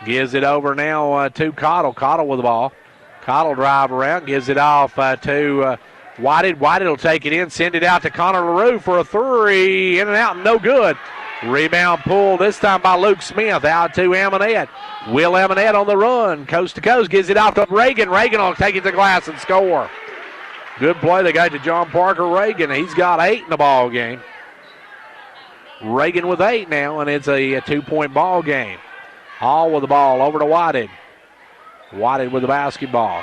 Gives it over now to Cottle. Cottle with the ball. Cottle drive around, gives it off to Whited. Whited will take it in, send it out to Connor LaRue for a 3. In and out, no good. Rebound pulled this time by Luke Smith out to Amonette. Will Amonette on the run, coast to coast, gives it off to Reagan. Reagan will take it to glass and score. Good play they got to John Parker Reagan. He's got 8 in the ball game. Reagan with 8 now, and it's a 2-point ball game. Hall with the ball over to Whited. Whited with the basketball.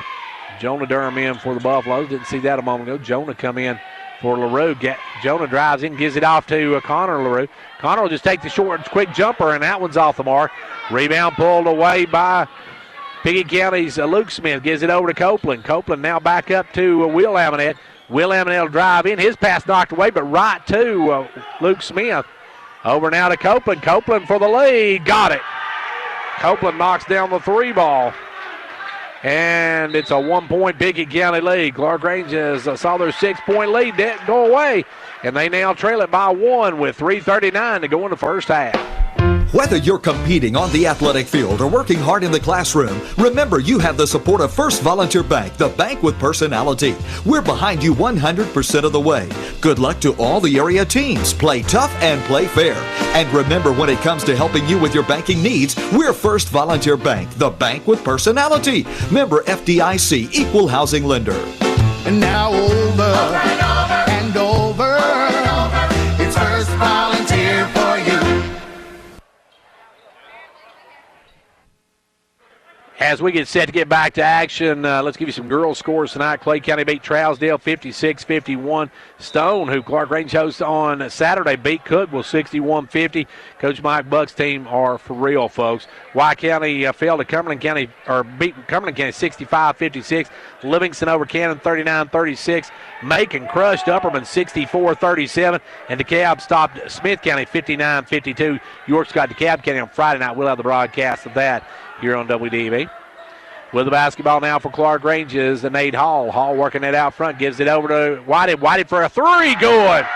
Jonah Durham in for the Buffaloes. Didn't see that a moment ago. Jonah come in for LaRue. Jonah drives in, gives it off to Connor LaRue. Connor will just take the short, quick jumper, and that one's off the mark. Rebound pulled away by Pickett County's Luke Smith. Gives it over to Copeland. Copeland now back up to Will Amonette. Will Amonette will drive in. His pass knocked away, but right to Luke Smith. Over now to Copeland. Copeland for the lead. Got it. Copeland knocks down the 3 ball. And it's a 1-point Pickett County lead. Clarkrange saw their 6-point lead go away. And they now trail it by 1 with 3:39 to go in the first half. Whether you're competing on the athletic field or working hard in the classroom, remember you have the support of First Volunteer Bank, the bank with personality. We're behind you 100% of the way. Good luck to all the area teams. Play tough and play fair. And remember, when it comes to helping you with your banking needs, we're First Volunteer Bank, the bank with personality. Member FDIC, equal housing lender. And now over and over, it's First Volunteer for you. As we get set to get back to action, let's give you some girls' scores tonight. Clay County beat Trousdale 56-51. Stone, who Clarkrange hosts on Saturday, beat Cookville 61-50. Coach Mike Buck's team are for real, folks. White County fell to Cumberland County, or beat Cumberland County 65-56. Livingston over Cannon 39-36. Macon crushed Upperman 64-37. And DeKalb stopped Smith County 59-52. York's got DeKalb County on Friday night. We'll have the broadcast of that here on WDB. With the basketball now for Clarkrange is Nate Hall. Hall working it out front, gives it over to Whited. Whited for a 3, good.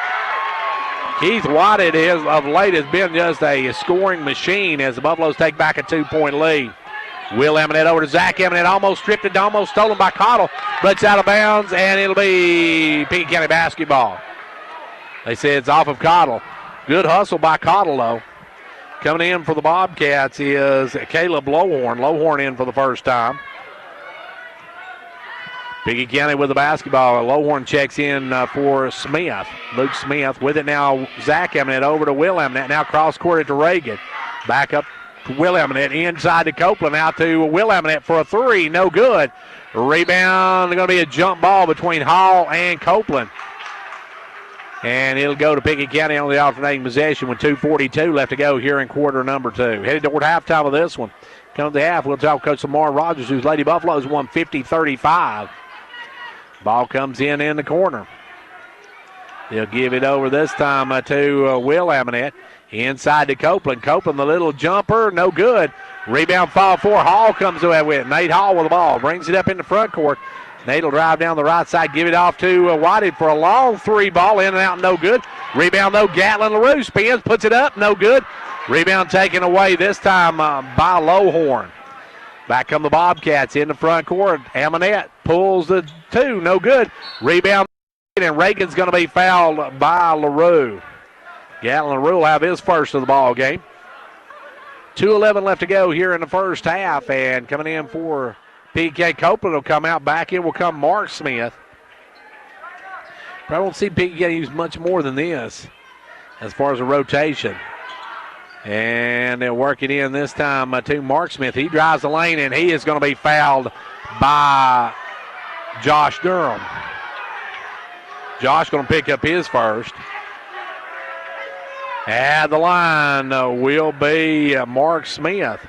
Keith Whited of late has been just a scoring machine as the Buffaloes take back a 2-point lead. Will Amonette over to Zach Amonette, almost stripped it, almost stolen by Cottle, but it's out of bounds, and it'll be Pickett County basketball. They say it's off of Cottle. Good hustle by Cottle, though. Coming in for the Bobcats is Caleb Lowhorn. Lowhorn in for the first time. Pickett County with the basketball. Lowhorn checks in for Smith. Luke Smith with it now. Zach Amonette over to Will Amonette. Now cross-courted to Reagan. Back up to Will Amonette. Inside to Copeland. Out to Will Amonette for a 3. No good. Rebound. Going to be a jump ball between Hall and Copeland. And it'll go to Pickett County on the alternating possession with 2:42 left to go here in quarter number 2. Headed toward halftime of this one. Come to the half, we'll talk Coach Lamar Rogers, whose Lady Buffaloes won 50-35. Ball comes in the corner. They'll give it over this time to Will Amonette. Inside to Copeland. Copeland, the little jumper, no good. Rebound fall for Hall comes away with it. Nate Hall with the ball. Brings it up in the front court. Nate will drive down the right side, give it off to Whited for a long three ball, in and out, no good. Rebound, though, Gatlin LaRue spins, puts it up, no good. Rebound taken away this time by Lowhorn. Back come the Bobcats in the front court. Amonette pulls the two, no good. Rebound, and Reagan's going to be fouled by LaRue. Gatlin LaRue will have his first of the ball game. 2:11 left to go here in the first half, and coming in for PK Copeland will come out. Back in will come Mark Smith. Probably won't see Pickett get used much more than this as far as a rotation. And they'll work it in this time to Mark Smith. He drives the lane, and he is going to be fouled by Josh Durham. Josh going to pick up his first. At the line will be Mark Smith.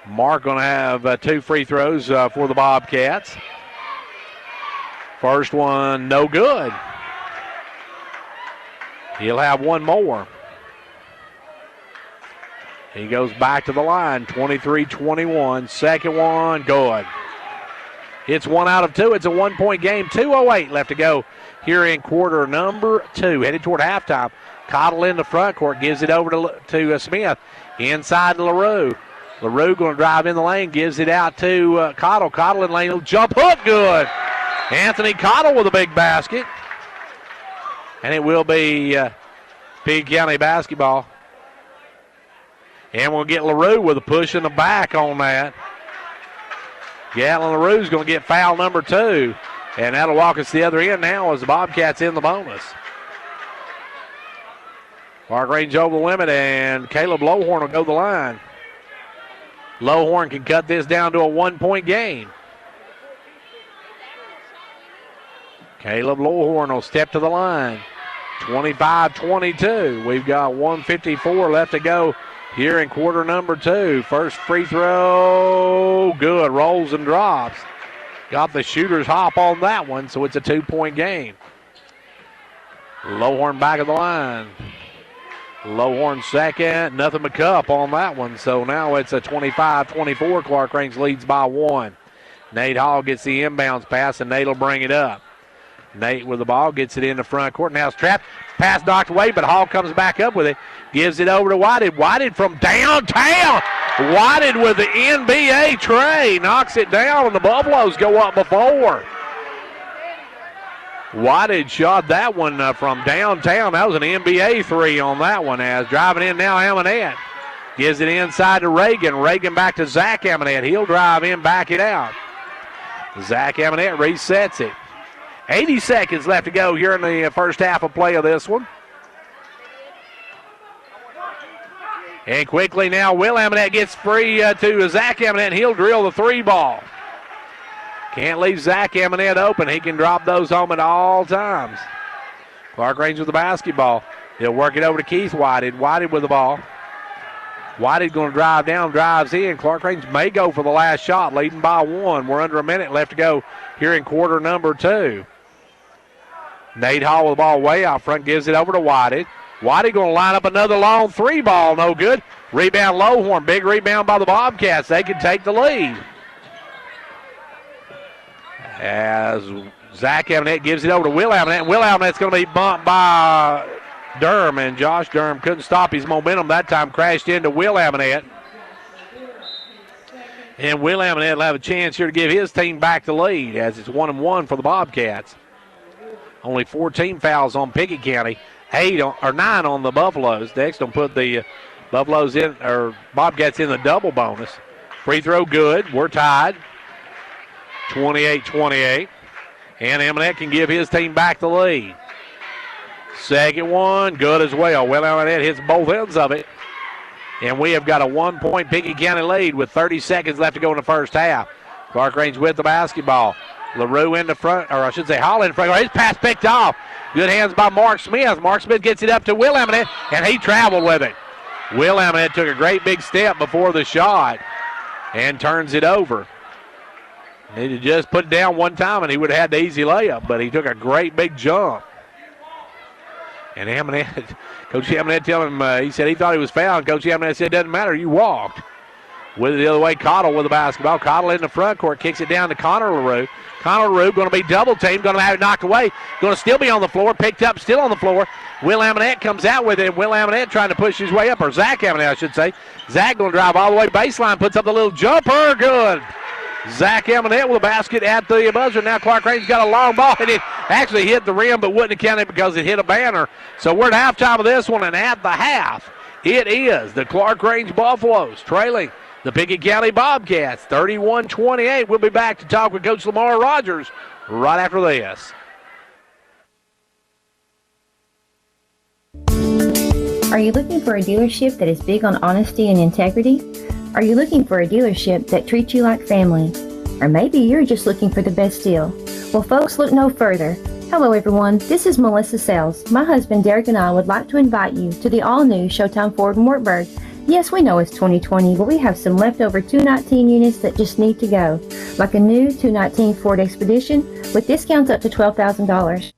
Mark going to have 2 free throws for the Bobcats. First one, no good. He'll have one more. He goes back to the line, 23-21. Second one, good. It's 1 out of 2. It's a 1-point game. 2:08 left to go here in quarter number 2. Headed toward halftime. Cottle in the front court, gives it over to Smith. Inside to LaRue. LaRue going to drive in the lane, gives it out to Cottle. Cottle in lane, jump hook, good. Anthony Cottle with a big basket. And it will be Peay County basketball. And we'll get LaRue with a push in the back on that. Gatlin LaRue's going to get foul number 2. And that'll walk us to the other end now as the Bobcats in the bonus. Clarkrange over the limit, and Caleb Lowhorn will go to the line. Lowhorn can cut this down to a 1-point game. Caleb Lowhorn will step to the line. 25-22. We've got 1:54 left to go here in quarter number 2. First free throw, good. Rolls and drops. Got the shooter's hop on that one, so it's a 2-point game. Lowhorn back of the line. Lowhorn second, nothing but cup on that one. So now it's a 25-24. Clarkrange leads by 1. Nate Hall gets the inbounds pass, and Nate will bring it up. Nate with the ball, gets it in the front court. Now it's trapped. Pass knocked away, but Hall comes back up with it. Gives it over to Whited. Whited from downtown. Whited with the NBA tray. Knocks it down, and the Buffaloes go up before. Whited shot that one from downtown. That was an NBA 3 on that one. As driving in now, Amonette. Gives it inside to Reagan. Reagan back to Zach Amonette. He'll drive in, back it out. Zach Amonette resets it. 80 seconds left to go here in the first half of play of this one. And quickly now, Will Amonette gets free to Zach Amonette. He'll drill the 3 ball. Can't leave Zach Amonette open. He can drop those home at all times. Clarkrange with the basketball. He'll work it over to Keith Whited. Whited with the ball. Whited going to drive down, drives in. Clarkrange may go for the last shot, leading by 1. We're under a minute left to go here in quarter number 2. Nate Hall with the ball way out front, gives it over to Whited. Whited going to line up another long 3 ball, no good. Rebound Lowhorn, big rebound by the Bobcats. They can take the lead. As Zach Amonette gives it over to Will Amonette. Will Amonette's going to be bumped by Durham, and Josh Durham couldn't stop his momentum that time, crashed into Will Amonette. And Will Amonette will have a chance here to give his team back the lead as it's 1-1 for the Bobcats. Only 14 fouls on Pickett County, 9 on the Buffaloes. Next, will put the Buffaloes in, or Bobcats in the double bonus. Free throw good. We're tied. 28-28. And Amonette can give his team back the lead. Second one, good as well. Will Amonette hits both ends of it. And we have got a 1-point Pickett County lead with 30 seconds left to go in the first half. Clarkrange with the basketball. LaRue in the front, or I should say Hall in front. His pass picked off. Good hands by Mark Smith. Mark Smith gets it up to Will Amonette, and he traveled with it. Will Amonette took a great big step before the shot and turns it over. He just put it down one time, and he would have had the easy layup, but he took a great big jump. And Amonette, Coach Amonette telling him, he said he thought he was fouled. Coach Amonette said, it doesn't matter, you walked. With it the other way, Cottle with the basketball. Cottle in the front court, kicks it down to Connor LaRue. Connor LaRue going to be double teamed, going to have it knocked away. Going to still be on the floor, picked up, still on the floor. Will Amonette comes out with it. Will Amonette trying to push his way up, or Zach Amonette, I should say. Zach going to drive all the way baseline, puts up the little jumper. Good. Zach Amonette with a basket at the buzzer. Now Clarkrange's got a long ball, and it actually hit the rim, but wouldn't have counted because it hit a banner. So we're at halftime of this one, and at the half, it is the Clarkrange Buffaloes trailing the Pickett County Bobcats 31-28. We'll be back to talk with Coach Lamar Rogers right after this. Are you looking for a dealership that is big on honesty and integrity? Are you looking for a dealership that treats you like family? Or maybe you're just looking for the best deal? Well, folks, look no further. Hello, everyone. This is Melissa Sells. My husband, Derek, and I would like to invite you to the all-new Showtime Ford in Wartburg. Yes, we know it's 2020, but we have some leftover 219 units that just need to go, like a new 219 Ford Expedition with discounts up to $12,000.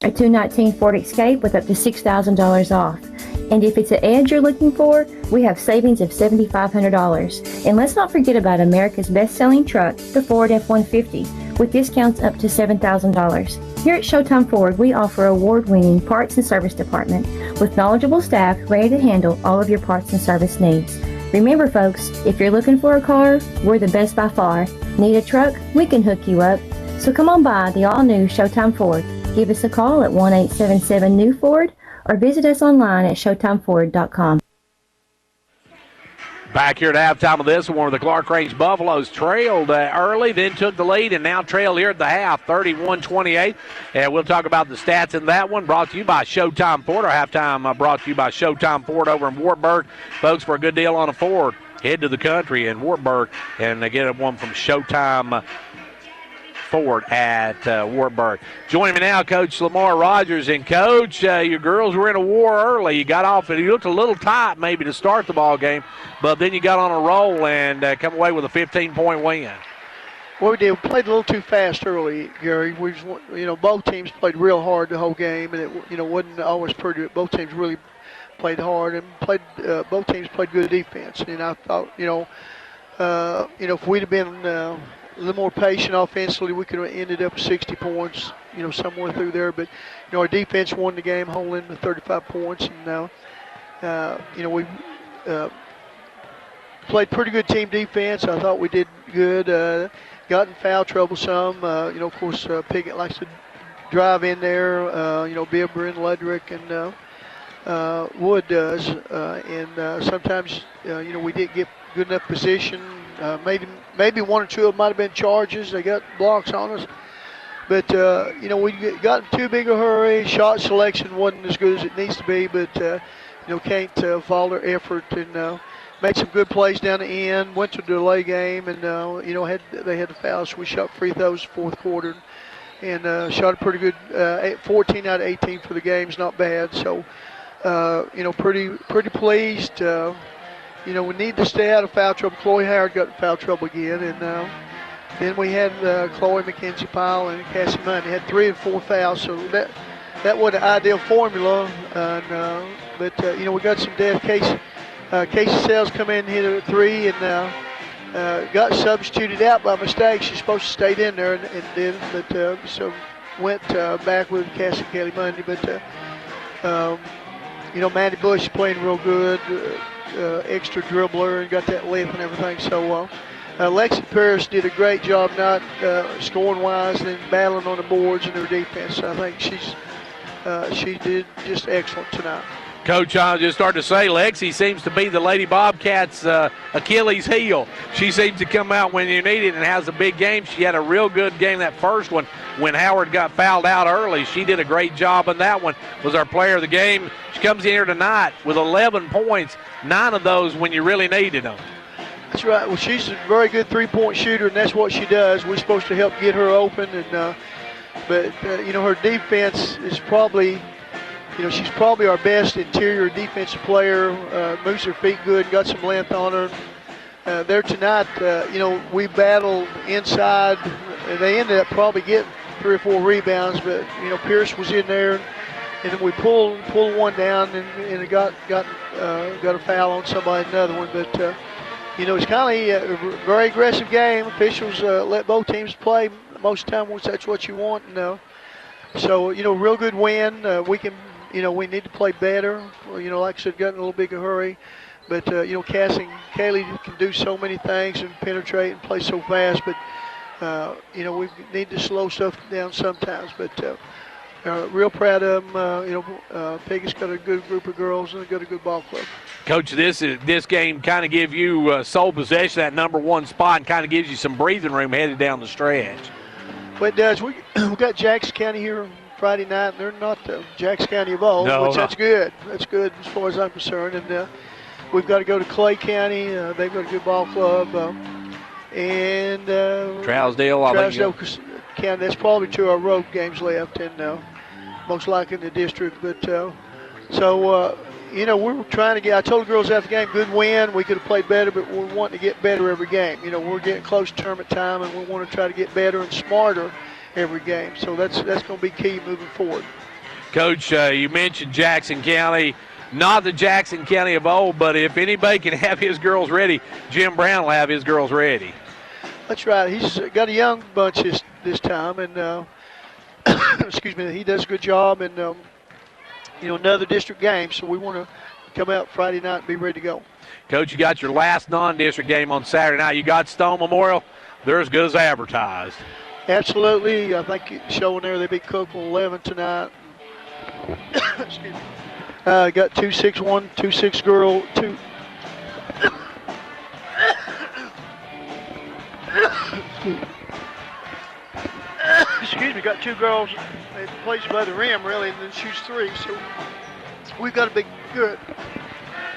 A 219 Ford Escape with up to $6,000 off. And if it's an Edge you're looking for, we have savings of $7,500. And let's not forget about America's best-selling truck, the Ford F-150, with discounts up to $7,000. Here at Showtime Ford, we offer award-winning parts and service department with knowledgeable staff ready to handle all of your parts and service needs. Remember, folks, if you're looking for a car, we're the best by far. Need a truck? We can hook you up. So come on by the all-new Showtime Ford. Give us a call at 1-877-NEW-FORD or visit us online at ShowtimeFord.com. Back here at halftime of this one, where the Clarkrange Buffaloes trailed early, then took the lead, and now trail here at the half, 31-28. And we'll talk about the stats in that one, brought to you by Showtime Ford. Our halftime brought to you by Showtime Ford over in Wartburg. Folks, for a good deal on a Ford, head to the country in Wartburg and get one from Showtime Ford at Wartburg. Joining me now, Coach Lamar Rogers. And, Coach, your girls were in a war early. You got off, and you looked a little tight maybe to start the ball game, but then you got on a roll and come away with a 15-point win. Well, we did. We played a little too fast early, Gary. We just, both teams played real hard the whole game, and it, wasn't always pretty. Both teams really played hard, and both teams played good defense. And I thought, if we'd have been a little more patient offensively, we could have ended up with 60 points, somewhere through there. But, our defense won the game, holding to 35 points. And, we played pretty good team defense. I thought we did good. Got in foul trouble some. Of course, Pickett likes to drive in there. Bibber and Ledrick and Wood does. Sometimes, we didn't get good enough position. Maybe one or two of them might have been charges. They got blocks on us. But, we got in too big a hurry. Shot selection wasn't as good as it needs to be, but, can't fault their effort and made some good plays down the end, went to the delay game, and, they had the fouls. So we shot free throws fourth quarter and shot a pretty good 14 out of 18 for the game. Is not bad. So, pretty pleased. We need to stay out of foul trouble. Chloe Howard got in foul trouble again, and then we had Chloe McKenzie Pyle and Cassie Money had 3 and 4 fouls, so that was the ideal formula. But we got some depth. Casey Sells come in and hit a 3, and got substituted out by mistake. She's supposed to stay in there and didn't, but so went back with Cassie Kelly Monday. But Maddie Bush playing real good. Extra dribbler and got that length and everything. So Lexi Paris did a great job, not scoring wise and battling on the boards and her defense. I think she did just excellent tonight. Coach, I just started to say, Lexi seems to be the Lady Bobcats' Achilles heel. She seems to come out when you need it and has a big game. She had a real good game that first one when Howard got fouled out early. She did a great job in that one, was our player of the game. She comes in here tonight with 11 points, 9 of those when you really needed them. That's right. Well, she's a very good three-point shooter, and that's what she does. We're supposed to help get her open, and but her defense is probably – she's probably our best interior defensive player, moves her feet good, got some length on her. There tonight, we battled inside. They ended up probably getting 3 or 4 rebounds, but, Pierce was in there, and then we pulled one down, and it got a foul on somebody, another one. But It's kind of a very aggressive game. Officials let both teams play most of the time, which that's what you want. So, real good win. We can, we need to play better. Like I said, got in a little big a hurry. But, Cass and Kaylee can do so many things and penetrate and play so fast. But, we need to slow stuff down sometimes. But real proud of them. Pickett's got a good group of girls and got a good ball club. Coach, this game kind of gives you sole possession of that number one spot and kind of gives you some breathing room headed down the stretch. Well, it does. We got Jackson County here Friday night, and they're not Jackson County of old, that's good. That's good as far as I'm concerned. And we've got to go to Clay County. They've got a good ball club. And Trousdale County. That's probably 2 of our road games left, and most likely in the district. But we're trying to get. I told the girls after the game, good win. We could have played better, but we're wanting to get better every game. We're getting close to tournament time, and we want to try to get better and smarter every game. So that's going to be key moving forward. Coach, you mentioned Jackson County. Not the Jackson County of old, but if anybody can have his girls ready, Jim Brown will have his girls ready. That's right. He's got a young bunch this time, and excuse me, he does a good job. And another district game, so we want to come out Friday night and be ready to go. Coach, you got your last non-district game on Saturday night. You got Stone Memorial. They're as good as advertised. Absolutely. I think it's showing there they beat Cookville 11 tonight. Excuse me. Got 2-6-1, 2-6 girl, 2. Excuse me, got 2 girls that plays by the rim, really, and then shoots 3. So we've got to be good.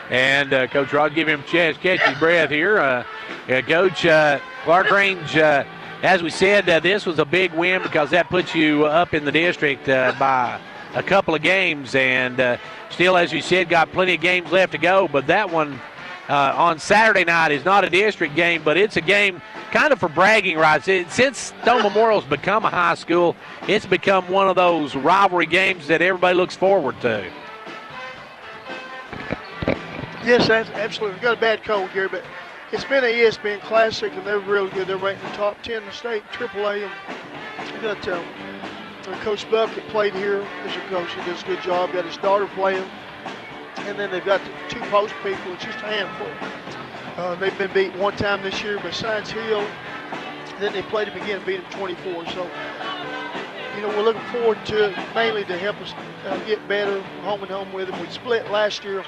And Coach Rod, give him a chance to catch his breath here. Coach, Clarkrange, as we said, this was a big win because that puts you up in the district by a couple of games. And still, as you said, got plenty of games left to go. But that one on Saturday night is not a district game, but it's a game kind of for bragging rights. Since Stone Memorial's become a high school, it's become one of those rivalry games that everybody looks forward to. Yes, absolutely. We've got a bad cold here, but it's been an ESPN Classic, and they're really good. They're ranked in the top 10 in the state, AAA. And we got Coach Buck that played here as a coach. He does a good job. Got his daughter playing. And then they've got the 2 post people. It's just a handful. They've been beaten one time this year by Science Hill. Then they played them again and beat them 24. So, we're looking forward to it, mainly to help us get better home and home with them. We split last year,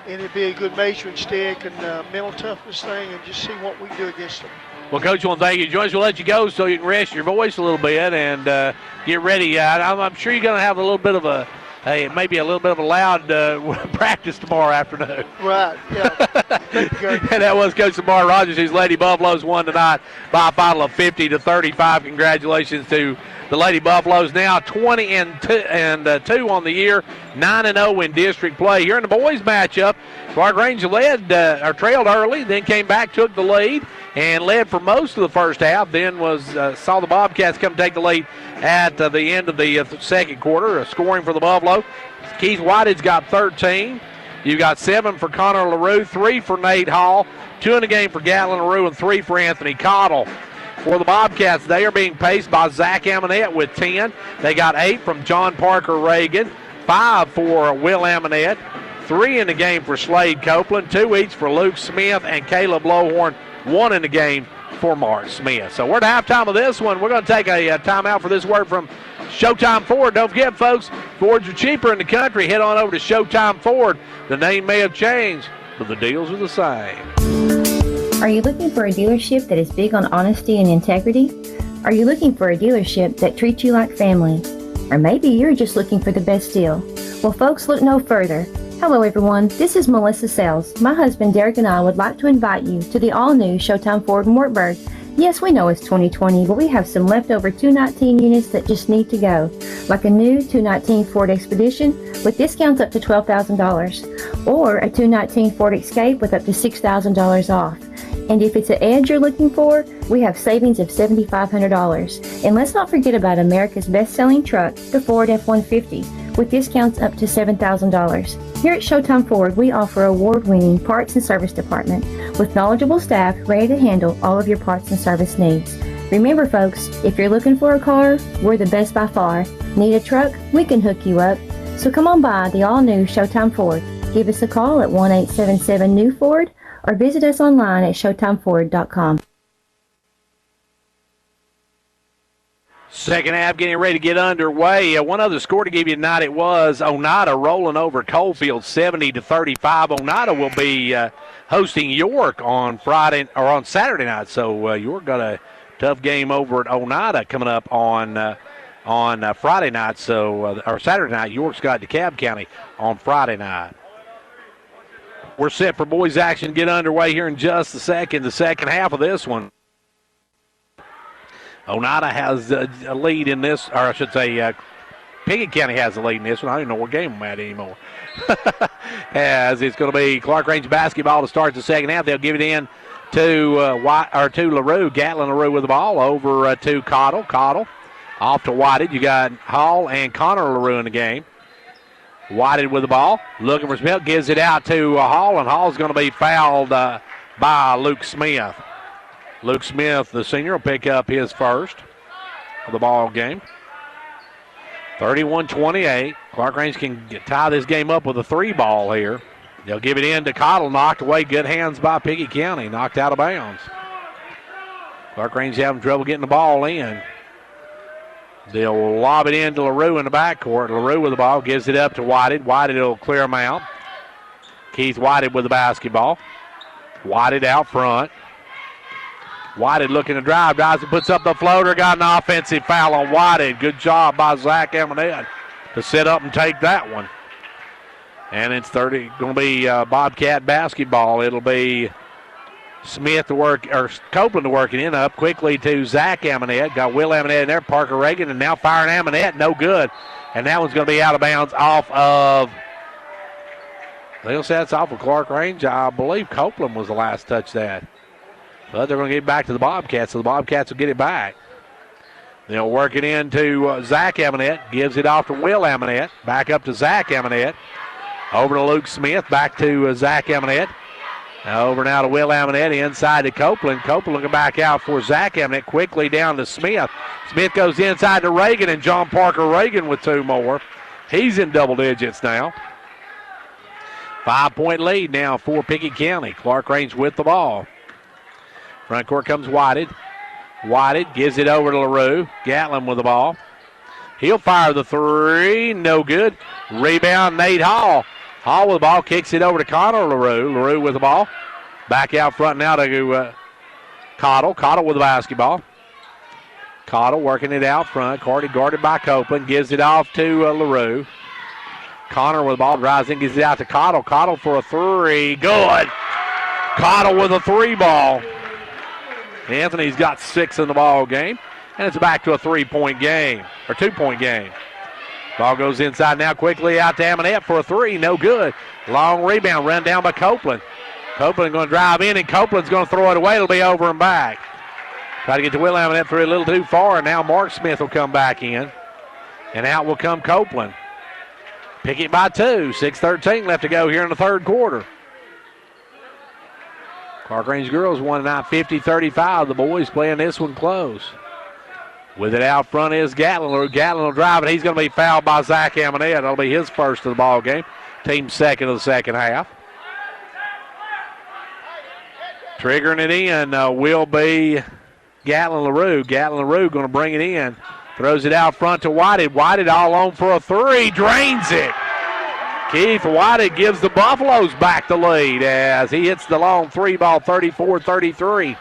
and it'd be a good measuring stick and mental toughness thing and just see what we do against them. Well, Coach, I want to thank you. Joyce, we'll let you go so you can rest your voice a little bit and get ready. I'm sure you're going to have a little bit of a maybe a little bit of a loud practice tomorrow afternoon. Right, yeah. And that was Coach Lamar Rogers, whose Lady Buffaloes won tonight by a final of 50-35. Congratulations to the Lady Buffaloes, now 20-2 on the year, 9-0 in district play. Here in the boys matchup, Clarkrange trailed early, then came back, took the lead, and led for most of the first half. Then saw the Bobcats come take the lead at the end of the second quarter, scoring for the Buffalo. Keith Whitehead's got 13. You've got 7 for Connor LaRue, 3 for Nate Hall, 2 in the game for Gatlin LaRue, and 3 for Anthony Cottle. For the Bobcats, they are being paced by Zach Amonette with 10. They got 8 from John Parker Reagan, 5 for Will Amonette, 3 in the game for Slade Copeland, 2 each for Luke Smith and Caleb Lowhorn, 1 in the game for Mark Smith. So we're at halftime of this one. We're going to take a timeout for this word from Showtime Ford. Don't forget, folks, Fords are cheaper in the country. Head on over to Showtime Ford. The name may have changed, but the deals are the same. Are you looking for a dealership that is big on honesty and integrity? Are you looking for a dealership that treats you like family? Or maybe you're just looking for the best deal. Well, folks, look no further. Hello, everyone. This is Melissa Sells. My husband, Derek, and I would like to invite you to the all-new Showtime Ford in Wartburg. Yes, we know it's 2020, but we have some leftover 219 units that just need to go, like a new 219 Ford Expedition with discounts up to $12,000, or a 219 Ford Escape with up to $6,000 off. And if it's an Edge you're looking for, we have savings of $7,500. And let's not forget about America's best-selling truck, the Ford F-150. with discounts up to $7,000. Here at Showtime Ford, we offer award-winning parts and service department with knowledgeable staff ready to handle all of your parts and service needs. Remember, folks, if you're looking for a car, we're the best by far. Need a truck? We can hook you up. So come on by the all-new Showtime Ford. Give us a call at 1-877-NEW-FORD or visit us online at ShowtimeFord.com. Second half getting ready to get underway. One other score to give you tonight, it was Oneida rolling over Coalfield 70-35. Oneida will be hosting York on Friday or on Saturday night. So York got a tough game over at Oneida coming up on Friday night. So or Saturday night. York's got DeKalb County on Friday night. We're set for boys action to get underway here in just a second. The second half of this one. Oneida has a lead in this, or I should say Pickett County has a lead in this one. I don't even know what game I'm at anymore. As it's going to be Clarkrange Basketball to start the second half. They'll give it in to LaRue. Gatlin LaRue with the ball over to Cottle. Cottle off to Whited. You got Hall and Connor LaRue in the game. Whited with the ball. Looking for Smith. Gives it out to Hall, and Hall's going to be fouled by Luke Smith. Luke Smith, the senior, will pick up his first of the ball game. 31-28. Clarkrange can tie this game up with a 3-ball here. They'll give it in to Cottle. Knocked away. Good hands by Pickett County. Knocked out of bounds. Clarkrange having trouble getting the ball in. They'll lob it in to LaRue in the backcourt. LaRue with the ball. Gives it up to Whited. Whited will clear him out. Keith Whited with the basketball. Whited out front. Whited looking to drive, drives and puts up the floater. Got an offensive foul on Whited. Good job by Zach Emanette to set up and take that one. And it's going to be Bobcat basketball. It'll be Smith to work, or Copeland to work it in up quickly to Zach Emanette. Got Will Emanette in there, Parker Reagan, and now firing Emanette. No good. And that one's going to be out of bounds off of, they'll say it's off of Clarkrange. I believe Copeland was the last touch that. But they're going to get it back to the Bobcats, so the Bobcats will get it back. They'll work it into Zach Emanette. Gives it off to Will Emanette. Back up to Zach Emanette. Over to Luke Smith. Back to Zach Emanette. Over now to Will Emanette. Inside to Copeland. Copeland looking back out for Zach Emanette. Quickly down to Smith. Smith goes inside to Reagan, and John Parker Reagan with 2 more. He's in double digits now. 5-point lead now for Pickett County. Clarkrange with the ball. Front court comes Whited. Whited gives it over to LaRue. Gatlin with the ball. He'll fire the 3. No good. Rebound, Nate Hall. Hall with the ball. Kicks it over to Connor LaRue. LaRue with the ball. Back out front now to Cottle. Cottle with the basketball. Cottle working it out front. Guarded by Copeland. Gives it off to LaRue. Connor with the ball. Drives in. Gives it out to Cottle. Cottle for a 3. Good. Cottle with a 3-ball. Anthony's got 6 in the ball game, and it's back to a 3-point game, or 2-point game. Ball goes inside now quickly out to Amonette for a 3. No good. Long rebound run down by Copeland. Copeland going to drive in, and Copeland's going to throw it away. It'll be over and back. Try to get to Will Amonette, threw it a little too far, and now Mark Smith will come back in, and out will come Copeland. Pickett by 2. 6:13 left to go here in the third quarter. Clarkrange girls won tonight 50-35. The boys playing this one close. With it out front is Gatlin. Gatlin will drive it. He's going to be fouled by Zach Amonette. That'll be his first of the ball game. Team second of the second half. Triggering it in will be Gatlin LaRue. Gatlin LaRue going to bring it in. Throws it out front to Whited. Whited all on for a 3. Drains it. Keith Whited gives the Buffaloes back the lead as he hits the long 3-ball, 34-33.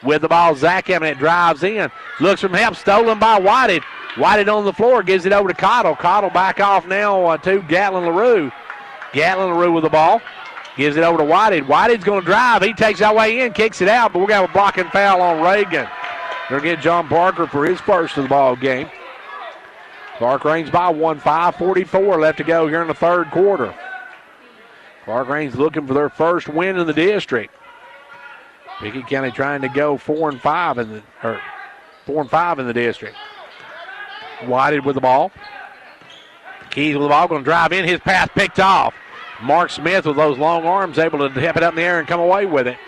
With the ball, Zach Emanette drives in. Looks from help, stolen by Whited. Whited on the floor, gives it over to Cottle. Cottle back off now to Gatlin LaRue. Gatlin LaRue with the ball. Gives it over to Whited. Whited's going to drive. He takes that way in, kicks it out, but we're going to have a blocking foul on Reagan. They're going to get John Parker for his first of the ball game. Clarkrange by 1, 5:44 left to go here in the third quarter. Clarkrange looking for their first win in the district. Pickett County trying to go 4-5 in the district. Whited with the ball. Keys with the ball, going to drive in. His pass picked off. Mark Smith with those long arms able to hip it up in the air and come away with it.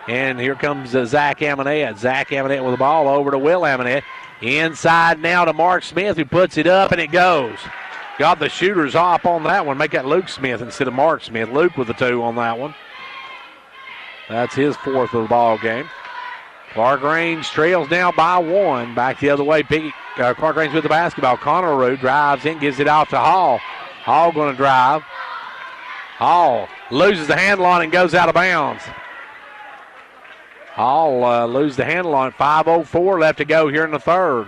And here comes Zach Amonette. Zach Amonette with the ball over to Will Amonette. Inside now to Mark Smith, who puts it up, and it goes. Got the shooters off on that one. Make that Luke Smith instead of Mark Smith. Luke with the 2 on that one. That's his 4th of the ball game. Clarkrange trails now by 1. Back the other way. Clarkrange with the basketball. Connery drives in, gives it off to Hall. Hall going to drive. Hall loses the handle on it and goes out of bounds. Hall loses the handle on it. 5:04 left to go here in the third.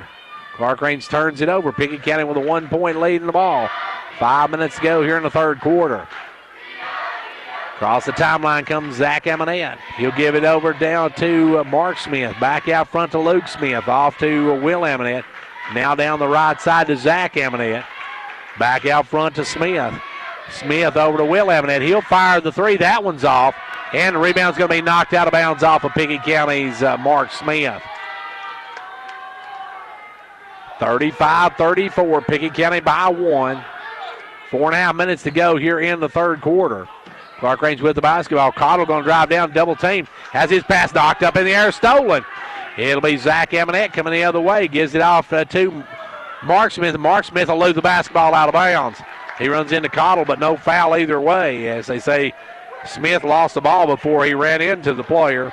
Clarkrange turns it over. Pickett County with a 1-point lead in the ball. 5 minutes to go here in the third quarter. Across the timeline comes Zach Amonette. He'll give it over down to Mark Smith. Back out front to Luke Smith. Off to Will Amonette. Now down the right side to Zach Amonette. Back out front to Smith. Smith over to Will Amonette. He'll fire the 3. That one's off. And the rebound's going to be knocked out of bounds off of Pickett County's Mark Smith. 35-34. Pickett County by 1. 4.5 minutes to go here in the third quarter. Clarkrange with the basketball. Cottle going to drive down, double team. Has his pass knocked up in the air, stolen. It'll be Zach Amonette coming the other way. Gives it off to Mark Smith. Mark Smith will lose the basketball out of bounds. He runs into Cottle, but no foul either way. As they say, Smith lost the ball before he ran into the player.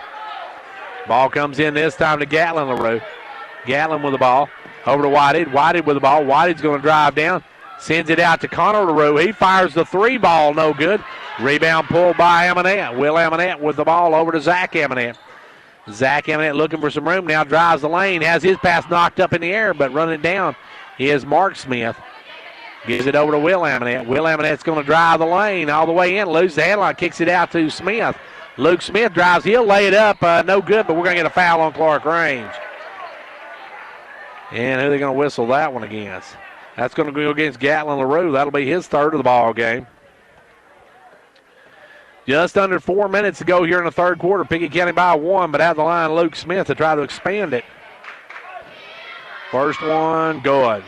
Ball comes in this time to Gatlin LaRue. Gatlin with the ball. Over to Whitehead. Whitehead with the ball. Whitehead's going to drive down. Sends it out to Connor LaRue. He fires the 3 ball, no good. Rebound pulled by Amonette. Will Amonette with the ball over to Zach Amonette. Zach Amonette looking for some room now. Drives the lane. Has his pass knocked up in the air, but running down is Mark Smith. Gives it over to Will Amonette. Will Amonette's going to drive the lane all the way in. Loses the handle. Kicks it out to Smith. Luke Smith drives. He'll lay it up. No good, but we're going to get a foul on Clarkrange. And who are they going to whistle that one against? That's going to go against Gatlin LaRue. That'll be his 3rd of the ball game. Just under 4 minutes to go here in the third quarter. Pickett County by 1, but out of the line, Luke Smith to try to expand it. First one, good.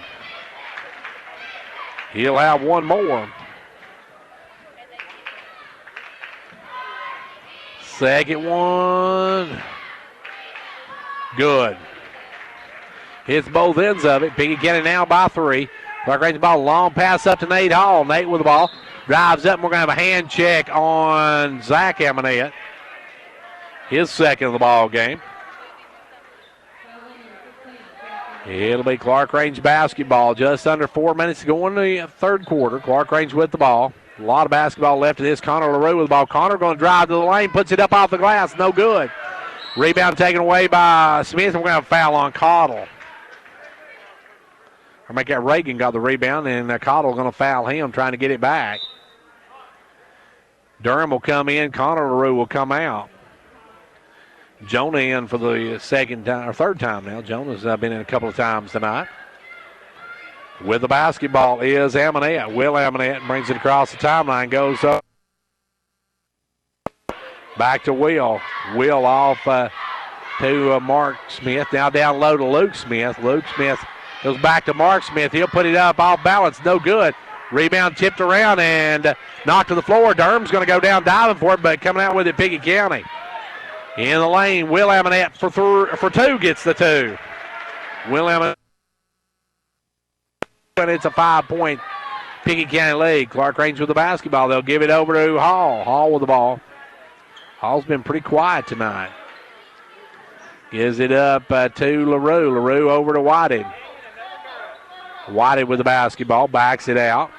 He'll have one more. Second one, good. Hits both ends of it. Pickett County now by 3. Clarkrange ball, long pass up to Nate Hall. Nate with the ball. Drives up, and we're going to have a hand check on Zach Amonette. His 2nd of the ball game. It'll be Clarkrange basketball. Just under 4 minutes to go in the third quarter. Clarkrange with the ball. A lot of basketball left of this. Connor LaRue with the ball. Connor going to drive to the lane. Puts it up off the glass. No good. Rebound taken away by Smith, and we're going to have a foul on Cottle. Or make that Reagan got the rebound, and Cottle going to foul him, trying to get it back. Durham will come in. Connor LaRue will come out. Jonah in for the third time now. Jonah's been in a couple of times tonight. With the basketball is Amonette. Will Amonette brings it across the timeline. Goes up. Back to Will. Will off to Mark Smith. Now down low to Luke Smith. Luke Smith goes back to Mark Smith. He'll put it up off balance. No good. Rebound tipped around and knocked to the floor. Durham's going to go down diving for it, but coming out with it, Pickett County. In the lane, Will Amonette for 2 gets the 2. Will Amonette. And it's a 5-point Pickett County lead. Clarkrange with the basketball. They'll give it over to Hall. Hall with the ball. Hall's been pretty quiet tonight. Gives it up to LaRue. LaRue over to Whitehead. Whitehead with the basketball. Backs it out.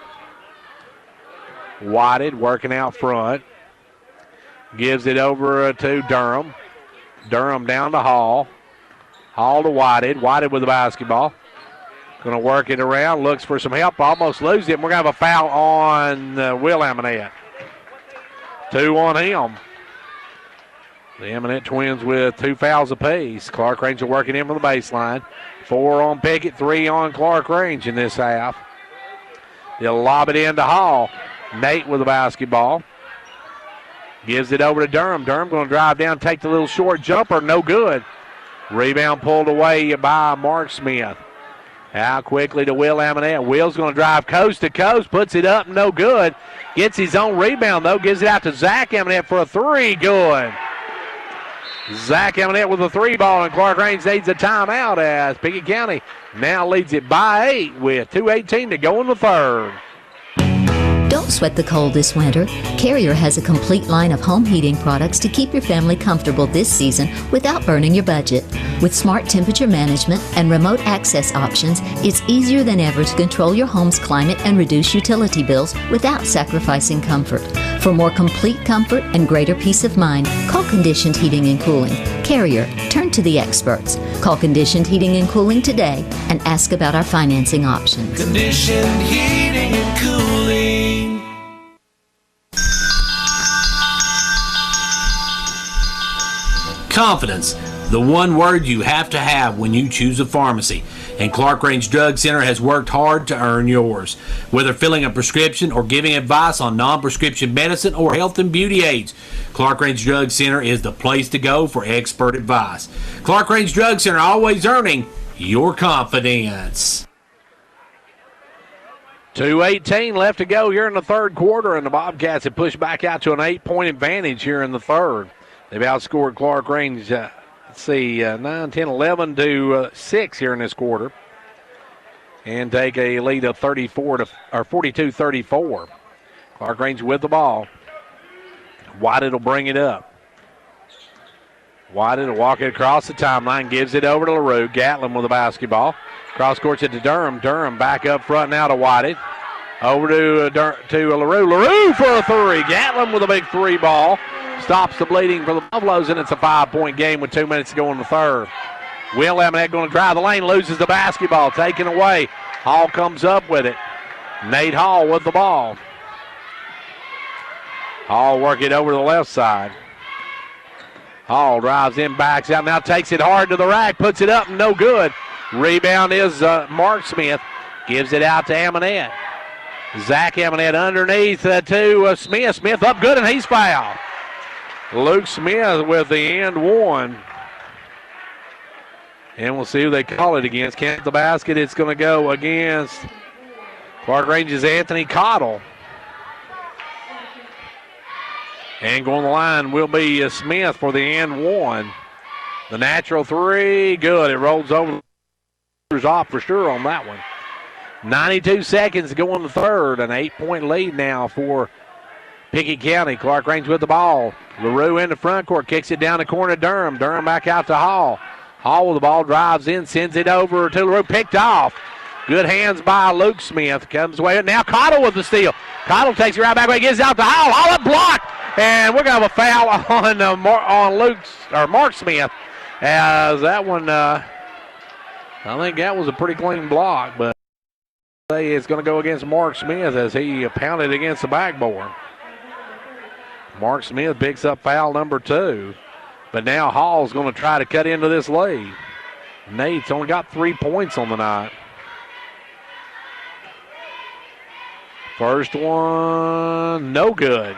Whitehead working out front. Gives it over to Durham. Durham down to Hall. Hall to Whitehead. Whitehead with the basketball. Going to work it around. Looks for some help. Almost loses it. We're going to have a foul on Will Amonette. 2 on him. The Amonette twins with 2 fouls apiece. Clarkrange will work it in from the baseline. 4 on Pickett, 3 on Clarkrange in this half. They'll lob it into Hall. Nate with the basketball. Gives it over to Durham. Durham going to drive down, take the little short jumper. No good. Rebound pulled away by Mark Smith. Out quickly to Will Amonette. Will's going to drive coast to coast, puts it up, no good. Gets his own rebound, though, gives it out to Zach Amonette for a three, good. Zach Amonette with a three ball, and Clarkrange needs a timeout as Pickett County now leads it by 8 with 2:18 to go in the third. Don't sweat the cold this winter. Carrier has a complete line of home heating products to keep your family comfortable this season without burning your budget. With smart temperature management and remote access options, it's easier than ever to control your home's climate and reduce utility bills without sacrificing comfort. For more complete comfort and greater peace of mind, call Conditioned Heating and Cooling. Carrier, turn to the experts. Call Conditioned Heating and Cooling today and ask about our financing options. Conditioned heating and cooling. Confidence, the one word you have to have when you choose a pharmacy. And Clarkrange Drug Center has worked hard to earn yours. Whether filling a prescription or giving advice on non-prescription medicine or health and beauty aids, Clarkrange Drug Center is the place to go for expert advice. Clarkrange Drug Center, always earning your confidence. 2:18 left to go here in the third quarter, and the Bobcats have pushed back out to an 8-point advantage here in the third. They've outscored Clarkrange, 9, 10, 11 to 6 here in this quarter, and take a lead of 42-34. Clarkrange with the ball. White will bring it up. White will walk it across the timeline, gives it over to LaRue. Gatlin with the basketball. Cross courts it to Durham. Durham back up front now to White. Over to LaRue. LaRue for a three. Gatlin with a big three ball. Stops the bleeding for the Buffaloes, and it's a 5-point game with 2 minutes to go in the third. Will Amonette going to drive the lane, loses the basketball, taken away. Hall comes up with it. Nate Hall with the ball. Hall work it over to the left side. Hall drives in, backs out, now takes it hard to the rack, puts it up, no good. Rebound is Mark Smith. Gives it out to Amonette. Zach Amonette underneath to Smith. Smith up good, and he's fouled. Luke Smith with the and one. And we'll see who they call it against. Count the basket. It's going to go against Clarkrange's Anthony Cottle. And going to the line will be Smith for the and one. The natural three, good. It rolls over. Off for sure on that one. 92 seconds to go in the third. An 8-point lead now for Pickett County. Clarkrange with the ball. LaRue in the front court, kicks it down the corner to Durham. Durham back out to Hall. Hall with the ball, drives in, sends it over to LaRue, picked off. Good hands by Luke Smith. Comes away. Now Cottle with the steal. Cottle takes it right back away, gives it out to Hall. Hall up block. And we're going to have a foul on Mark Smith. As that one, I think that was a pretty clean block, but it's going to go against Mark Smith as he pounded against the backboard. Mark Smith picks up foul number 2. But now Hall's going to try to cut into this lead. Nate's only got 3 points on the night. First one, no good.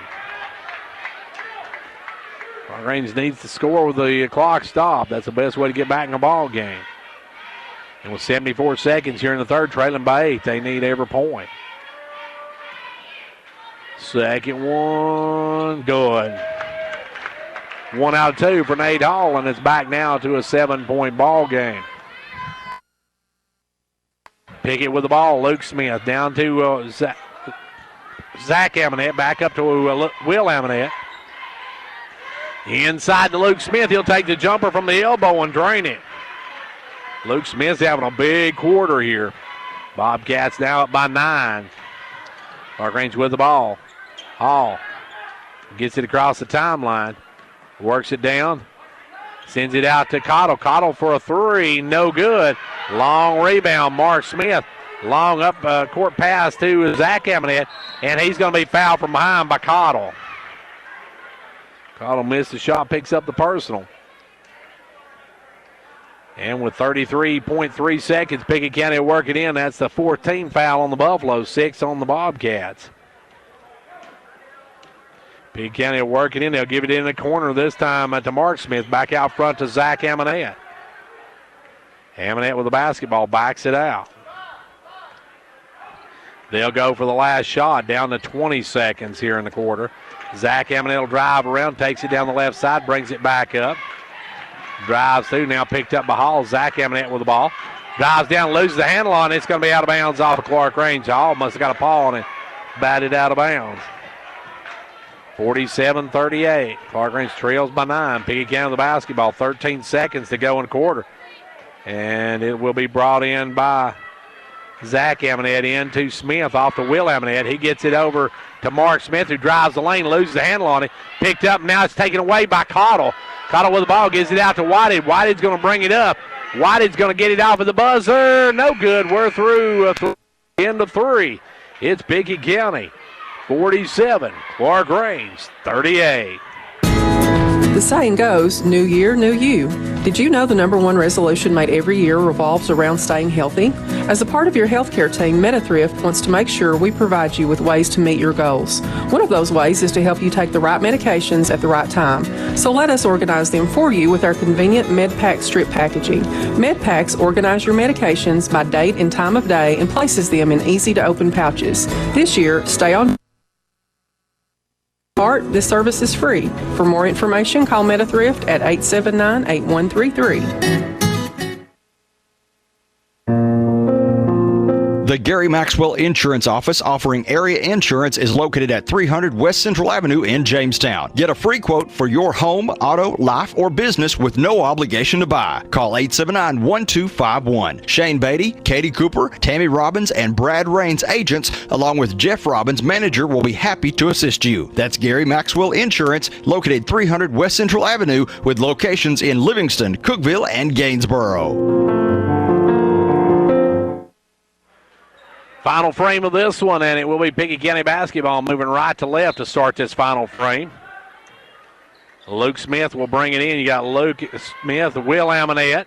Clarkrange needs to score with the clock stopped. That's the best way to get back in the ball game. And with 74 seconds here in the third, trailing by 8, they need every point. Second one, good. 1 out of 2 for Nate Hall, and it's back now to a 7-point ball game. Pickett with the ball. Luke Smith down to Zach Amonette, back up to Will Amonette. Inside to Luke Smith. He'll take the jumper from the elbow and drain it. Luke Smith's having a big quarter here. Bobcats now up by 9. Clarkrange with the ball. Hall gets it across the timeline. Works it down. Sends it out to Cottle. Cottle for a 3. No good. Long rebound. Mark Smith. Long up court pass to Zach Amonette. And he's going to be fouled from behind by Cottle. Cottle missed the shot. Picks up the personal. And with 33.3 seconds, Pickett County will work it in. That's the 14th foul on the Buffalo, 6 on the Bobcats. Pickett County will work it in. They'll give it in the corner this time to Mark Smith. Back out front to Zach Amonette. Amonette with the basketball, backs it out. They'll go for the last shot, down to 20 seconds here in the quarter. Zach Amonette will drive around, takes it down the left side, brings it back up. Drives through, now picked up by Hall. Zach Amonette with the ball. Drives down, loses the handle on it. It's going to be out of bounds off of Clarkrange. Hall must have got a paw on it. Batted out of bounds. 47-38. Clarkrange trails by 9. Pickett County the basketball. 13 seconds to go in the quarter. And it will be brought in by Zach Amonette into Smith off to Will Amonette. He gets it over to Mark Smith, who drives the lane, loses the handle on it. Picked up, now it's taken away by Cottle. Cottle with the ball, gives it out to Whitehead. Whitehead's going to bring it up. Whitehead's going to get it off of the buzzer. No good. We're through end of 3. It's Pickett County 47, Clarkrange 38. The saying goes, new year, new you. Did you know the number one resolution made every year revolves around staying healthy? As a part of your healthcare team, MetaThrift wants to make sure we provide you with ways to meet your goals. One of those ways is to help you take the right medications at the right time. So let us organize them for you with our convenient MedPack strip packaging. MedPacks organize your medications by date and time of day and places them in easy-to-open pouches. This year, stay on this service is free. For more information, call MetaThrift at 879-8133. The Gary Maxwell Insurance Office offering area insurance is located at 300 West Central Avenue in Jamestown. Get a free quote for your home, auto, life, or business with no obligation to buy. Call 879-1251. Shane Beatty, Katie Cooper, Tammy Robbins, and Brad Rains agents, along with Jeff Robbins, manager, will be happy to assist you. That's Gary Maxwell Insurance, located 300 West Central Avenue with locations in Livingston, Cookeville, and Gainesboro. Final frame of this one, and it will be Pickett County basketball moving right to left to start this final frame. Luke Smith will bring it in. You got Luke Smith, Will Amonette.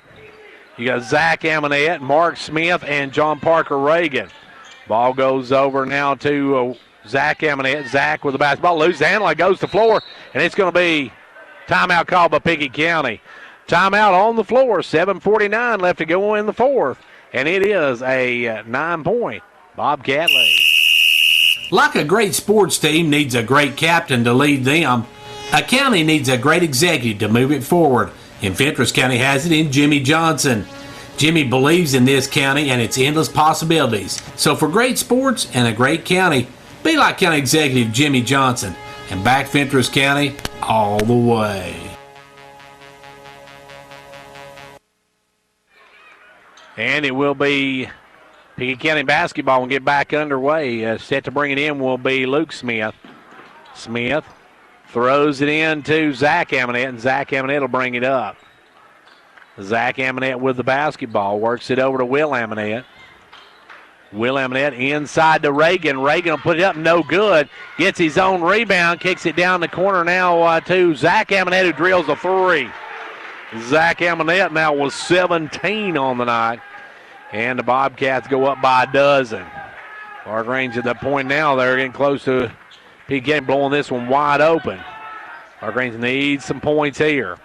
You got Zach Amonette, Mark Smith, and John Parker Reagan. Ball goes over now to Zach Amonette. Zach with the basketball, loses the handle, it goes to the floor, and it's going to be timeout called by Pickett County. Timeout on the floor, 7:49 left to go in the fourth, and it is a 9-point Bobcat lead. Like a great sports team needs a great captain to lead them, a county needs a great executive to move it forward. And Fentress County has it in Jimmy Johnson. Jimmy believes in this county and its endless possibilities. So for great sports and a great county, be like County Executive Jimmy Johnson and back Fentress County all the way. And it will be Pickett County basketball will get back underway. Set to bring it in will be Luke Smith. Smith throws it in to Zach Amonette, and Zach Amonette will bring it up. Zach Amonette with the basketball, works it over to Will Amonette. Will Amonette inside to Reagan. Reagan will put it up, no good. Gets his own rebound, kicks it down the corner now to Zach Amonette, who drills a 3. Zach Amonette now with 17 on the night. And the Bobcats go up by a dozen. Clarkrange at that point now, they're getting close to Pickett blowing this one wide open. Clarkrange needs some points here.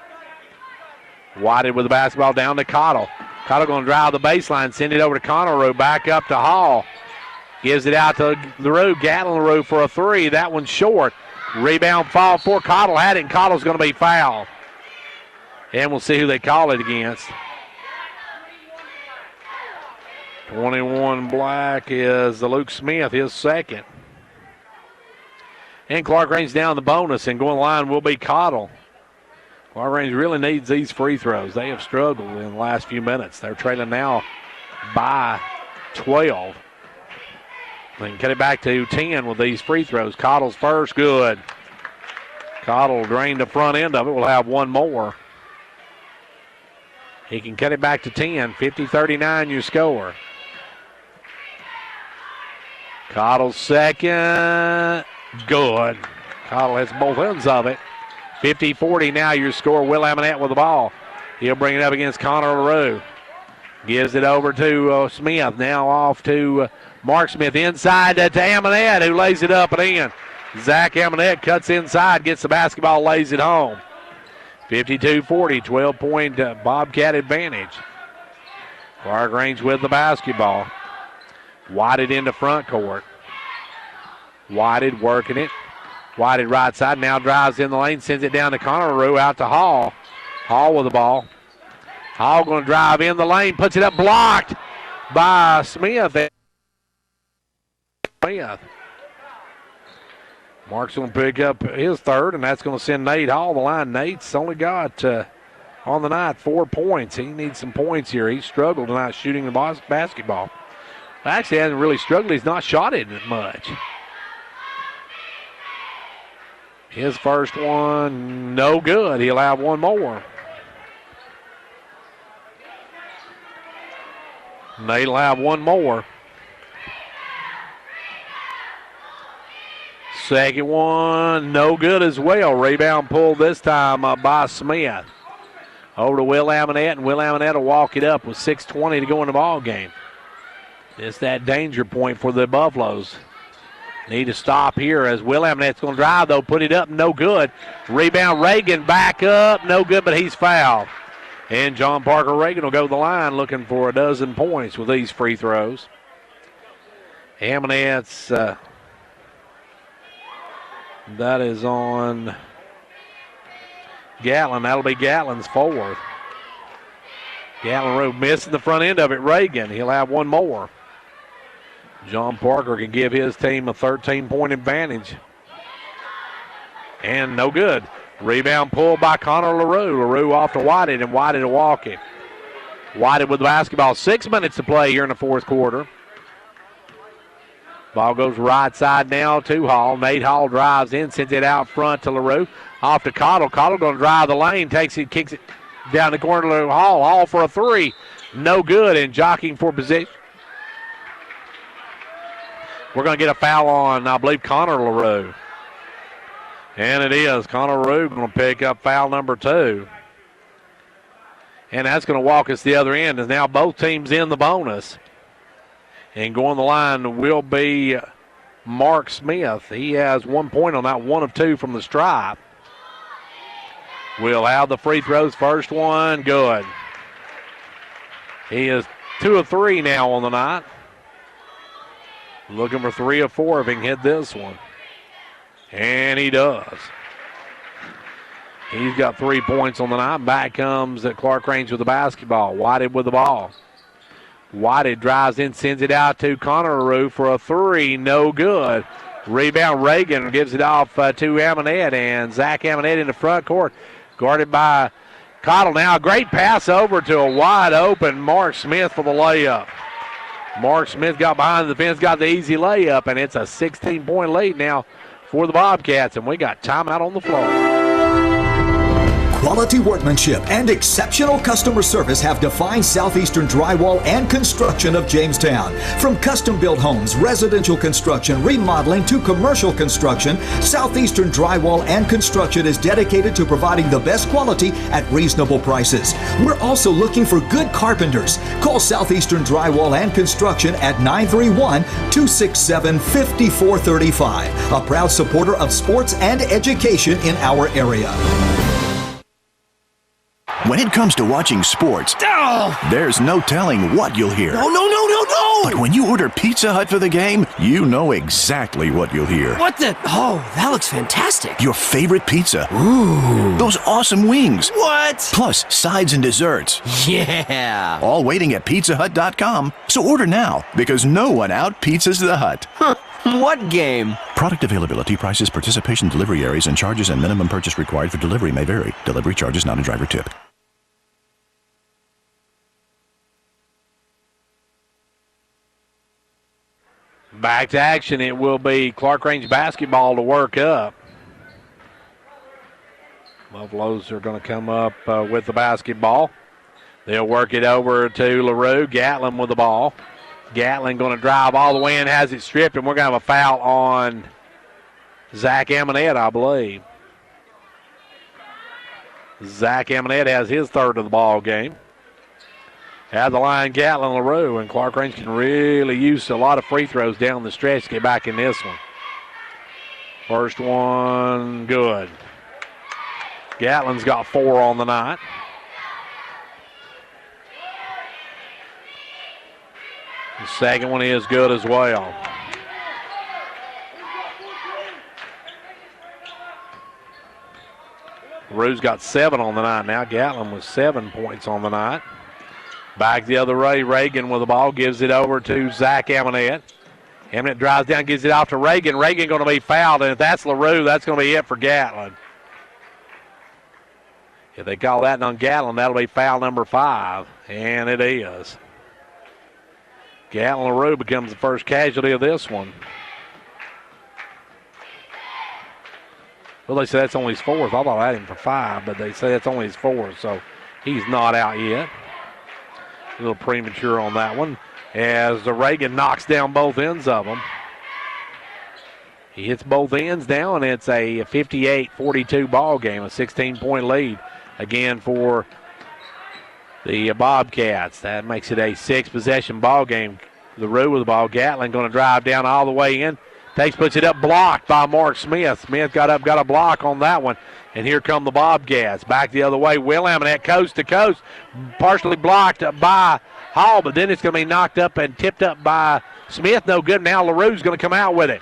Whitehead with the basketball down to Cottle. Cottle going to drive the baseline, send it over to Conroe, back up to Hall. Gives it out to LaRue, Gatlin LaRue for a 3. That one's short. Rebound fall for Cottle had it, and Cottle's going to be fouled. And we'll see who they call it against. 21 black is the Luke Smith, his second. And Clarkrange down the bonus, and going line will be Cottle. Clarkrange really needs these free throws. They have struggled in the last few minutes. They're trailing now by 12. They can cut it back to 10 with these free throws. Cottle's first, good. Cottle drained the front end of it. We'll have one more. He can cut it back to 10. 50-39 your score. Cottle's second, good. Cottle has both ends of it. 50-40 now your score. Will Amonette with the ball. He'll bring it up against Connor LaRue. Gives it over to Smith. Now off to Mark Smith. Inside to Amonette, who lays it up and in. Zach Amonette cuts inside, gets the basketball, lays it home. 52-40, 12-point Bobcat advantage. Clarkrange with the basketball. Whited into front court. Whited working it. Whited right side, now drives in the lane, sends it down to Connery, out to Hall. Hall with the ball. Hall going to drive in the lane, puts it up, blocked by Smith. Mark's going to pick up his third, and that's going to send Nate Hall to the line. Nate's only got, on the night, 4 points. He needs some points here. He's struggled tonight shooting the basketball. Actually, hasn't really struggled. He's not shot it much. His first one, no good. He'll have one more. Nate will have one more. Second one, no good as well. Rebound pulled this time by Smith. Over to Will Amonette, and Will Amonette will walk it up with 6:20 to go in the ball game. It's that danger point for the Buffaloes. Need to stop here as Will Amonette's going to drive, though. Put it up, no good. Rebound, Reagan back up, no good, but he's fouled. And John Parker Reagan will go to the line looking for a dozen points with these free throws. Amonette's, that is on Gatlin. That'll be Gatlin's fourth. Gatlin Road missing the front end of it. Reagan, he'll have one more. John Parker can give his team a 13-point advantage. And no good. Rebound pulled by Connor LaRue. LaRue off to Whited, and Whited to walk it. Whited with the basketball. 6 minutes to play here in the fourth quarter. Ball goes right side now to Hall. Nate Hall drives in, sends it out front to LaRue. Off to Cottle. Cottle going to drive the lane, takes it, kicks it down the corner to Hall. Hall for a three. No good, and jockeying for position. We're going to get a foul on, I believe, Connor LaRue. And it is. Connor LaRue going to pick up foul number 2. And that's going to walk us the other end. As now both teams in the bonus. And going the line will be Mark Smith. He has 1 point on that, 1 of 2 from the stripe. We'll have the free throws. First one, good. He is 2 of 3 now on the night. Looking for 3 of 4 if he can hit this one. And he does. He's got 3 points on the night. Back comes Clarkrange with the basketball. Whited with the ball. Whited drives in, sends it out to Connor LaRue for a 3. No good. Rebound, Reagan gives it off to Amonette, and Zach Amonette in the front court. Guarded by Cottle now. A great pass over to a wide open Mark Smith for the layup. Mark Smith got behind the fence, got the easy layup, and it's a 16-point lead now for the Bobcats, and we got timeout on the floor. Quality workmanship and exceptional customer service have defined Southeastern Drywall and Construction of Jamestown. From custom-built homes, residential construction, remodeling to commercial construction, Southeastern Drywall and Construction is dedicated to providing the best quality at reasonable prices. We're also looking for good carpenters. Call Southeastern Drywall and Construction at 931-267-5435, a proud supporter of sports and education in our area. When it comes to watching sports, there's no telling what you'll hear. No! But when you order Pizza Hut for the game, you know exactly what you'll hear. What the? Oh, that looks fantastic. Your favorite pizza. Ooh. Those awesome wings. What? Plus sides and desserts. Yeah. All waiting at pizzahut.com. So order now, because no one out-pizzas the Hut. Huh. What game? Product availability, prices, participation, delivery areas, and charges and minimum purchase required for delivery may vary. Delivery charges not a driver tip. Back to action. It will be Clarkrange Basketball to work up. Buffaloes are going to come up with the basketball. They'll work it over to LaRue. Gatlin with the ball. Gatlin going to drive all the way in, has it stripped, and we're going to have a foul on Zach Amonette, I believe. Zach Amonette has his third of the ball game. At the line, Gatlin, LaRue, and Clarkrange can really use a lot of free throws down the stretch to get back in this one. First one, good. Gatlin's got 4 on the night. The second one is good as well. LaRue's got 7 on the night now. Gatlin with 7 points on the night. Back the other way, Reagan with the ball, gives it over to Zach Amonette. Amonette drives down, gives it off to Reagan. Reagan going to be fouled, and if that's LaRue, that's going to be it for Gatlin. If they call that on Gatlin, that'll be foul number 5, and it is. Gatlin LaRue becomes the first casualty of this one. Well, they say that's only his 4th. I thought I had him for 5, but they say that's only his 4th, so he's not out yet. A little premature on that one as the Reagan knocks down both ends of them. He hits both ends down, and it's a 58-42 ball game, a 16-point lead again for the Bobcats. That makes it a 6-possession ball game. LaRue with the ball. Gatlin going to drive down all the way in. Puts it up, blocked by Mark Smith. Smith got up, got a block on that one. And here come the Bobcats. Back the other way. Will Amonette coast to coast. Partially blocked by Hall, but then it's going to be knocked up and tipped up by Smith. No good. Now LaRue's going to come out with it.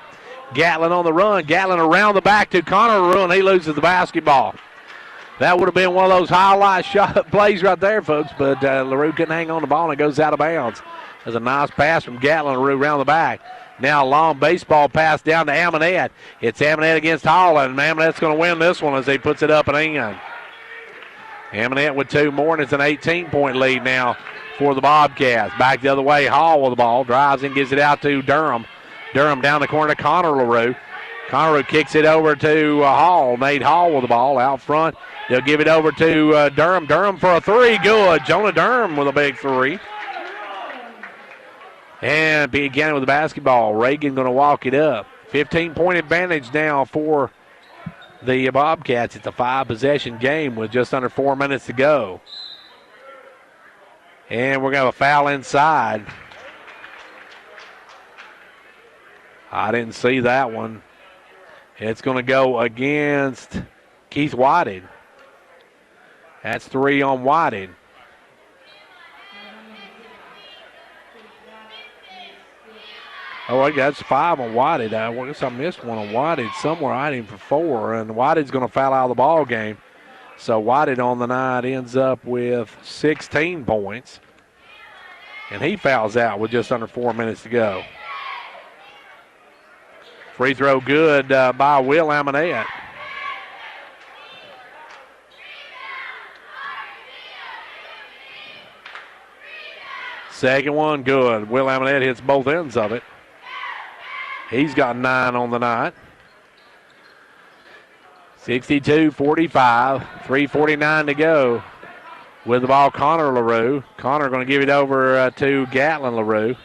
Gatlin on the run. Gatlin around the back to Connor LaRue, and he loses the basketball. That would have been one of those highlight shot plays right there, folks, but LaRue couldn't hang on the ball, and it goes out of bounds. There's a nice pass from Gatlin LaRue around the back. Now a long baseball pass down to Amonette. It's Amonette against Holland. Amonette's going to win this one as he puts it up and in. Amonette with 2 more, and it's an 18-point lead now for the Bobcats. Back the other way, Hall with the ball. Drives and gives it out to Durham. Durham down the corner to Connor LaRue. Connor LaRue kicks it over to Hall. Nate Hall with the ball out front. They'll give it over to Durham. Durham for a 3. Good. Jonah Durham with a big 3. And beginning with the basketball. Reagan going to walk it up. 15-point advantage now for the Bobcats. It's a 5-possession game with just under 4 minutes to go. And we're going to have a foul inside. I didn't see that one. It's going to go against Keith Whiting. That's 3 on Whiting. Oh, I guess 5 on Whiting. I guess I missed one on Whiting somewhere. I had him for 4, and Whiting's going to foul out of the ball game. So Whiting on the night ends up with 16 points, and he fouls out with just under 4 minutes to go. Free throw good by Will Amonette. Second one good. Will Amonette hits both ends of it. He's got 9 on the night. 62-45, 3:49 to go. With the ball, Connor LaRue. Connor going to give it over to Gatlin LaRue.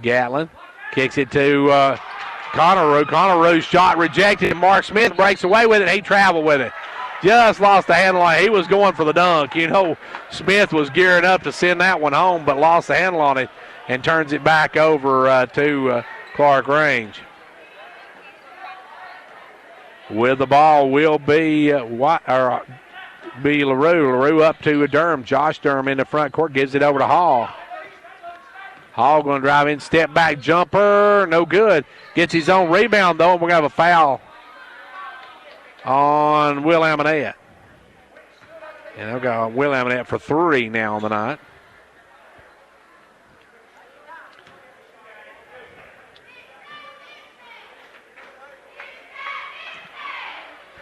Gatlin kicks it to Connor LaRue. Connor LaRue's shot rejected. Mark Smith breaks away with it. He traveled with it. Just lost the handle on it. He was going for the dunk. You know, Smith was gearing up to send that one home, but lost the handle on it and turns it back over to Clarkrange. With the ball will be LaRue. LaRue up to Durham. Josh Durham in the front court gives it over to Hall. Hall going to drive in, step back jumper, no good. Gets his own rebound though, and we're going to have a foul on Will Amonette. And I've got Will Amonette for 3 now on the night.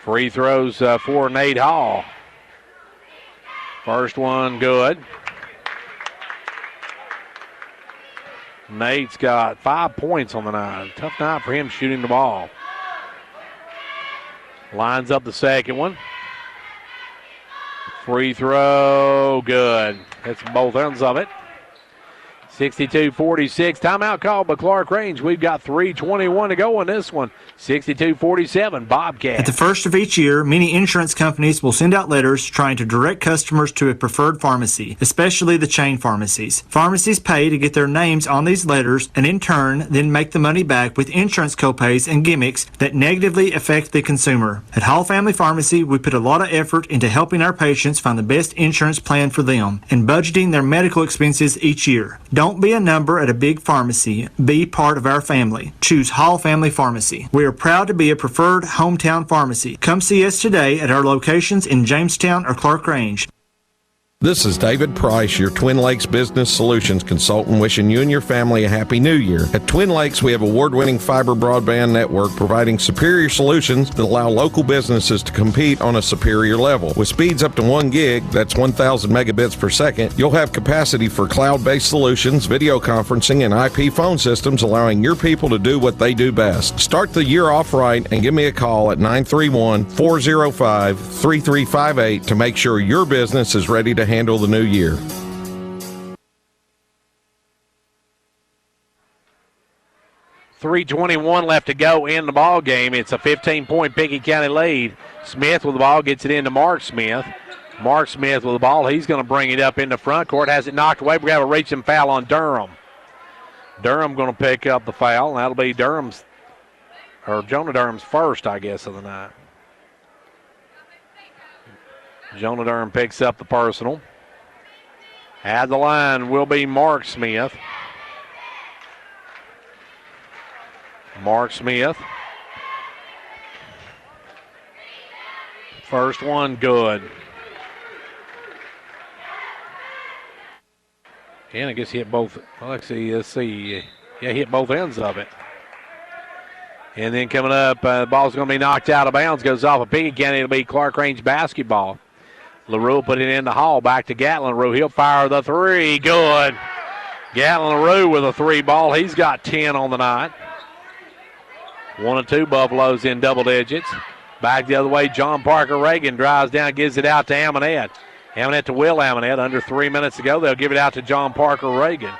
Free throws for Nate Hall. First one good. Nate's got 5 points on the night. Tough night for him shooting the ball. Lines up the second one. Free throw good. Hits both ends of it. 62-46. Timeout called by Clarkrange. We've got 3:21 to go in this one. 62-47, Bobcats. At the first of each year, many insurance companies will send out letters trying to direct customers to a preferred pharmacy, especially the chain pharmacies. Pharmacies pay to get their names on these letters and in turn then make the money back with insurance copays and gimmicks that negatively affect the consumer. At Hall Family Pharmacy, we put a lot of effort into helping our patients find the best insurance plan for them and budgeting their medical expenses each year. Don't Don't be a number at a big pharmacy. Be part of our family. Choose Hall Family Pharmacy. We are proud to be a preferred hometown pharmacy. Come see us today at our locations in Jamestown or Clarkrange. This is David Price, your Twin Lakes Business Solutions consultant, wishing you and your family a Happy New Year. At Twin Lakes, we have award-winning fiber broadband network providing superior solutions that allow local businesses to compete on a superior level. With speeds up to 1 gig, that's 1,000 megabits per second, you'll have capacity for cloud-based solutions, video conferencing, and IP phone systems, allowing your people to do what they do best. Start the year off right and give me a call at 931-405-3358 to make sure your business is ready to handle the new year. .321 left to go in the ball game. It's a 15-point Pickett County lead. Smith with the ball gets it into Mark Smith. Mark Smith with the ball. He's going to bring it up into front court. Has it knocked away. We have a reaching foul on Durham. Durham going to pick up the foul, and that'll be Jonah Durham's first, I guess, of the night. Jonah Durham picks up the personal. At the line will be Mark Smith. Mark Smith. First one good. And I guess he hit both. Well, let's see. Yeah, he hit both ends of it. And then coming up, the ball's going to be knocked out of bounds. Goes off of Pickett County. It'll be Clarkrange Basketball. LaRue put it in the Hall. Back to Gatlin LaRue. He'll fire the three. Good. Gatlin LaRue with a three ball. He's got 10 on the night. 1 of 2 Buffaloes in double digits. Back the other way, John Parker Reagan drives down, gives it out to Amonette. Amonette to Will Amonette. Under 3 minutes to go, they'll give it out to John Parker Reagan.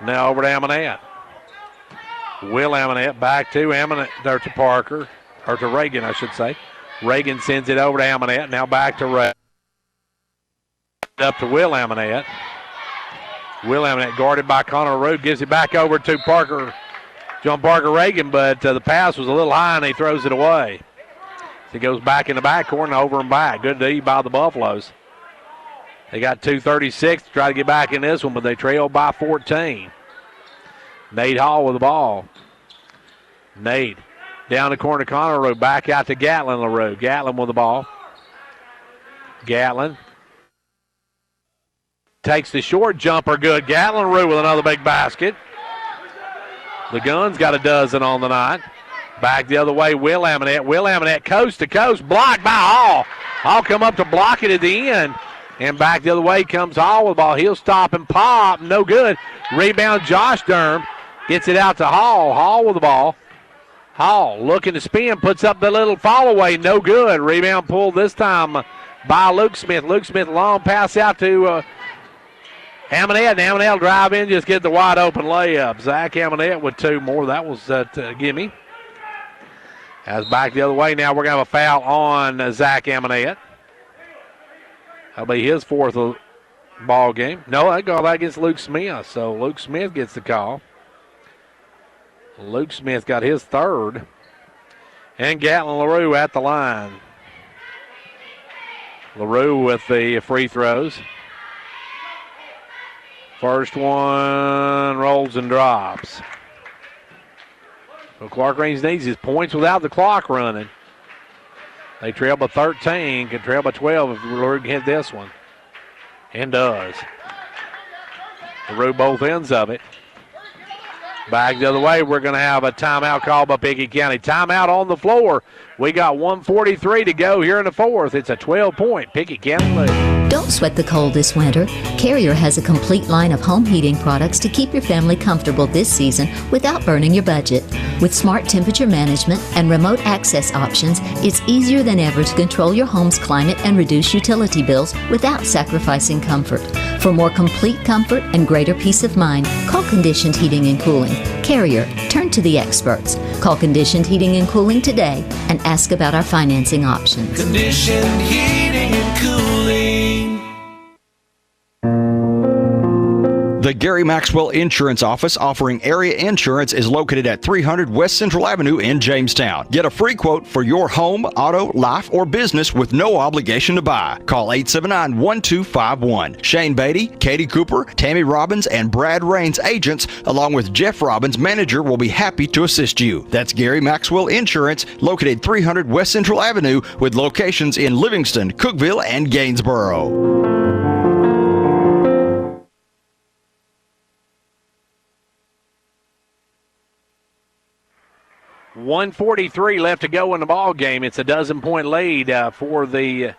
Now over to Amonette. Will Amonette back to Amonette, or to Parker, or to Reagan, I should say. Reagan sends it over to Amonette. Now back to Reagan. Up to Will Amonette. Will Amonette guarded by Connor Root. Gives it back over to John Parker Reagan, but the pass was a little high and he throws it away. So he goes back in the backcourt and over and back. Good D by the Buffaloes. They got 2:36 to try to get back in this one, but they trail by 14. Nate Hall with the ball. Nate down the corner to Connor Root. Back out to Gatlin LaRue. Gatlin with the ball. Gatlin takes the short jumper, good. Gatlin LaRue with another big basket. The Guns got a dozen on the night. Back the other way, Will Amonette. Will Amonette coast to coast, blocked by Hall. Hall come up to block it at the end. And back the other way comes Hall with the ball. He'll stop and pop, no good. Rebound, Josh Durham gets it out to Hall. Hall with the ball. Hall looking to spin, puts up the little fall away, no good. Rebound pulled this time by Luke Smith. Luke Smith, long pass out to Amonette, and Amonette will drive in, just get the wide open layup. Zach Amonette with 2 more. That was a gimme. As back the other way, now we're going to have a foul on Zach Amonette. That'll be his 4th ball game. No, I got that against Luke Smith, so Luke Smith gets the call. Luke Smith got his 3rd. And Gatlin LaRue at the line. LaRue with the free throws. First one rolls and drops. So Clarkrange needs his points without the clock running. They trail by 13, can trail by 12 if LaRue can hit this one. And does. LaRue both ends of it. Back the other way, we're going to have a timeout called by Pickett County. Timeout on the floor. We got 1:43 to go here in the 4th. It's a 12-point Pickett County lead. Don't sweat the cold this winter. Carrier has a complete line of home heating products to keep your family comfortable this season without burning your budget. With smart temperature management and remote access options, it's easier than ever to control your home's climate and reduce utility bills without sacrificing comfort. For more complete comfort and greater peace of mind, call Conditioned Heating and Cooling. Carrier, turn to the experts. Call Conditioned Heating and Cooling today and ask about our financing options. Conditioned Heating and Cooling. The Gary Maxwell Insurance Office offering area insurance is located at 300 West Central Avenue in Jamestown. Get a free quote for your home, auto, life, or business with no obligation to buy. Call 879-1251. Shane Beatty, Katie Cooper, Tammy Robbins, and Brad Rains agents, along with Jeff Robbins, manager, will be happy to assist you. That's Gary Maxwell Insurance, located 300 West Central Avenue, with locations in Livingston, Cookeville, and Gainsboro. 1:43 left to go in the ball game. It's a dozen-point lead for the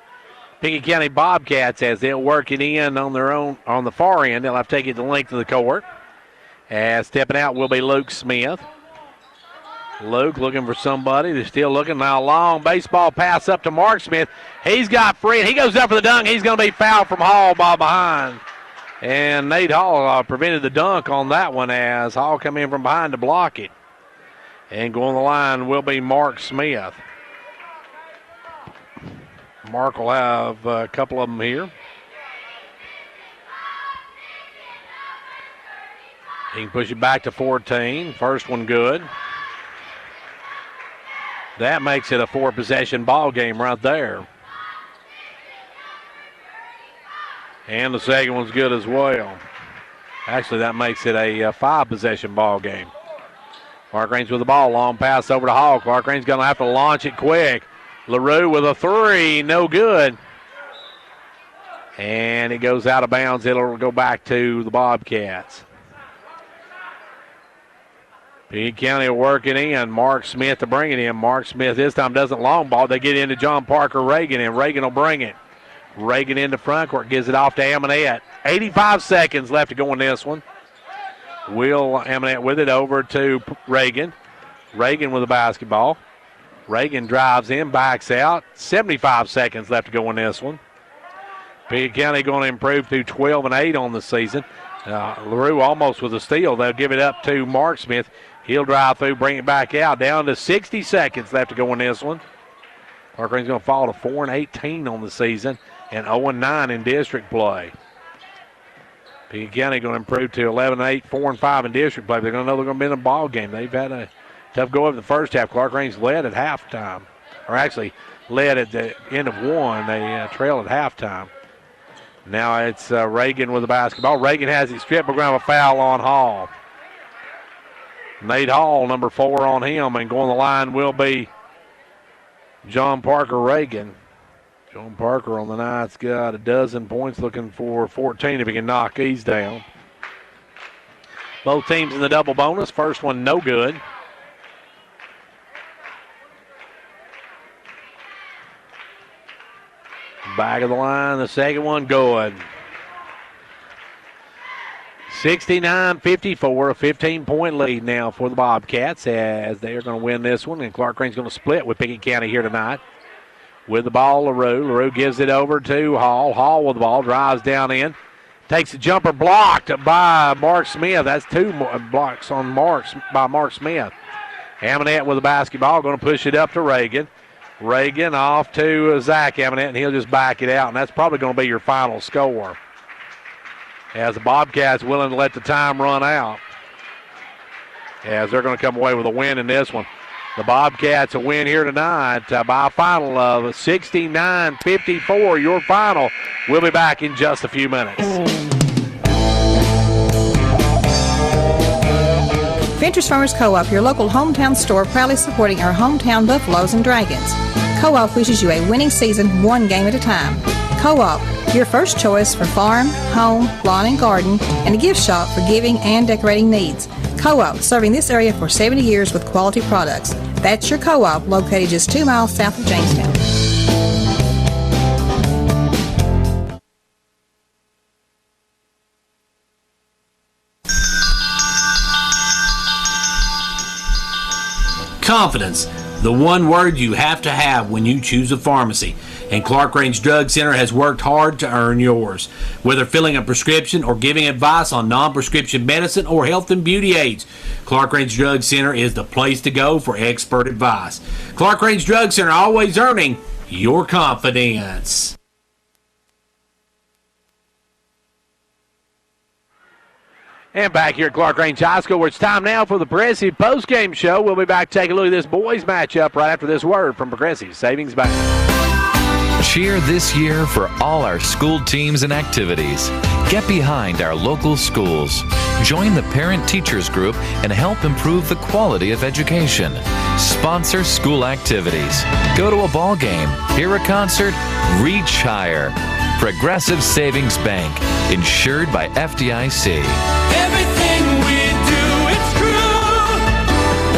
Pickett County Bobcats as they'll work it in on their own on the far end. They'll have to take it the length of the court. As stepping out will be Luke Smith. Luke looking for somebody. They're still looking. Now long baseball pass up to Mark Smith. He's got free. He goes up for the dunk. He's going to be fouled from Hall by behind. And Nate Hall prevented the dunk on that one as Hall come in from behind to block it. And going the line will be Mark Smith. Mark will have a couple of them here. He can push it back to 14. First one good. That makes it a 4-possession ball game right there. And the second one's good as well. Actually, that makes it a 5-possession ball game. Clarkrange with the ball. Long pass over to Hall. Clarkrange's going to have to launch it quick. LaRue with a three. No good. And it goes out of bounds. It'll go back to the Bobcats. Pickett County will work it in. Mark Smith to bring it in. Mark Smith this time doesn't long ball. They get into John Parker Reagan, and Reagan will bring it. Reagan into front court. Gives it off to Amonette. 85 seconds left to go in this one. Will Amonette with it over to Reagan. Reagan with the basketball. Reagan drives in, backs out. 75 seconds left to go in this one. Pickett County going to improve to 12-8 on the season. LaRue almost with a steal. They'll give it up to Mark Smith. He'll drive through, bring it back out. Down to 60 seconds left to go in this one. Clarkrange's going to fall to 4-18 on the season and 0-9 in district play. Pickett County going to improve to 11-8, 4-5 in district play. They're going to know they're going to be in a ball game. They've had a tough go over the first half. Clarkrange led at halftime, or actually led at the end of one. They trail at halftime. Now it's Reagan with the basketball. Reagan has it stripped. We're going to have a foul on Hall. Nate Hall, number 4 on him, and going the line will be John Parker Reagan. John Parker on the night's got a dozen points, looking for 14 if he can knock these down. Both teams in the double bonus. First one no good. Back of the line, the second one good. 69-54, a 15-point lead now for the Bobcats as they are going to win this one. And Clarkrange's going to split with Pickett County here tonight. With the ball, LaRue. LaRue gives it over to Hall. Hall with the ball, drives down in. Takes a jumper blocked by Mark Smith. That's 2 blocks on by Mark Smith. Amonette with the basketball, going to push it up to Reagan. Reagan off to Zach Amonette, and he'll just back it out, and that's probably going to be your final score. As the Bobcats willing to let the time run out, as they're going to come away with a win in this one. The Bobcats a win here tonight by a final of 69-54. Your final. We'll be back in just a few minutes. Ventures Farmers Co-op, your local hometown store, proudly supporting our hometown Buffaloes and Dragons. Co-op wishes you a winning season, one game at a time. Co-op, your first choice for farm, home, lawn and garden, and a gift shop for giving and decorating needs. Co-op, serving this area for 70 years with quality products. That's your Co-op, located just 2 miles south of Jamestown. Confidence, the one word you have to have when you choose a pharmacy. And Clarkrange Drug Center has worked hard to earn yours. Whether filling a prescription or giving advice on non-prescription medicine or health and beauty aids, Clarkrange Drug Center is the place to go for expert advice. Clarkrange Drug Center, always earning your confidence. And back here at Clarkrange High School, where it's time now for the Progressive Postgame Show. We'll be back to take a look at this boys matchup right after this word from Progressive Savings Bank. Cheer this year for all our school teams and activities. Get behind our local schools. Join the parent-teachers group and help improve the quality of education. Sponsor school activities. Go to a ball game, hear a concert, reach higher. Progressive Savings Bank, insured by FDIC. Everything we do, it's true.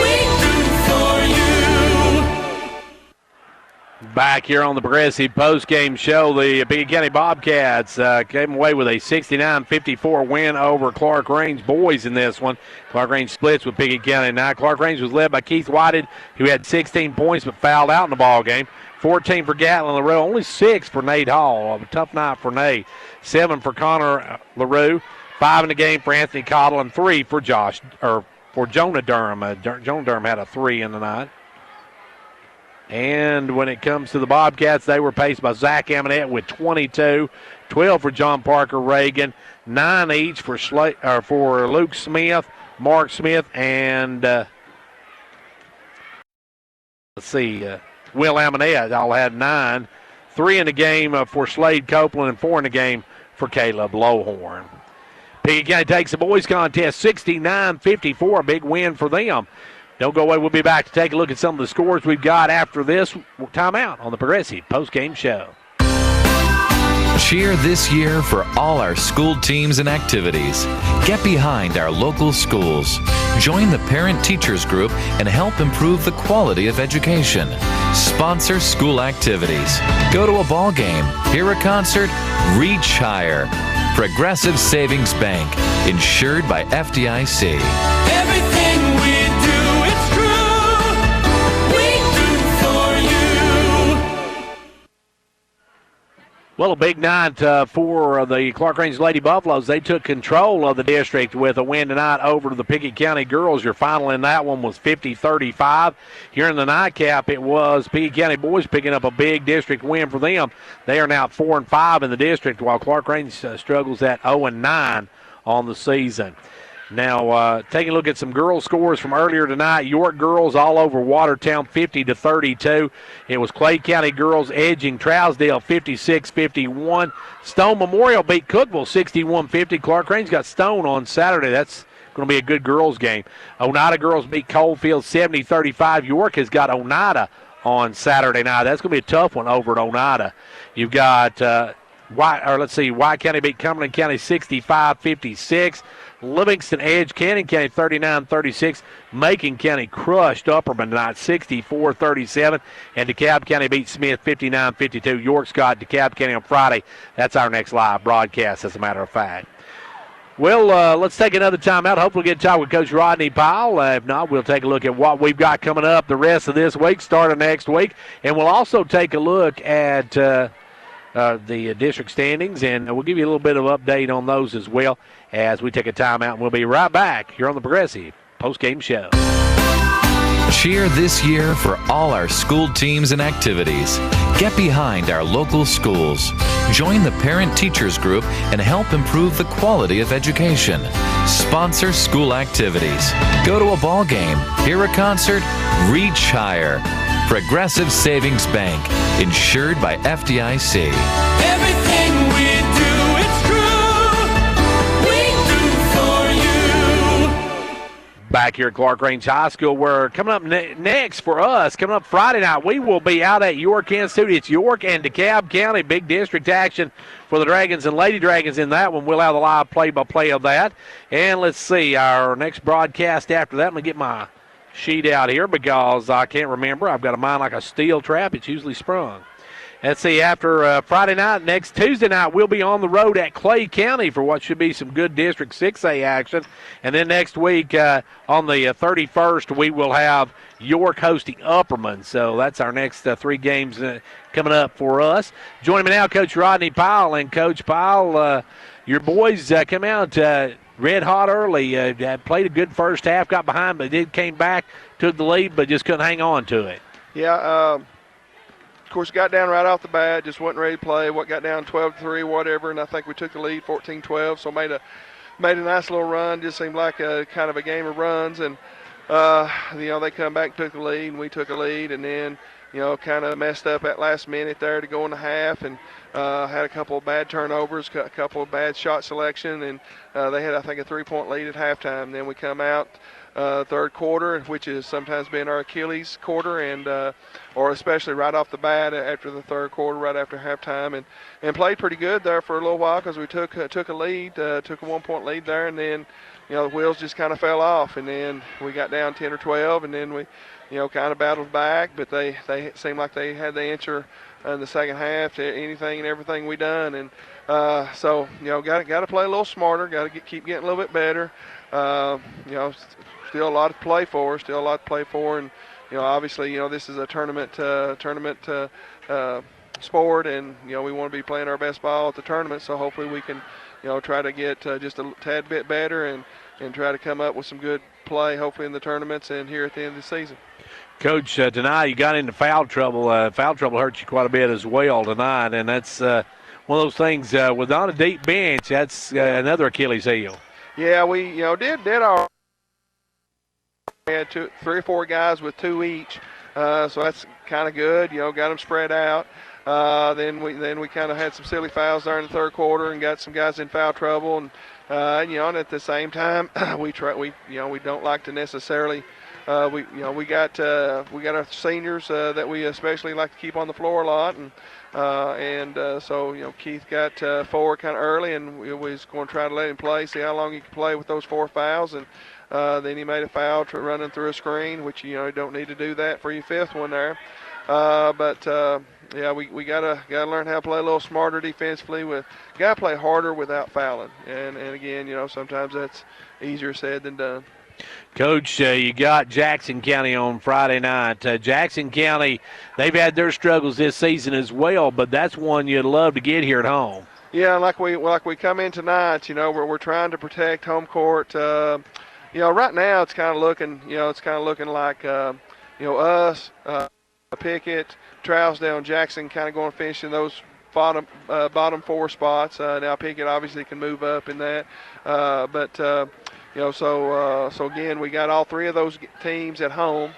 We do for you. Back here on the Progressive Postgame Show, the Pickett County Bobcats came away with a 69-54 win over Clarkrange boys in this one. Clarkrange splits with Pickett County now. Clarkrange was led by Keith Whited, who had 16 points but fouled out in the ball game. 14 for Gatlin LaRue, only 6 for Nate Hall. A tough night for Nate. 7 for Connor LaRue, 5 in the game for Anthony Cottle, and 3 for Jonah Durham. Jonah Durham had a 3 in the night. And when it comes to the Bobcats, they were paced by Zach Amonette with 22, 12 for John Parker Reagan, 9 each for Luke Smith, Mark Smith, and Will Amonette all had 9. 3 in the game for Slade Copeland and 4 in the game for Caleb Lowhorn. Pickett County takes the boys contest 69-54, a big win for them. Don't go away. We'll be back to take a look at some of the scores we've got after this timeout on the Progressive Postgame Show. Cheer this year for all our school teams and activities. Get behind our local schools. Join the parent-teachers group and help improve the quality of education. Sponsor school activities. Go to a ball game, hear a concert, reach higher. Progressive Savings Bank, insured by FDIC. Everything we do, it's true. We do for you. Well, a big night for the Clarkrange Lady Buffaloes. They took control of the district with a win tonight over the Pickett County girls. Your final in that one was 50-35. Here in the nightcap, it was Pickett County boys picking up a big district win for them. They are now 4-5 in the district, while Clarkrange struggles at 0-9 on the season. Now, taking a look at some girls' scores from earlier tonight. York girls all over Watertown, 50-32. It was Clay County girls edging Trousdale, 56-51. Stone Memorial beat Cookeville, 61-50. Clarkrange got Stone on Saturday. That's going to be a good girls' game. Oneida girls beat Coalfield, 70-35. York has got Oneida on Saturday night. That's going to be a tough one over at Oneida. You've got White County beat Cumberland County, 65-56. Livingston edged Cannon County 39-36. Macon County crushed Upperman tonight 64-37. And DeKalb County beat Smith 59-52. York's got DeKalb County on Friday. That's our next live broadcast, as a matter of fact. Well, let's take another time out. Hopefully we'll get to talk with Coach Rodney Powell. If not, we'll take a look at what we've got coming up the rest of this week, starting next week. And we'll also take a look at the district standings, and we'll give you a little bit of update on those as well as we take a timeout. And we'll be right back here on the Progressive Postgame Show. Cheer this year for all our school teams and activities. Get behind our local schools. Join the parent-teachers group and help improve the quality of education. Sponsor school activities. Go to a ball game, hear a concert, reach higher. Progressive Savings Bank, insured by FDIC. Everything we do, it's true. We do for you. Back here at Clarkrange High School, where coming up next for us, coming up Friday night, we will be out at York Institute. It's York and DeKalb County, big district action for the Dragons and Lady Dragons in that one. We'll have the live play-by-play of that. And let's see, our next broadcast after that, let me get my sheet out here because I can't remember. I've got a mind like a steel trap. It's usually sprung. Let's see, after Friday night, next Tuesday night, we'll be on the road at Clay County for what should be some good District 6A action. And then next week, on the 31st, we will have York hosting Upperman. So that's our next 3 games coming up for us. Joining me now, Coach Rodney Powell. And, Coach Powell, your boys come out red hot early, played a good first half, got behind, but came back, took the lead, but just couldn't hang on to it. Yeah, of course, got down right off the bat, just wasn't ready to play. Got down 12-3, whatever, and I think we took the lead 14-12, so made a made a nice little run. Just seemed like a kind of a game of runs, and they come back, took the lead, and we took a lead, and then kind of messed up at last minute there to go in the half, and had a couple of bad turnovers, a couple of bad shot selection, and they had, I think, a 3-point lead at halftime. Then we come out third quarter, which has sometimes been our Achilles quarter, and or especially right off the bat after the third quarter, right after halftime, and played pretty good there for a little while because we took a lead, took a 1-point lead there, and then the wheels just kind of fell off, and then we got down 10 or 12, and then we kind of battled back, but they seemed like they had the answer in the second half to anything and everything we done, and so got to play a little smarter, got to keep getting a little bit better. Still a lot to play for, and obviously this is a tournament sport, and we want to be playing our best ball at the tournament. So hopefully we can try to get just a tad bit better and try to come up with some good play, hopefully in the tournaments and here at the end of the season. Coach, tonight you got into foul trouble. Foul trouble hurt you quite a bit as well tonight, and that's one of those things without a deep bench. That's another Achilles heel. Yeah, we did our. We had 3 or 4 guys with 2 each, so that's kind of good. Got them spread out. Then we kind of had some silly fouls there in the third quarter and got some guys in foul trouble, and and at the same time we don't like to necessarily. We got our seniors that we especially like to keep on the floor a lot, and so Keith got 4 kind of early, and we was going to try to let him play, see how long he could play with those 4 fouls, and then he made a foul running through a screen, which you don't need to do that for your 5th one there, but we gotta learn how to play a little smarter defensively. Gotta play harder without fouling, and again sometimes that's easier said than done. Coach, you got Jackson County on Friday night. Jackson County, they've had their struggles this season as well, but that's one you'd love to get here at home. Yeah, like we come in tonight, we're trying to protect home court. Right now it's kind of looking like us, Pickett, Trousdale, and Jackson kind of going to finish in those bottom 4 spots. Now Pickett obviously can move up in that, but so again, we got all 3 of those teams at home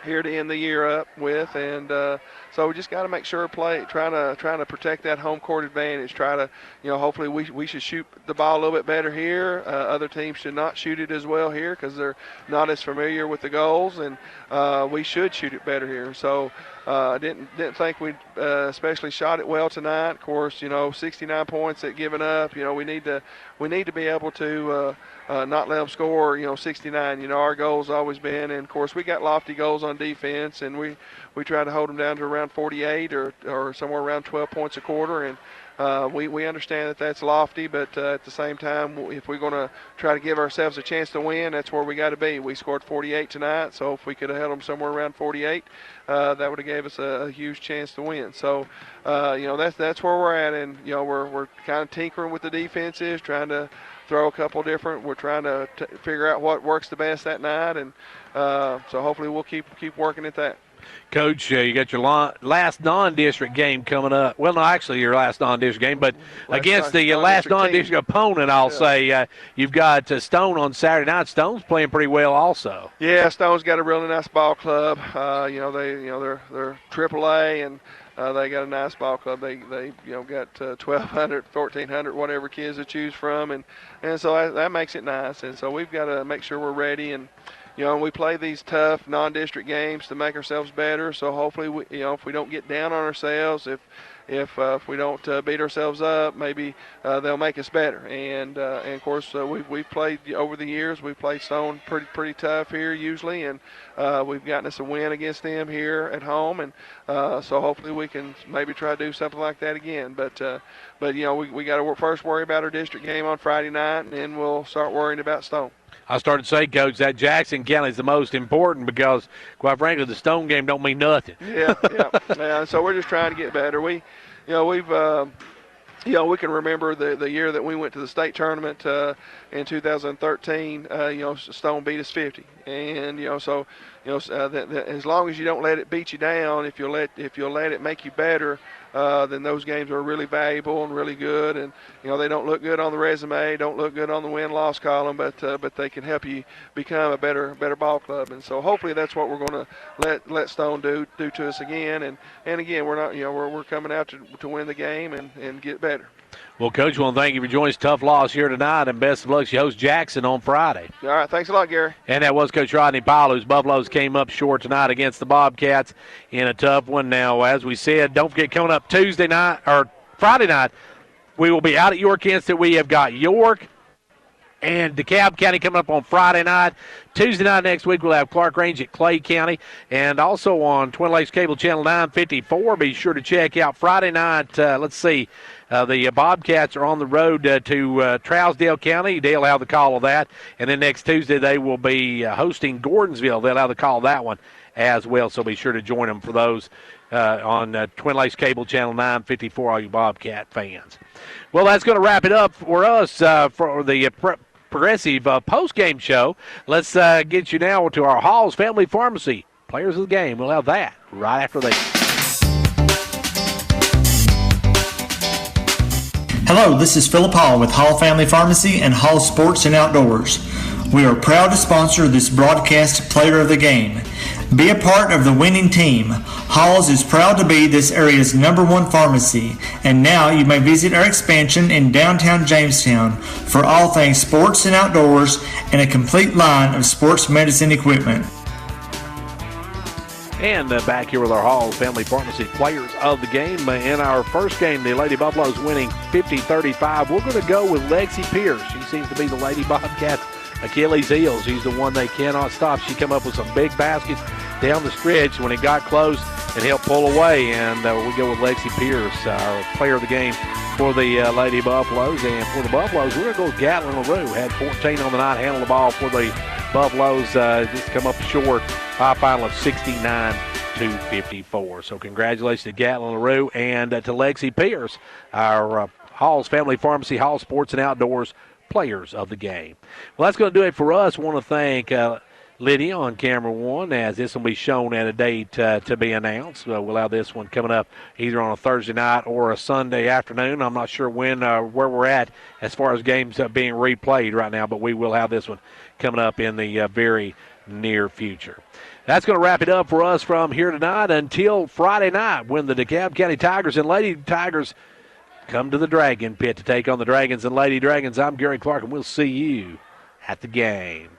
here to end the year up with, and so we just got to make sure trying to protect that home court advantage. Try to, hopefully we should shoot the ball a little bit better here. Other teams should not shoot it as well here because they're not as familiar with the goals, and we should shoot it better here. So I didn't think we especially shot it well tonight. Of course, 69 points at giving up. We need to be able to not let them score. 69. Our goal's always been, and of course we got lofty goals on defense, and we try to hold them down to around 48 or somewhere around 12 points a quarter, and we understand that that's lofty, but at the same time, if we're going to try to give ourselves a chance to win, that's where we got to be. We scored 48 tonight, so if we could have held them somewhere around 48, that would have gave us a huge chance to win. So that's where we're at, and we're kind of tinkering with the defenses, trying to throw a couple different. We're trying to figure out what works the best that night, and so hopefully we'll keep working at that. Coach, you got your last non-district game coming up. Well, no, actually your last non-district game, but against the last non-district opponent, I'll say, you've got Stone on Saturday night. Stone's playing pretty well also. Yeah, Stone's got a really nice ball club. They're AAA, and they got a nice ball club. They got 1,200, 1,400, whatever kids to choose from, and so that makes it nice. And so we've got to make sure we're ready, and we play these tough non-district games to make ourselves better. So hopefully, if we don't get down on ourselves, if we don't beat ourselves up, maybe they'll make us better. And of course, we've played over the years. We've played Stone pretty tough here usually, and we've gotten us a win against them here at home. And so hopefully we can maybe try to do something like that again. But we got to first worry about our district game on Friday night, and then we'll start worrying about Stone. I started to say, Coach, that Jackson County is the most important because, quite frankly, the Stone game don't mean nothing. Yeah. So we're just trying to get better. We can remember the year that we went to the state tournament in 2013. Stone beat us 50, and as long as you don't let it beat you down, if you'll let it make you better, then those games are really valuable and really good. And they don't look good on the resume, don't look good on the win-loss column, but they can help you become a better ball club. And so hopefully that's what we're going to let Stone do to us again. And again, we're not we're coming out to win the game and get better. Well, Coach, I want to thank you for joining us. Tough loss here tonight, and best of luck. You host Jackson on Friday. All right, thanks a lot, Gary. And that was Coach Rodney Powell, whose Buffaloes came up short tonight against the Bobcats in a tough one. Now, as we said, don't forget, coming up Tuesday night or Friday night, we will be out at York Instant. We have got York and DeKalb County coming up on Friday night. Tuesday night next week, we'll have Clarkrange at Clay County. And also on Twin Lakes Cable Channel 954, be sure to check out Friday night. The Bobcats are on the road to Trousdale County. They'll have the call of that. And then next Tuesday, they will be hosting Gordonsville. They'll have the call of that one as well. So be sure to join them for those on Twin Lakes Cable Channel 954, all you Bobcat fans. Well, that's going to wrap it up for us for the Progressive post-game show. Let's get you now to our Hall's Family Pharmacy Players of the Game. We'll have that right after this. Hello, this is Philip Hall with Hall Family Pharmacy and Hall Sports and Outdoors. We are proud to sponsor this broadcast Player of the Game. Be a part of the winning team. Hall's is proud to be this area's #1 pharmacy, and now you may visit our expansion in downtown Jamestown for all things sports and outdoors and a complete line of sports medicine equipment. And back here with our Hall's Family Pharmacy Players of the Game. In our first game, the Lady Buffaloes winning 50-35. We're going to go with Lexi Pierce. She seems to be the Lady Bobcats' Achilles heel. She's the one they cannot stop. She come up with some big baskets down the stretch when it got close and helped pull away. And we go with Lexi Pierce, our Player of the Game for the Lady Buffaloes. And for the Buffaloes, we're going to go with Gatlin LaRue. Had 14 on the night, handled the ball for the Buffaloes. Just come up short by a final of 69-54. So congratulations to Gatlin LaRue and to Lexi Pierce, our Hall's Family Pharmacy, Hall Sports and Outdoors Players of the Game. Well, that's going to do it for us. I want to thank Lydia on camera one, as this will be shown at a date to be announced. We'll have this one coming up either on a Thursday night or a Sunday afternoon. I'm not sure when, where we're at as far as games being replayed right now, but we will have this one coming up in the very near future. That's going to wrap it up for us from here tonight until Friday night when the DeKalb County Tigers and Lady Tigers come to the Dragon Pit to take on the Dragons and Lady Dragons. I'm Gary Clark, and we'll see you at the game.